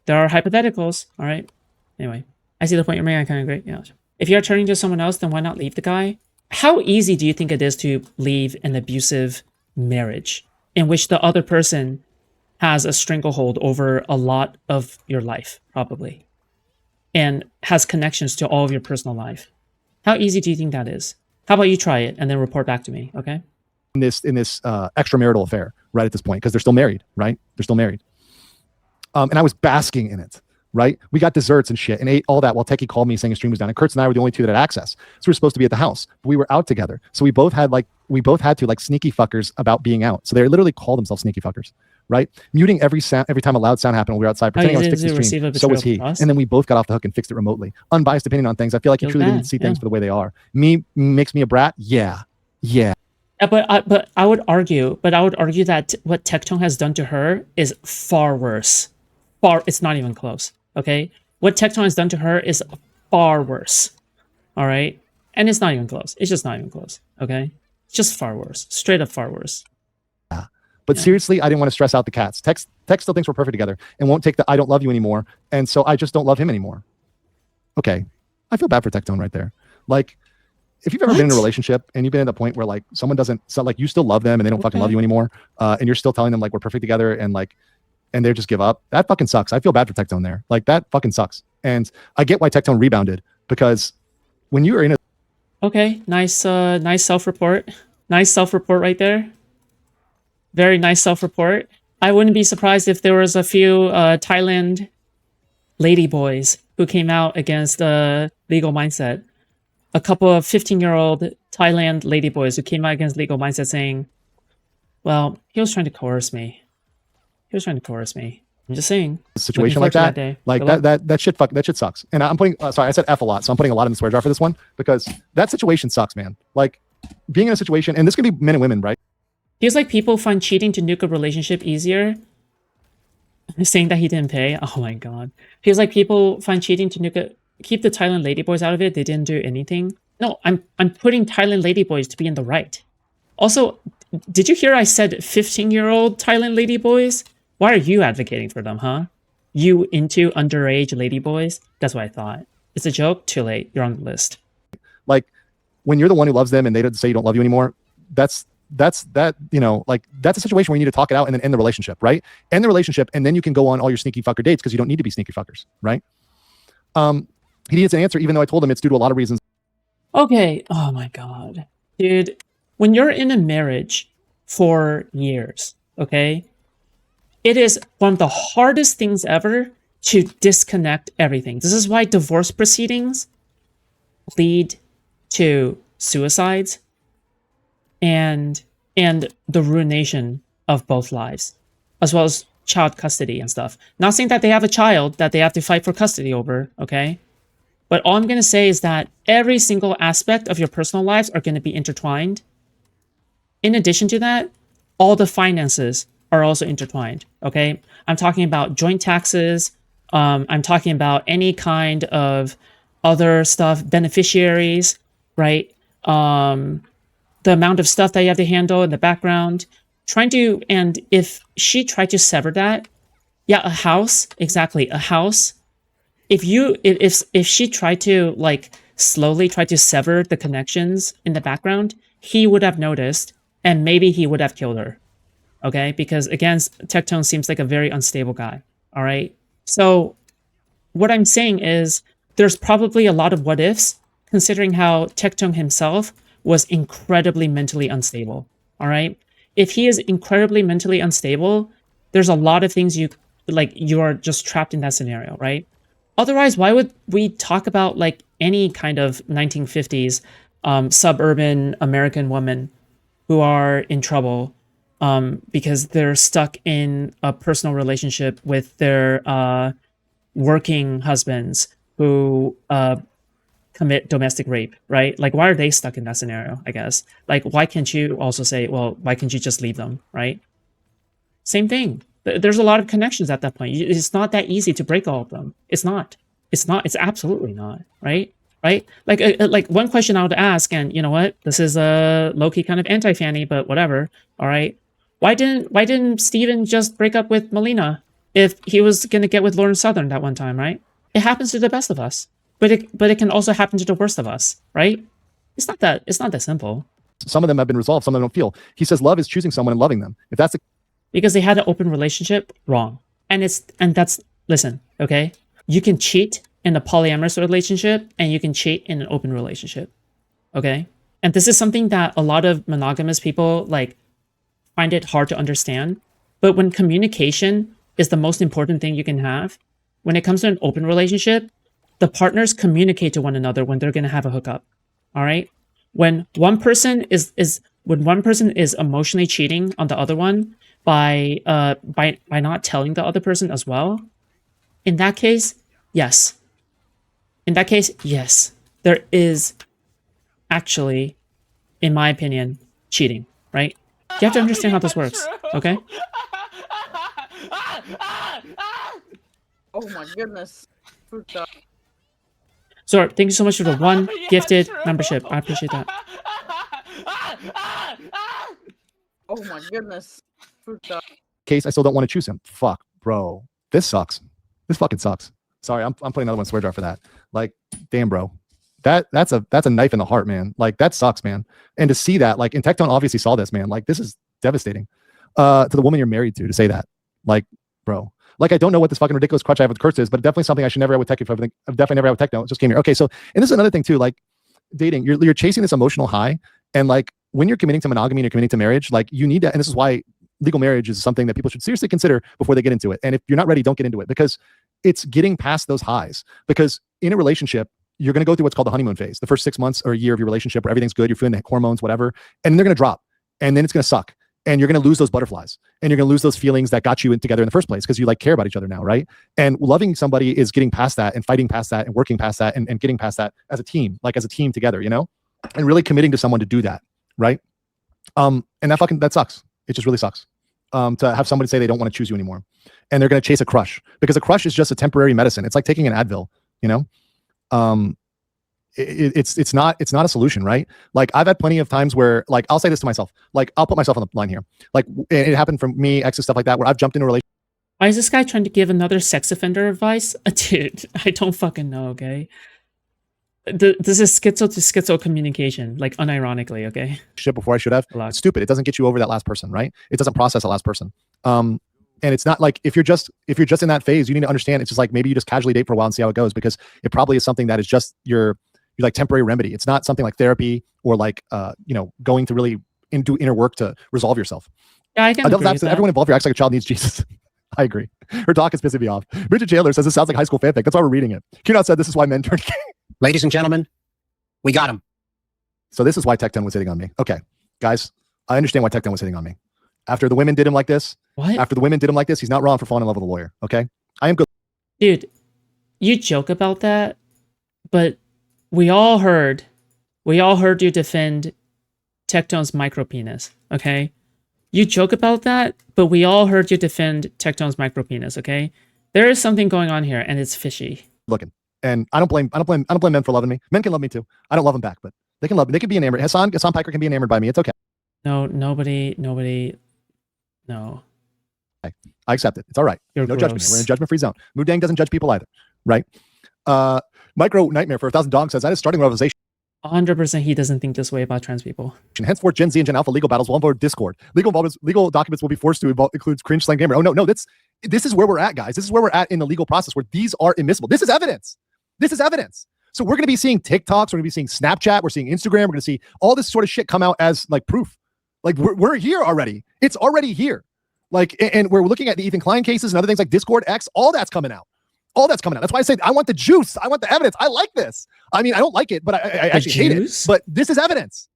There are hypotheticals, all right? Anyway, I see the point you're making. I kind of agree. Yeah. If you're turning to someone else, then why not leave the guy? How easy do you think it is to leave an abusive marriage in which the other person has a stranglehold over a lot of your life, probably, and has connections to all of your personal life? How easy do you think that is? How about you try it and then report back to me, okay? In this extramarital affair, right at this point, because they're still married, right? They're still married. And I was basking in it, right? We got desserts and shit and ate all that while Techie called me saying his stream was down. And Kurtz and I were the only two that had access. So we were supposed to be at the house, but we were out together. So we both had to like sneaky fuckers about being out. So they literally call themselves sneaky fuckers, right? Muting every time a loud sound happened when we were outside, pretending I was fixing the stream. So was he. And then we both got off the hook and fixed it remotely. Unbiased opinion on things. I feel like he truly didn't see things for the way they are. Me makes me a brat. Yeah. But I would argue that what Tectone has done to her is far worse. It's not even close. Okay, what Tectone has done to her is far worse. All right, and it's not even close. It's just not even close. Okay, it's just far worse. Straight up far worse. But seriously, I didn't want to stress out the cats. Tex still thinks we're perfect together and won't take the I don't love you anymore, and so I just don't love him anymore. Okay, I feel bad for Tectone right there. Like, if you've ever been in a relationship and you've been at a point where like someone doesn't, so like you still love them and they don't fucking love you anymore, and you're still telling them like we're perfect together and like, and they just give up, that fucking sucks. I feel bad for Tectone there. Like that fucking sucks. And I get why Tectone rebounded, because when you are in a nice self-report. Nice self-report right there. Very nice self-report. I wouldn't be surprised if there was a few Thailand ladyboys who came out against Legal Mindset. A couple of 15-year-old Thailand ladyboys who came out against Legal Mindset saying, well, he was trying to coerce me. I'm just saying. A situation like that, like that shit sucks. And I'm putting, sorry, I said F a lot, so I'm putting a lot in the swear jar for this one, because that situation sucks, man. Like being in a situation, and this can be men and women, right? Feels like people find cheating to nuke a relationship easier. Saying that he didn't pay. Oh my god. Feels like people find cheating to keep the Thailand ladyboys out of it. They didn't do anything. No, I'm putting Thailand ladyboys to be in the right. Also, did you hear I said 15-year-old Thailand ladyboys? Why are you advocating for them, huh? You into underage ladyboys? That's what I thought. It's a joke. Too late. You're on the list. Like when you're the one who loves them and they don't say you don't love you anymore, that's that, you know, like that's a situation where you need to talk it out and then end the relationship, right? End the relationship, and then you can go on all your sneaky fucker dates because you don't need to be sneaky fuckers, right? He needs an answer, even though I told him it's due to a lot of reasons. Okay. Oh my God. Dude, when you're in a marriage for years, okay, it is one of the hardest things ever to disconnect everything. This is why divorce proceedings lead to suicides and the ruination of both lives, as well as child custody and stuff. Not saying that they have a child that they have to fight for custody over, okay? But all I'm going to say is that every single aspect of your personal lives are going to be intertwined. In addition to that, all the finances are also intertwined, okay? I'm talking about joint taxes. I'm talking about any kind of other stuff, beneficiaries, right? The amount of stuff that you have to handle in the background. And if she tried to sever that, yeah, a house, exactly, a house. If she tried to like slowly try to sever the connections in the background, he would have noticed, and maybe he would have killed her. Okay, because again, Tectone seems like a very unstable guy. All right, so what I'm saying is there's probably a lot of what ifs, considering how Tectone himself was incredibly mentally unstable. All right, if he is incredibly mentally unstable, there's a lot of things you are just trapped in that scenario, right? Otherwise, why would we talk about like any kind of 1950s suburban American woman who are in trouble because they're stuck in a personal relationship with their working husbands who commit domestic rape, right? Like, why are they stuck in that scenario, I guess? Like, why can't you also say, well, why can't you just leave them, right? Same thing. There's a lot of connections at that point. It's not that easy to break all of them. It's not. It's absolutely not, right? Right? Like one question I would ask, and you know what? This is a low-key kind of anti-fanny, but whatever. All right. Why didn't Steven just break up with Melina if he was gonna get with Lauren Southern that one time, right? It happens to the best of us. But it can also happen to the worst of us, right? It's not that simple. Some of them have been resolved, some of them don't feel. He says love is choosing someone and loving them. If that's the because they had an open relationship, wrong. And that's listen, okay? You can cheat in a polyamorous relationship and you can cheat in an open relationship. Okay? And this is something that a lot of monogamous people like find it hard to understand. But when communication is the most important thing you can have, when it comes to an open relationship, the partners communicate to one another when they're going to have a hookup. All right? When one person is emotionally cheating on the other one by not telling the other person as well, in that case, yes. There is actually, in my opinion, cheating, right? You have to understand how this works, okay? Oh my goodness. Foodshops. So thank you so much for the one gifted membership. I appreciate that. Oh my goodness. Foodshops. case, I still don't want to choose him. Fuck, bro. This sucks. This fucking sucks. Sorry, I'm putting another one swear jar for that. Like, damn, bro. That's a knife in the heart, man. Like, that sucks, man. And to see that, like, and Tectone obviously saw this, man. Like, this is devastating. To the woman you're married to say that. Like, bro. Like, I don't know what this fucking ridiculous crutch I have with Kurtz is, but definitely something I should never have with Tech. I've definitely never had with Tectone. It just came here. Okay, so, and this is another thing too, like dating, you're chasing this emotional high. And like, when you're committing to monogamy and you're committing to marriage, like you need to, and this is why legal marriage is something that people should seriously consider before they get into it. And if you're not ready, don't get into it, because it's getting past those highs. Because in a relationship, you're going to go through what's called the honeymoon phase, the first 6 months or a year of your relationship where everything's good, you're feeling the hormones, whatever, and then they're going to drop, and then it's going to suck, and you're going to lose those butterflies, and you're going to lose those feelings that got you in together in the first place, because you like care about each other now, right? And loving somebody is getting past that and fighting past that and working past that and getting past that as a team, like as a team together, you know, and really committing to someone to do that, right? And that sucks. It just really sucks. To have somebody say they don't want to choose you anymore, and they're going to chase a crush, because a crush is just a temporary medicine. It's like taking an Advil, you know. It's not a solution, right? Like, I've had plenty of times where, like, I'll say this to myself, like, I'll put myself on the line here, like, it happened from me, exes, stuff like that, where I've jumped into a relationship. Why is this guy trying to give another sex offender advice? Dude, I don't fucking know, okay? This is schizo to schizo communication, like unironically, okay? Shit before I should have. It's stupid. It doesn't get you over that last person, right? It doesn't process that last person. And it's not like if you're just in that phase, you need to understand it's just like maybe you just casually date for a while and see how it goes, because it probably is something that is just your like temporary remedy. It's not something like therapy or like going to really do inner work to resolve yourself. Yeah, I can agree with that. Everyone involved here acts like a child needs Jesus. I agree. Her talk is pissing me off. Bridget Chandler says this sounds like high school fanfic. That's why we're reading it. Kunat said this is why men turn gay. Ladies and gentlemen, we got him. So this is why Tectone was hitting on me. Okay, guys, I understand why Tectone was hitting on me. After the women did him like this, he's not wrong for falling in love with a lawyer. Okay, I am good. Dude, you joke about that, but we all heard you defend Tectone's micro penis. Okay, you joke about that, but we all heard you defend Tectone's micro penis. Okay, there is something going on here, and it's fishy. Looking. And I don't blame men for loving me. Men can love me too. I don't love them back, but they can love me. They can be enamored. Hassan Piker can be enamored by me. It's okay. No, nobody. No. I accept it. It's all right. You're no gross. Judgment here. We're in a judgment-free zone. Mudang doesn't judge people either, right? Micro Nightmare for 1,000 dogs says that is starting realization. 100% he doesn't think this way about trans people. Henceforth, Gen Z and Gen Alpha legal battles will involve Discord. Legal documents will be forced to include cringe slang gamer. Oh no, this is where we're at, guys. This is where we're at in the legal process where these are admissible. This is evidence. So we're going to be seeing TikToks. We're going to be seeing Snapchat. We're seeing Instagram. We're going to see all this sort of shit come out as like proof. Like we're here already. It's already here. Like, and we're looking at the Ethan Klein cases and other things like Discord X. All that's coming out. That's why I say I want the juice. I want the evidence. I like this. I mean, I don't like it, but I actually hate it. But this is evidence.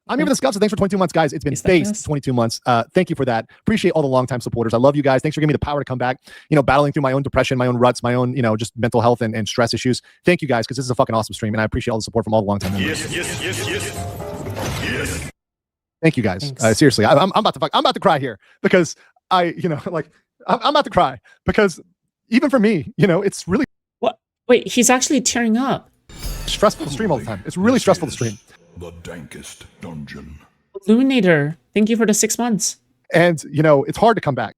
I'm here for the Scuffs. Thanks for 22 months, guys. It's been faced 22 months. Thank you for that. Appreciate all the longtime supporters. I love you guys. Thanks for giving me the power to come back, battling through my own depression, my own ruts, my own, just mental health and stress issues. Thank you guys, because this is a fucking awesome stream, and I appreciate all the support from all the longtime members. Yes. Thank you guys. Seriously, I'm about to cry here because I'm about to cry because even for me, it's really what? Wait, he's actually tearing up. Stressful to stream all the time. It's really stressful to stream. The dankest dungeon. Illuminator, thank you for the 6 months. And it's hard to come back.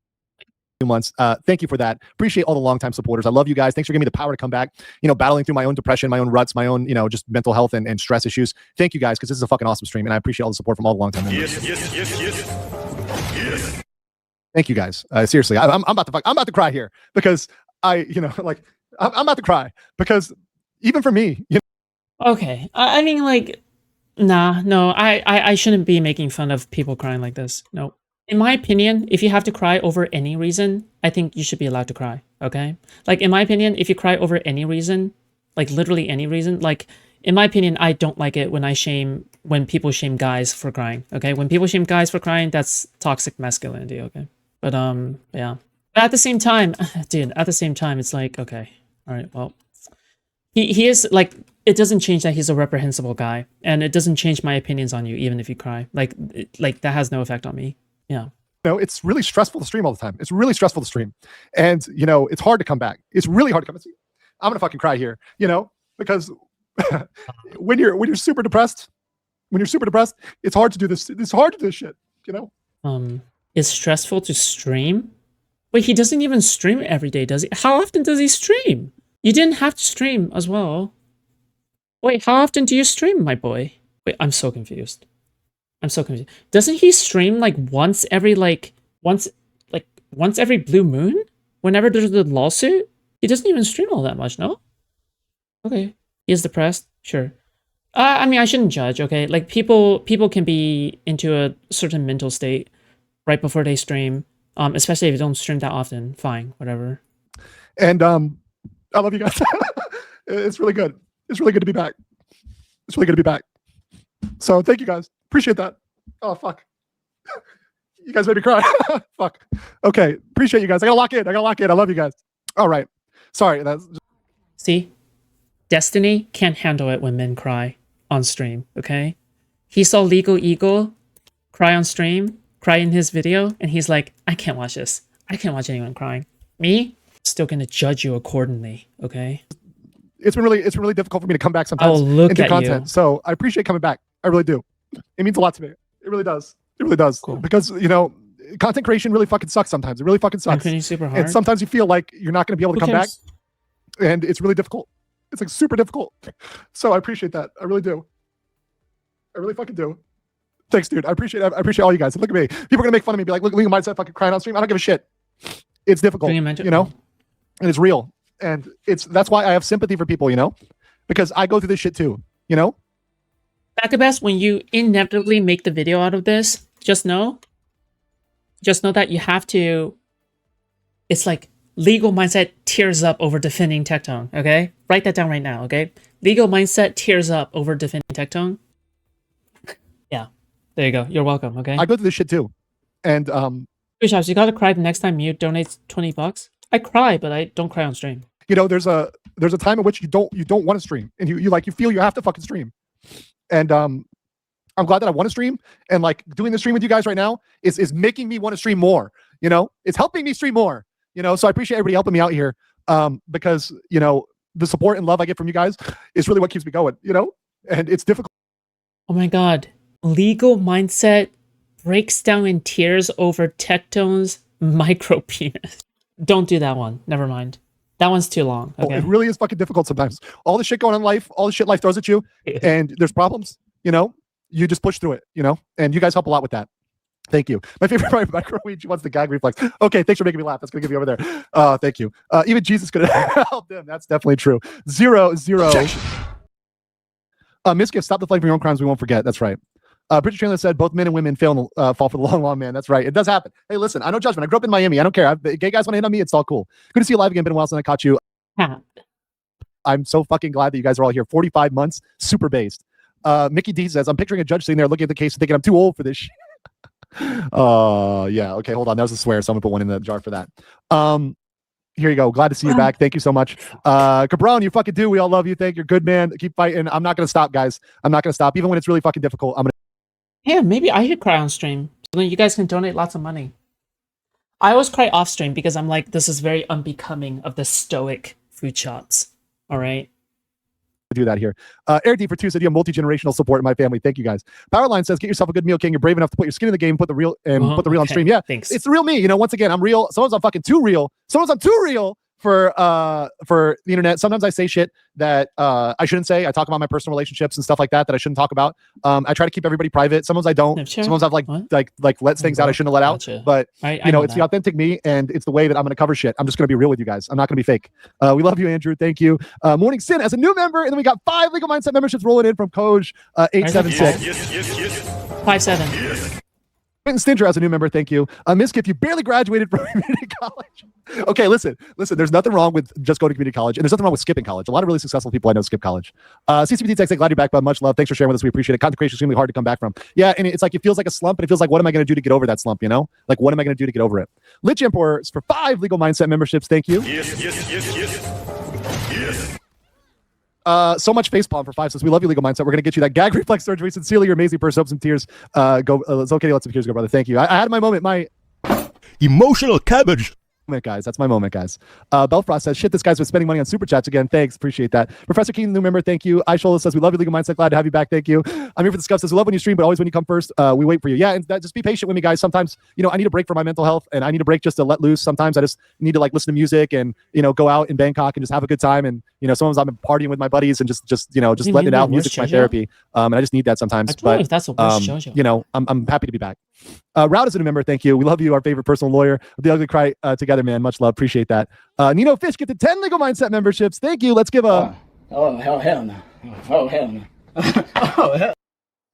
2 months. Thank you for that. Appreciate all the longtime supporters. I love you guys. Thanks for giving me the power to come back. Battling through my own depression, my own ruts, my own just mental health and stress issues. Thank you guys, because this is a fucking awesome stream, and I appreciate all the support from all the longtime members. Yes. Thank you guys. Seriously, I'm about to cry here because I'm about to cry because even for me, Okay, I mean, like, no, I shouldn't be making fun of people crying like this. No. In my opinion, if you have to cry over any reason, I think you should be allowed to cry, okay? Like, in my opinion, if you cry over any reason, like literally any reason, like, in my opinion, I don't like it when people shame guys for crying, okay? When people shame guys for crying, that's toxic masculinity, okay? But, yeah. But at the same time, dude, it's like, okay, all right, well, he is, like, it doesn't change that he's a reprehensible guy, and it doesn't change my opinions on you, even if you cry. Like that has no effect on me. Yeah. It's really stressful to stream all the time. It's really stressful to stream. And, it's hard to come back. It's really hard to come back. I'm going to fucking cry here, because when you're super depressed, it's hard to do this. It's hard to do this shit, It's stressful to stream? Wait, he doesn't even stream every day, does he? How often does he stream? You didn't have to stream as well. Wait, how often do you stream, my boy? Wait, I'm so confused. Doesn't he stream like once every once every blue moon? Whenever there's a lawsuit? He doesn't even stream all that much, no? Okay. He is depressed? Sure. I mean, I shouldn't judge, okay? Like, people can be into a certain mental state right before they stream, especially if you don't stream that often. Fine, whatever. And I love you guys. It's really good. It's really good to be back. So thank you guys. Appreciate that. Oh, fuck. You guys made me cry. Fuck. Okay. Appreciate you guys. I gotta lock in. I love you guys. All right. Sorry. See? Destiny can't handle it when men cry on stream, okay? He saw Legal Eagle cry on stream, cry in his video, and he's like, I can't watch this. I can't watch anyone crying. Me? Still gonna judge you accordingly, okay? It's been really difficult for me to come back sometimes and do content. You. So I appreciate coming back. I really do. It means a lot to me. It really does. Cool. Because content creation really fucking sucks sometimes. It really fucking sucks. Super hard. And sometimes you feel like you're not going to be able to come back, and it's really difficult. It's like super difficult. So I appreciate that. I really do. I really fucking do. Thanks, dude. I appreciate all you guys. Look at me. People are gonna make fun of me, be like, look, legal mindset fucking crying on stream. I don't give a shit. It's difficult, you know? And it's real. And that's why I have sympathy for people, you know? Because I go through this shit too, you know? Best when you inevitably make the video out of this, just know that you have to, it's like legal mindset tears up over defending Tectone, okay? Write that down right now, okay? Legal mindset tears up over defending Tectone. Yeah, there you go. You're welcome, okay? I go through this shit too. And Foodshops, you gotta cry the next time you donate $20. I cry, but I don't cry on stream. You know, there's a time in which you don't want to stream, and you feel you have to fucking stream. And I'm glad that I want to stream, and like doing the stream with you guys right now is making me want to stream more. You know, it's helping me stream more. You know, so I appreciate everybody helping me out here, because you know the support and love I get from you guys is really what keeps me going. You know, and it's difficult. Oh my god, legal mindset breaks down in tears over Tectone's micro penis. Don't do that one. Never mind. That one's too long. Okay? It really is fucking difficult sometimes. All the shit going on in life, all the shit life throws at you, and there's problems, you know, you just push through it, you know, and you guys help a lot with that. Thank you. My favorite part of microweed, she wants the gag reflex. Okay, thanks for making me laugh. That's going to give you over there. Thank you. Even Jesus could have helped them. That's definitely true. 0-0. Misgift, stop the flame from your own crimes we won't forget. That's right. Bridget Chandler said both men and women fall for the long, long man. That's right. It does happen. Hey, listen, I know judgment. I grew up in Miami. I don't care. Gay guys want to hit on me. It's all cool. Good to see you live again. Been a while since I caught you. I'm so fucking glad that you guys are all here. 45 months, super based. Mickey D says, I'm picturing a judge sitting there looking at the case and thinking I'm too old for this shit. Yeah. Okay, hold on. That was a swear. So I'm gonna put one in the jar for that. Here you go. Glad to see you back. Thank you so much. Cabron, you fucking do. We all love you. Thank you. You're good, man. Keep fighting. I'm not gonna stop, guys. I'm not gonna stop. Even when it's really fucking difficult, I'm gonna. Yeah, maybe I should cry on stream. So then you guys can donate lots of money. I always cry off stream because I'm like, this is very unbecoming of the stoic Foodshops. All right. Do that here. Air D for 2 said you have multi-generational support in my family. Thank you guys. Powerline says, get yourself a good meal, King. You're brave enough to put your skin in the game, put the real on stream. Yeah, thanks. It's the real me. You know, once again, I'm real. Sometimes I'm fucking too real. Sometimes I'm too real for the internet. Sometimes I say shit that I shouldn't say. I talk about my personal relationships and stuff like that I shouldn't talk about. I try to keep everybody private. Sometimes I don't. Sure. Sometimes I've like let things out I shouldn't have let out. But you know, it's the authentic me, and it's the way that I'm going to cover shit. I'm just going to be real with you guys. I'm not going to be fake. We love you, Andrew. Thank you. Morning Sin as a new member, and then we got 5 Legal Mindset memberships rolling in from Coj 876. 5-7. Stinger as a new member, thank you. Miskip, you barely graduated from community college. Okay, listen. There's nothing wrong with just going to community college, and there's nothing wrong with skipping college. A lot of really successful people I know skip college. CCPT Tech, glad you're back, bud. Much love. Thanks for sharing with us. We appreciate it. Content creation is extremely hard to come back from. Yeah, and it's like it feels like a slump, and it feels like, what am I going to do to get over that slump? You know, like what am I going to do to get over it? Lich Emperor for 5 Legal Mindset memberships. Thank you. Yes. So much facepalm for 5 says, we love you, Legal Mindset. We're going to get you that gag reflex surgery. Sincerely, you're amazing person. Hope some tears go. It's okay to let some tears go, brother. Thank you. I had my moment. My emotional cabbage. Guys, that's my moment, guys. Belfrost says, shit, this guy's been spending money on super chats again. Thanks, appreciate that. Professor King, new member, thank you. Aishola says, we love you, Legal Mindset. Glad to have you back. Thank you. I'm here for the scuff. Says, we love when you stream, but always when you come first. We wait for you. Yeah, and just be patient with me, guys. Sometimes, you know, I need a break for my mental health, and I need a break just to let loose. Sometimes I just need to like listen to music and, you know, go out in Bangkok and just have a good time. And, you know, sometimes I'm partying with my buddies and just letting it out. Music's my therapy. And I just need that sometimes. But that's a you know, I'm happy to be back. Route is a new member. Thank you. We love you, our favorite personal lawyer. The Ugly Cry together, man. Much love. Appreciate that. Nino Fish get the 10 Legal Mindset memberships. Thank you. Let's give a hell no.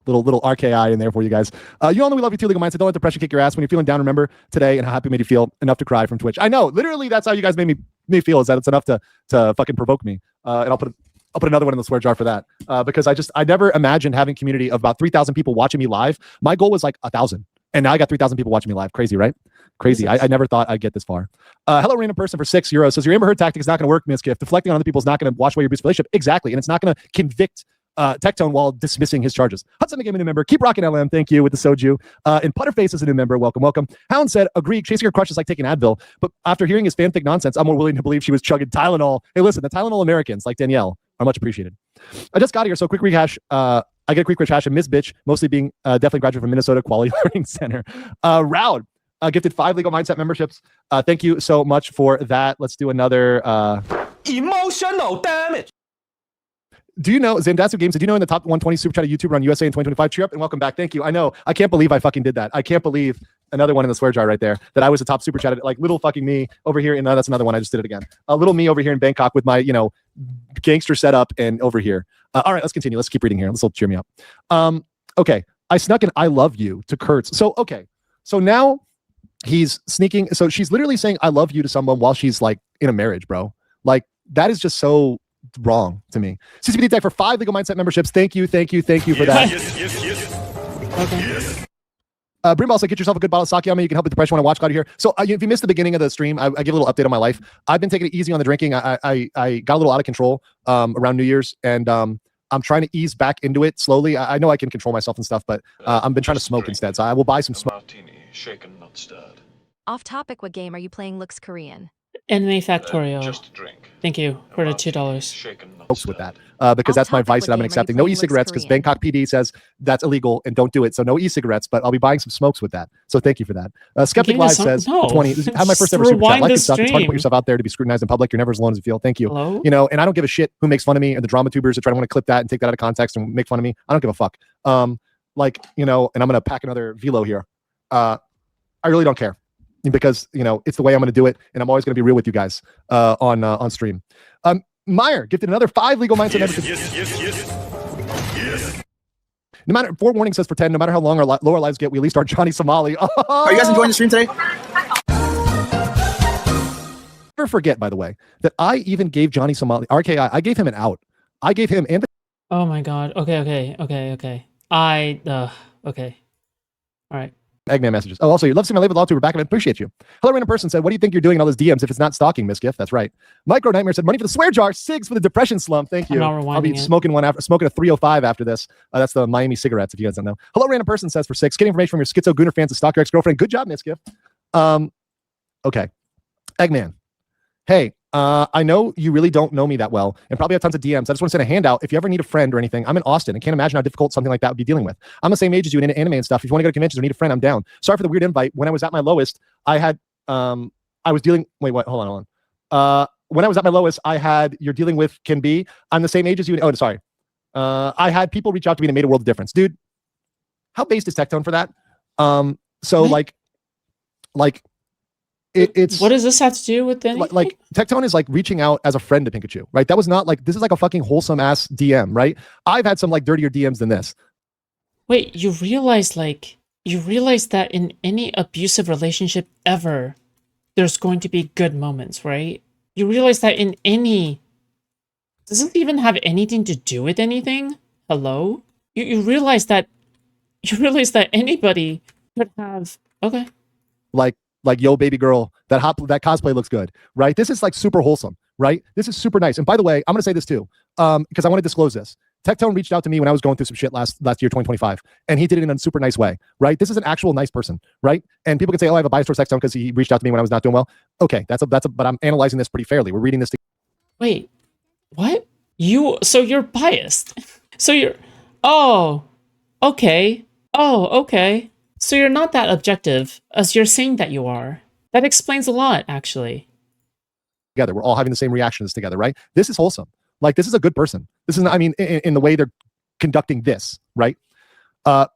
Little RKI in there for you guys. You all know we love you too, Legal Mindset. Don't let depression kick your ass. When you're feeling down, remember today and how happy it made you feel. Enough to cry from Twitch. I know. Literally, that's how you guys made me feel, is that it's enough to fucking provoke me. And I'll put another one in the swear jar for that. Because I never imagined having community of about 3,000 people watching me live. My goal was like 1,000. And now I got 3,000 people watching me live. Crazy, right? Crazy. I never thought I'd get this far. Hello, random person for €6 says, your Amber Heard tactic is not going to work, Miskiff. Deflecting on other people is not going to wash away your abusive relationship. Exactly. And it's not going to convict Tectone while dismissing his charges. Hudson became a new member. Keep rocking, LM. Thank you with the soju. And Putterface is a new member. Welcome. Hound said, agree, chasing her crush is like taking Advil. But after hearing his fanfic nonsense, I'm more willing to believe she was chugging Tylenol. Hey, listen, the Tylenol Americans, like Danielle, are much appreciated. I just got here, so quick rehash. I get a quick rehash of Miss Bitch, mostly being definitely graduate from Minnesota Quality Learning Center. Roud gifted 5 Legal Mindset memberships. Thank you so much for that. Let's do another emotional damage. Do you know, Zamdatsu Games, did you know in the top 120 super chat YouTuber on USA in 2025? Cheer up and welcome back. Thank you. I know. I can't believe I fucking did that. I can't believe another one in the swear jar right there that I was a top super chat. Like little fucking me over here. And that's another one. I just did it again. A little me over here in Bangkok with my, gangster setup and over here. All right, let's continue. Let's keep reading here. This will cheer me up. Okay. I snuck an I love you to Kurtz. So, okay. So now he's sneaking. So she's literally saying I love you to someone while she's like in a marriage, bro. Like that is just so wrong to me. CCPD Tech for 5 Legal Mindset memberships. Thank you for that. Okay. Brimball said, get yourself a good bottle of sake. I mean, you can help with depression when I watch God here. So if you missed the beginning of the stream, I give a little update on my life. I've been taking it easy on the drinking. I got a little out of control around New Year's, and I'm trying to ease back into it slowly. I know I can control myself and stuff, but I've been trying to smoke instead. So I will buy some smoke. Martini, shaken, not stirred. Off topic, what game are you playing looks Korean? Anime Factorio. Just a drink. Thank you for the $2. Shaken, not With stirred. that because that's my Off-topic, vice what that I've been game are you accepting. No playing e-cigarettes looks because Korean? Bangkok PD says that's illegal and don't do it. So no e-cigarettes, but I'll be buying some smokes with that. So thank you for that. Skeptic Give me Live some- says no. 20. This is how my first ever Just super chat. rewind Life the is tough. It's hard to stream. put yourself out there to be scrutinized in public. You're never as alone as you feel. Thank you. Hello? And I don't give a shit who makes fun of me and the drama tubers that try to want to clip that and take that out of context and make fun of me. I don't give a fuck. And I'm gonna pack another velo here. I really don't care. Because it's the way I'm going to do it, and I'm always going to be real with you guys on stream. Meyer gifted another 5 Legal Mindset memberships. Yes. No matter forewarning says for 10. No matter how long our lower lives get, we at least are Johnny Somali. Are you guys enjoying the stream today? Never forget, by the way, that I even gave Johnny Somali RKI. I gave him an out. I gave him and. Oh my god. Okay. Okay. All right. Eggman messages. Oh, also, you love seeing my label all too. We're back and I appreciate you. Hello, random person said, what do you think you're doing in all those DMs if it's not stalking, Miss Gift? That's right. Micro Nightmare said, money for the swear jar, SIGs for the depression slump. Thank you. I'll be smoking a 305 after this. That's the Miami cigarettes, if you guys don't know. Hello, random person says for 6. Get information from your Schizo Gooner fans to stalk your ex-girlfriend. Good job, Miss Gift. Okay. Eggman. Hey, I know you really don't know me that well and probably have tons of DMs. I just want to send a handout. If you ever need a friend or anything, I'm in Austin. I can't imagine how difficult something like that would be dealing with. I'm the same age as you in anime and stuff. If you want to go to conventions or need a friend, I'm down. Sorry for the weird invite. When I was at my lowest, I had, I was dealing, hold on. When I was at my lowest, I had, you're dealing with can be, I'm the same age as you. Oh, sorry. I had people reach out to me and it made a world of difference. Dude, how based is Tectone for that? It's what does this have to do with anything? Like Tectone is like reaching out as a friend to Pikachu, right? That was not like, this is like a fucking wholesome ass DM, right? I've had some like dirtier DMs than this. Wait, you realize that in any abusive relationship ever, there's going to be good moments, right? You realize that in any, does it even have anything to do with anything? Hello? You realize that anybody could have, okay. Like, yo, baby girl, that cosplay looks good, right? This is like super wholesome, right? This is super nice. And by the way, I'm going to say this too, because I want to disclose this. Tectone reached out to me when I was going through some shit last year, 2025, and he did it in a super nice way, right? This is an actual nice person, right? And people can say, oh, I have a bias towards Tectone because he reached out to me when I was not doing well. Okay, but I'm analyzing this pretty fairly. We're reading this. Wait, what? So you're biased. Okay. So you're not that objective as you're saying that you are. That explains a lot, actually. Together, we're all having the same reactions together, right? This is wholesome. Like, this is a good person. This is, in the way they're conducting this, right?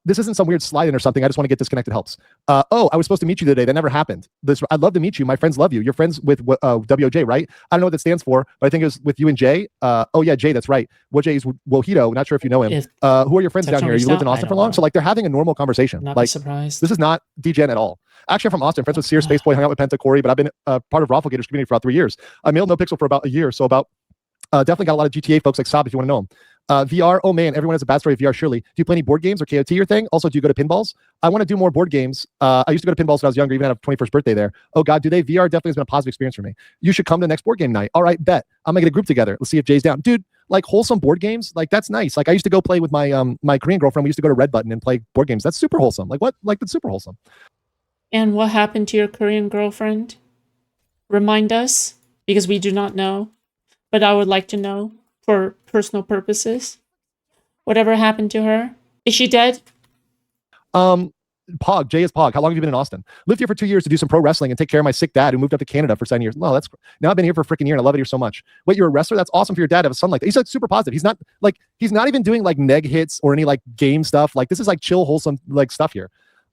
This isn't some weird slide-in or something. I just want to get disconnected helps. I was supposed to meet you today. That never happened. I'd love to meet you. My friends love you. You're friends with WOJ, right? I don't know what that stands for, but I think it was with you and Jay. Oh yeah, Jay, that's right. WOJ is Wojito. Not sure if you know him. Who are your friends down here? You lived in Austin for long? So like they're having a normal conversation. Not like, be surprised. This is not DGen at all. Actually, I'm from Austin. Friends with Sears, Spaceboy, hung out with Penta, Corey, but I've been part of Raffle Gators community for about 3 years. I mailed No Pixel for about a year, so about definitely got a lot of GTA folks like Sob if you want to know them. VR, oh man, everyone has a bad story of VR, surely. Do you play any board games or KOT your thing? Also, do you go to pinballs? I want to do more board games. I used to go to pinballs when I was younger, even had a 21st birthday there. Oh God, do they? VR definitely has been a positive experience for me. You should come to the next board game night. All right, bet. I'm gonna get a group together. Let's see if Jay's down. Dude, like wholesome board games, like that's nice. Like I used to go play with my my Korean girlfriend. We used to go to Red Button and play board games. That's super wholesome. Like what? Like that's super wholesome. And what happened to your Korean girlfriend? Remind us, because we do not know, but I would like to know for personal purposes. Whatever happened to her? Is she dead? Pog, Jay is Pog. How long have you been in Austin? Lived here for 2 years to do some pro wrestling and take care of my sick dad who moved up to Canada for 7 years. No, that's now I've been here for a freaking year and I love it here so much. Wait, you're a wrestler? That's awesome for your dad to have a son like that. He's like super positive. He's not even doing like neg hits or any like game stuff. Like this is like chill, wholesome like stuff here.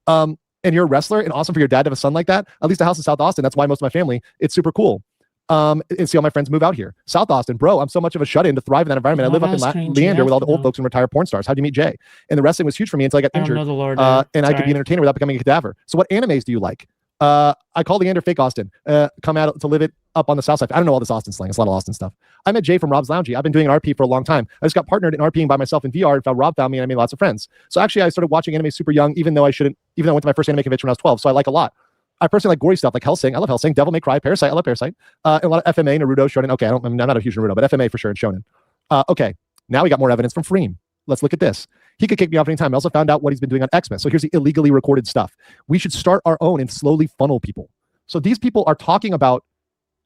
And you're a wrestler and awesome for your dad to have a son like that. At least a house in South Austin. That's why most of my family, it's super cool. And see all my friends move out here. South Austin, bro, I'm so much of a shut-in to thrive in that environment. I live up in Leander with all the old folks and retired porn stars. How'd you meet Jay? And the wrestling was huge for me until I got injured. And I could be an entertainer without becoming a cadaver. So what animes do you like? I call Leander fake Austin. Come out to live it up on the south side. I don't know all this Austin slang. It's a lot of Austin stuff. I met Jay from Rob's Loungy. I've been doing RP for a long time. I just got partnered in RPing by myself in VR and found Rob found me and I made lots of friends. So actually I started watching anime super young, even though I went to my first anime convention when I was 12. So I like a lot. I personally like gory stuff like Hellsing. I love Hellsing. Devil May Cry, Parasite. I love Parasite. And a lot of FMA, Naruto, Shonen. Okay, I'm not a huge Naruto, but FMA for sure and Shonen. Okay, now we got more evidence from Freem. Let's look at this. He could kick me off anytime. I also found out what he's been doing on Xmas. So here's the illegally recorded stuff. We should start our own and slowly funnel people. So these people are talking about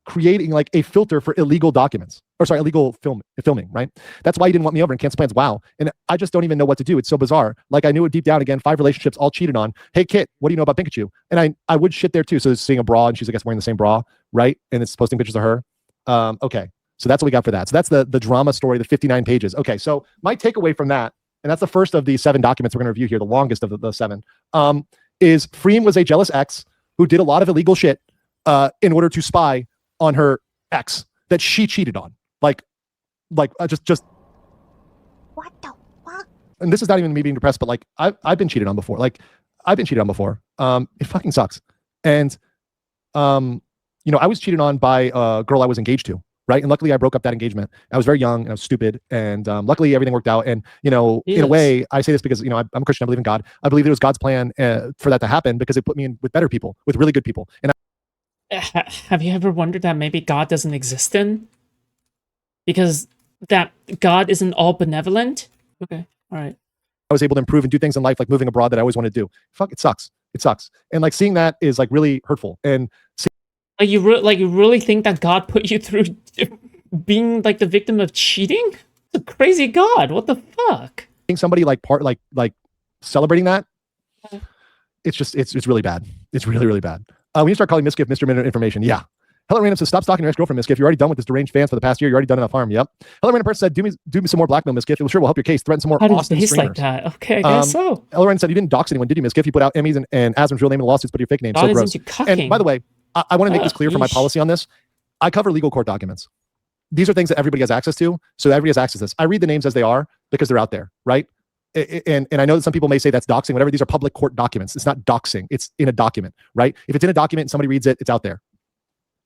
creating like a filter for illegal documents. Illegal filming, right? That's why he didn't want me over in Cancel Plans. Wow. And I just don't even know what to do. It's so bizarre. Like I knew it deep down again, 5 relationships all cheated on. Hey, Kit, what do you know about Pikachu? And I would shit there too. So seeing a bra and she's, I guess, wearing the same bra, right? And it's posting pictures of her. Okay. So that's what we got for that. So that's the drama story, the 59 pages. Okay. So my takeaway from that, and that's the first of the 7 documents we're going to review here, the longest of the 7, is Freem was a jealous ex who did a lot of illegal shit in order to spy on her ex that she cheated on. Just what the fuck? And this is not even me being depressed, but like I've been cheated on before. It fucking sucks. And I was cheated on by a girl I was engaged to, right? And luckily I broke up that engagement. I was very young and I was stupid, and luckily everything worked out. And in a way, I say this because I'm a Christian. I believe in God. I believe it was God's plan for that to happen because it put me in with better people, with really good people. And have you ever wondered that maybe God doesn't exist then? Because that God isn't all benevolent? Okay, all right. I was able to improve and do things in life like moving abroad that I always wanted to do. Fuck, it sucks. It sucks. And like seeing that is like really hurtful. And you really think that God put you through being like the victim of cheating? It's a crazy God. What the fuck? Seeing somebody like celebrating that, it's really bad. It's really, really bad. When you start calling Miskiff Mr. Minute Information, yeah. Hello Random says, stop stalking your ex-girlfriend, Miskiff. You're already done with this deranged fans for the past year. You're already done enough harm. Yep. Hello Random person said, do me some more blackmail, Miskiff. It sure will help your case. Threaten some more Austin streamers. Like that. Okay, I guess so. Hello Random said, you didn't dox anyone, did you, Miskiff? You put out Emmys and Asm's real name in the lawsuits, but your fake name. So gross. And by the way, I want to make this clear for my policy on this. I cover legal court documents. These are things that everybody has access to. So everybody has access to this. I read the names as they are because they're out there, right? And I know that some people may say that's doxing, whatever. These are public court documents. It's not doxing. It's in a document, right? If it's in a document and somebody reads it, it's out there.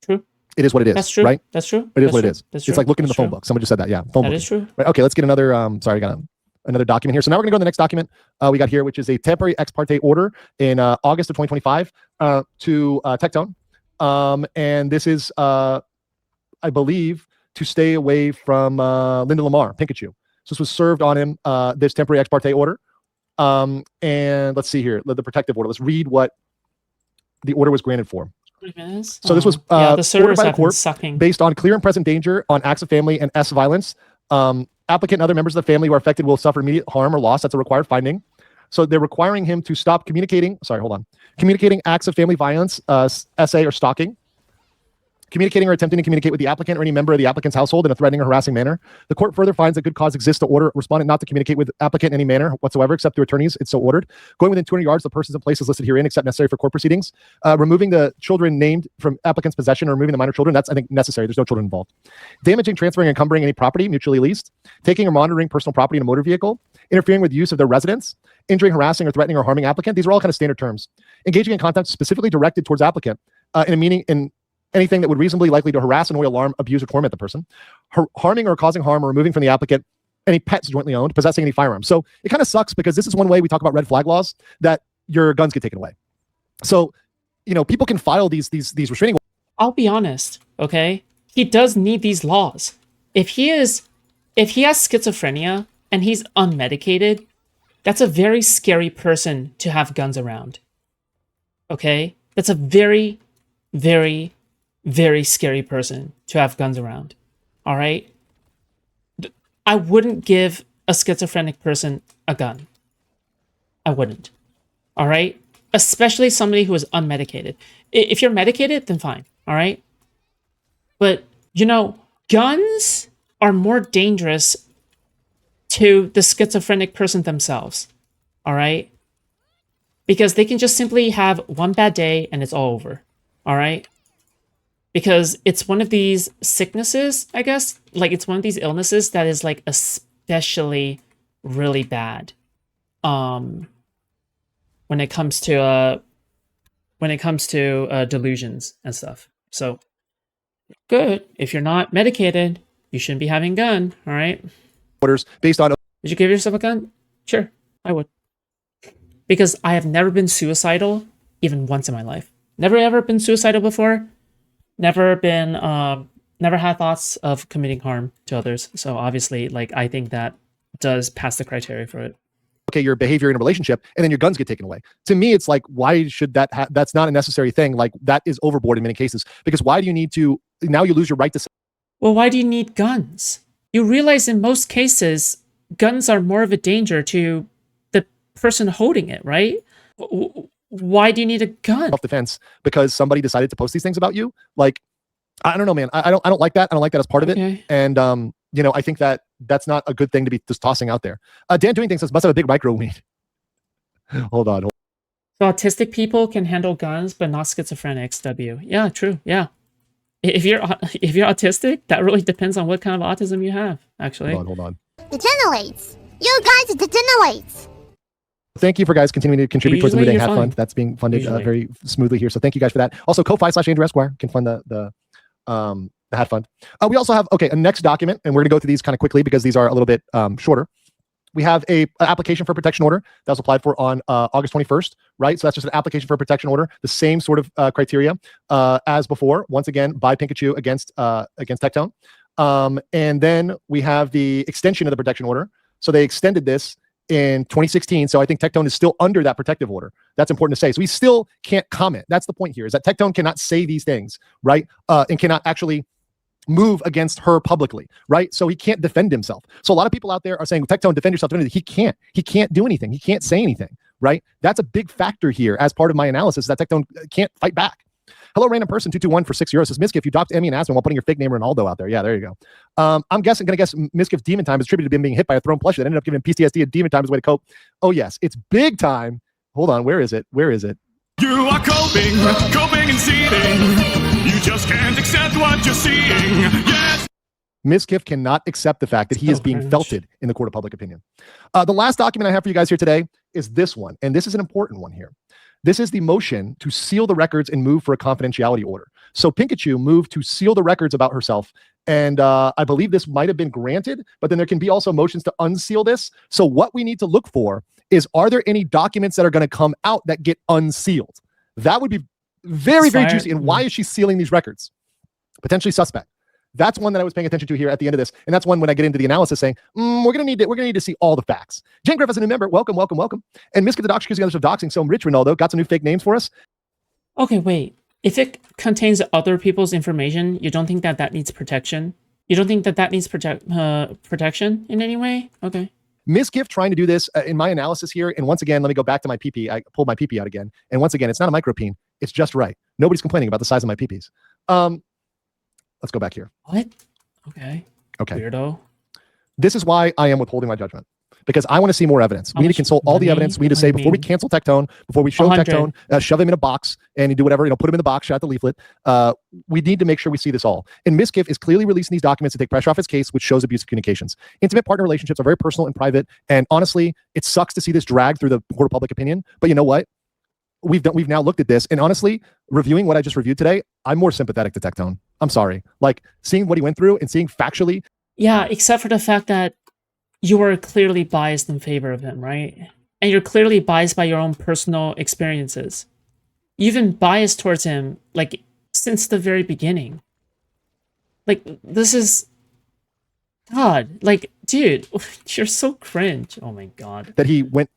True. It is what it is. That's true. Right? That's true. It is what it is. It's like looking in the phone book. Someone just said that. Yeah. Phone book. That is true. Right. Okay. Let's get another, sorry, I got another document here. So now we're going to go to the next document we got here, which is a temporary ex parte order in August of 2025 to Tectone. And this is, I believe, to stay away from Linda Lamar, Pikachu. So this was served on him, this temporary ex parte order. And let's see here, the protective order. Let's read what the order was granted for. So this was ordered by the court based on clear and present danger on acts of family and S violence. Applicant and other members of the family who are affected will suffer immediate harm or loss. That's a required finding. So they're requiring him to stop communicating. Communicating acts of family violence, SA or stalking. Communicating or attempting to communicate with the applicant or any member of the applicant's household in a threatening or harassing manner. The court further finds that good cause exists to order respondent not to communicate with applicant in any manner whatsoever except through attorneys. It's so ordered. Going within 200 yards of the persons and places listed herein except necessary for court proceedings. Removing the children named from applicant's possession or removing the minor children. That's, I think, necessary. There's no children involved. Damaging, transferring, encumbering any property mutually leased. Taking or monitoring personal property in a motor vehicle. Interfering with use of their residence. Injuring, harassing, or threatening or harming applicant. These are all kind of standard terms. Engaging in contact specifically directed towards applicant in anything that would reasonably likely to harass, annoy, alarm, abuse, or torment the person, harming or causing harm or removing from the applicant any pets jointly owned, possessing any firearms. So it kind of sucks because this is one way we talk about red flag laws that your guns get taken away. So, people can file these restraining orders. I'll be honest, okay? He does need these laws. If he has schizophrenia and he's unmedicated, that's a very scary person to have guns around. Okay? That's a very, very, very scary person to have guns around. All right? I wouldn't give a schizophrenic person a gun. I wouldn't. All right? especially somebody who is unmedicated. If you're medicated, then fine, all right? But, guns are more dangerous to the schizophrenic person themselves, all right? Because they can just simply have one bad day and it's all over, all right? Because it's one of these sicknesses, I guess. Like, it's one of these illnesses that is, like, especially really bad. When it comes to delusions and stuff. So, good. If you're not medicated, you shouldn't be having a gun, all right? Orders based on... Would you give yourself a gun? Sure, I would. Because I have never been suicidal, even once in my life. Never ever been suicidal before. Never had thoughts of committing harm to others. So obviously, like, I think that does pass the criteria for it. Okay, your behavior in a relationship, and then your guns get taken away. To me, it's like, why should that that's not a necessary thing. Like, that is overboard in many cases. Because why do you need to, now you lose your right to... Well, why do you need guns? You realize in most cases, guns are more of a danger to the person holding it, right? Why do you need a gun? Self-defense, because somebody decided to post these things about you. Like, I don't know, man. I don't like that. I don't like that as part of it. And I think that that's not a good thing to be just tossing out there. Dan Doing Things says, must have a big micro weed. Hold on. So autistic people can handle guns, but not schizophrenics. W. Yeah, true. Yeah. If you're autistic, that really depends on what kind of autism you have, actually. Hold on. Degenerates. You guys degenerates. Thank you for guys continuing to contribute towards the New Day Hat Fund. That's being funded very smoothly here. So thank you guys for that. Also, Ko-Fi/Andrew Esquire can fund the Hat Fund. We also have, a next document, and we're going to go through these kind of quickly because these are a little bit shorter. We have an application for protection order that was applied for on August 21st, right? So that's just an application for a protection order, the same sort of criteria as before. Once again, by Pikachu against Tectone. And then we have the extension of the protection order. So they extended this in 2016. So I think Tectone is still under that protective order. That's important to say. So we still can't comment. That's the point here, is that Tectone cannot say these things, right? And cannot actually move against her publicly, right? So he can't defend himself. So a lot of people out there are saying, Tectone, defend yourself. He can't. He can't do anything. He can't say anything, right? That's a big factor here as part of my analysis, that Tectone can't fight back. Hello, random person 221 for €6 says, Miskiff, you docked Emmy and Aspen while putting your fake name Ronaldo out there. Yeah, there you go. I'm gonna guess Miskiff's Demon Time is attributed to him being hit by a thrown plushie that ended up giving him PTSD, and Demon Time is a way to cope. Oh yes, it's big time. Hold on, where is it? You are coping and seething. You just can't accept what you're seeing. Yes. Miskiff cannot accept the fact that he is being felted in the court of public opinion. The last document I have for you guys here today is this one, and this is an important one here. This is the motion to seal the records and move for a confidentiality order. So Pikachu moved to seal the records about herself. And I believe this might have been granted, but then there can be also motions to unseal this. So what we need to look for is, are there any documents that are going to come out that get unsealed? That would be very, very juicy. And why is she sealing these records? Potentially suspect. That's one that I was paying attention to here at the end of this. And that's one when I get into the analysis saying, we're going to need to see all the facts. Jane Griff as a new member. Welcome. And Miska the Docs accusing others of doxing. So Rich Ronaldo got some new fake names for us. Okay, wait. If it contains other people's information, you don't think that needs protection? You don't think that needs protection in any way? Okay. Miskiff trying to do this in my analysis here. And once again, let me go back to my PP. I pulled my PP out again. And once again, it's not a micropeen. It's just right. Nobody's complaining about the size of my PPs. Let's go back here. What? Okay. Weirdo. This is why I am withholding my judgment, because I want to see more evidence. We need to consult all the evidence. We need to say, before we cancel Tectone, before we show 100. Tectone, shove him in a box and do whatever, put him in the box, shot the leaflet. We need to make sure we see this all. And Miskiff is clearly releasing these documents to take pressure off his case, which shows abusive communications. Intimate partner relationships are very personal and private. And honestly, it sucks to see this drag through the court of public opinion. But you know what? We've now looked at this, and honestly, reviewing what I just reviewed today, I'm more sympathetic to Tectone. I'm sorry. Like, seeing what he went through and seeing factually. Yeah, except for the fact that you were clearly biased in favor of him, right? And you're clearly biased by your own personal experiences. You've been biased towards him, like, since the very beginning. Like, this is... God, like, dude, you're so cringe. Oh my God. That he went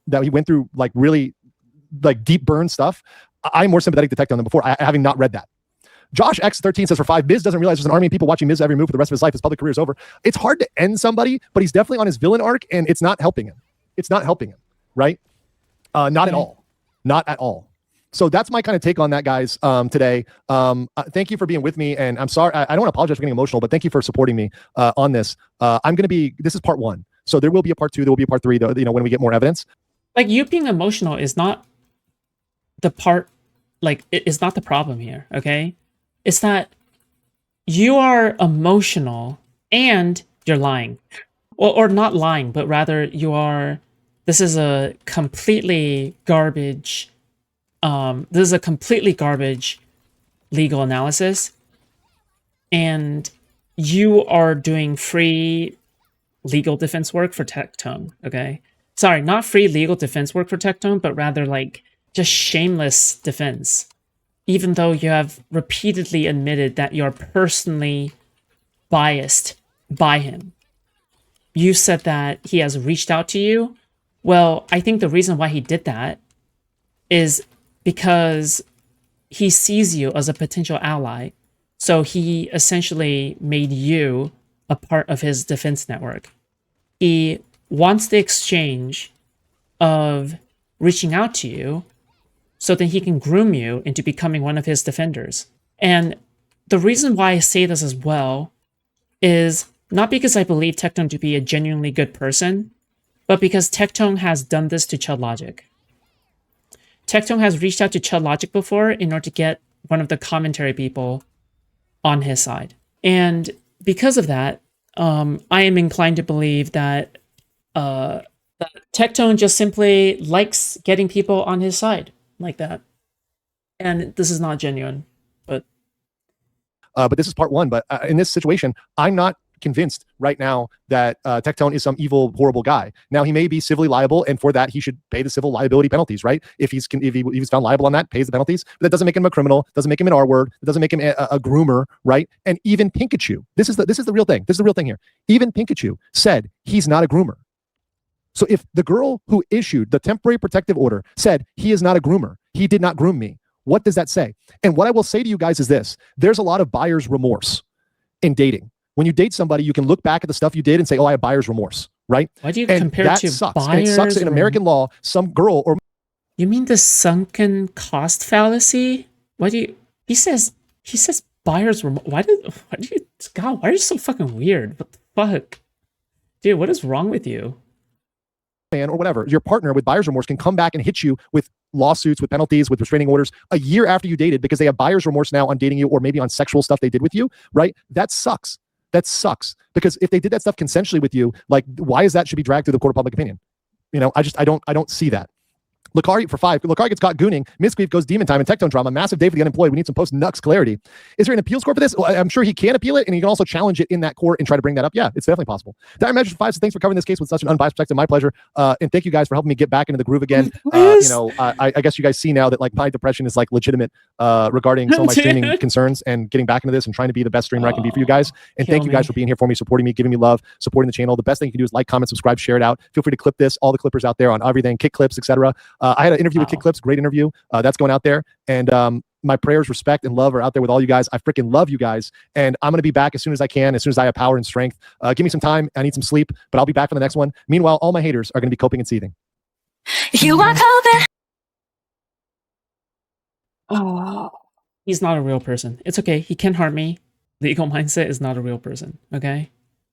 through, like, really, like, deep burn stuff. I'm more sympathetic to Tectone than before, having not read that. Josh X13 says, for 5, Miz doesn't realize there's an army of people watching Miz every move for the rest of his life. His public career is over. It's hard to end somebody, but he's definitely on his villain arc, and it's not helping him. It's not helping him, right? Not at all. Not at all. So that's my kind of take on that, guys, today. Thank you for being with me. And I'm sorry, I don't want to apologize for getting emotional, but thank you for supporting me on this. This is part 1. So there will be a part 2, there will be a part 3, when we get more evidence. Like, you being emotional is not the part, like, it is not the problem here, okay? It's that you are emotional and you're lying. Or not lying, but rather this is a completely garbage, legal analysis, and you are doing free legal defense work for Tectone, okay? Sorry, not free legal defense work for Tectone, but rather like just shameless defense, even though you have repeatedly admitted that you're personally biased by him. You said that he has reached out to you. Well, I think the reason why he did that is because he sees you as a potential ally. So he essentially made you a part of his defense network. He wants the exchange of reaching out to you so that he can groom you into becoming one of his defenders. And the reason why I say this as well is not because I believe Tectone to be a genuinely good person, but because Tectone has done this to Chud Logic. Tectone has reached out to Chud Logic before in order to get one of the commentary people on his side. And because of that, I am inclined to believe that Tectone just simply likes getting people on his side like that. And this is not genuine, but this is part 1. But in this situation, I'm not convinced right now that Tectone is some evil, horrible guy. Now, he may be civilly liable, and for that, he should pay the civil liability penalties, right? If he was found liable on that, pays the penalties. But that doesn't make him a criminal. Doesn't make him an R-word. It doesn't make him a groomer, right? And even Pikachu, this is the real thing. This is the real thing here. Even Pikachu said he's not a groomer. So if the girl who issued the temporary protective order said he is not a groomer, he did not groom me, what does that say? And what I will say to you guys is this: there's a lot of buyer's remorse in dating. When you date somebody, you can look back at the stuff you did and say, oh, I have buyer's remorse, right? Why do you compare it to sucks. buyer's? And it sucks in American law. Some girl or... You mean the sunken cost fallacy? Why do you... He says buyer's remorse. Why do you... God, why are you so fucking weird? What the fuck? Dude, what is wrong with you? Man, or whatever, your partner with buyer's remorse can come back and hit you with lawsuits, with penalties, with restraining orders a year after you dated because they have buyer's remorse now on dating you or maybe on sexual stuff they did with you, right? That sucks. That sucks, because if they did that stuff consensually with you, like, why is that should be dragged through the court of public opinion? I don't see that. Lucari for 5. Lucari gets caught gooning. Misqueef goes demon time and Tectone drama. Massive day for the unemployed. We need some post-Nux clarity. Is there an appeals court for this? Well, I'm sure he can appeal it, and he can also challenge it in that court and try to bring that up. Yeah, it's definitely possible. Dire Measure for 5. So thanks for covering this case with such an unbiased perspective. My pleasure. And thank you guys for helping me get back into the groove again. I guess you guys see now that like my depression is like legitimate regarding some of my streaming concerns and getting back into this and trying to be the best streamer I can be for you guys. And thank you guys for being here for me, supporting me, giving me love, supporting the channel. The best thing you can do is like, comment, subscribe, share it out. Feel free to clip this. All the clippers out there on everything, kick clips, etc. I had an interview with Kick Clips, great interview. That's going out there. And my prayers, respect, and love are out there with all you guys. I freaking love you guys. And I'm going to be back as soon as I can, as soon as I have power and strength. Give me some time. I need some sleep, but I'll be back for the next one. Meanwhile, all my haters are going to be coping and seething. You are coping. Oh, he's not a real person. It's okay. He can't harm me. Legal Mindset is not a real person. Okay?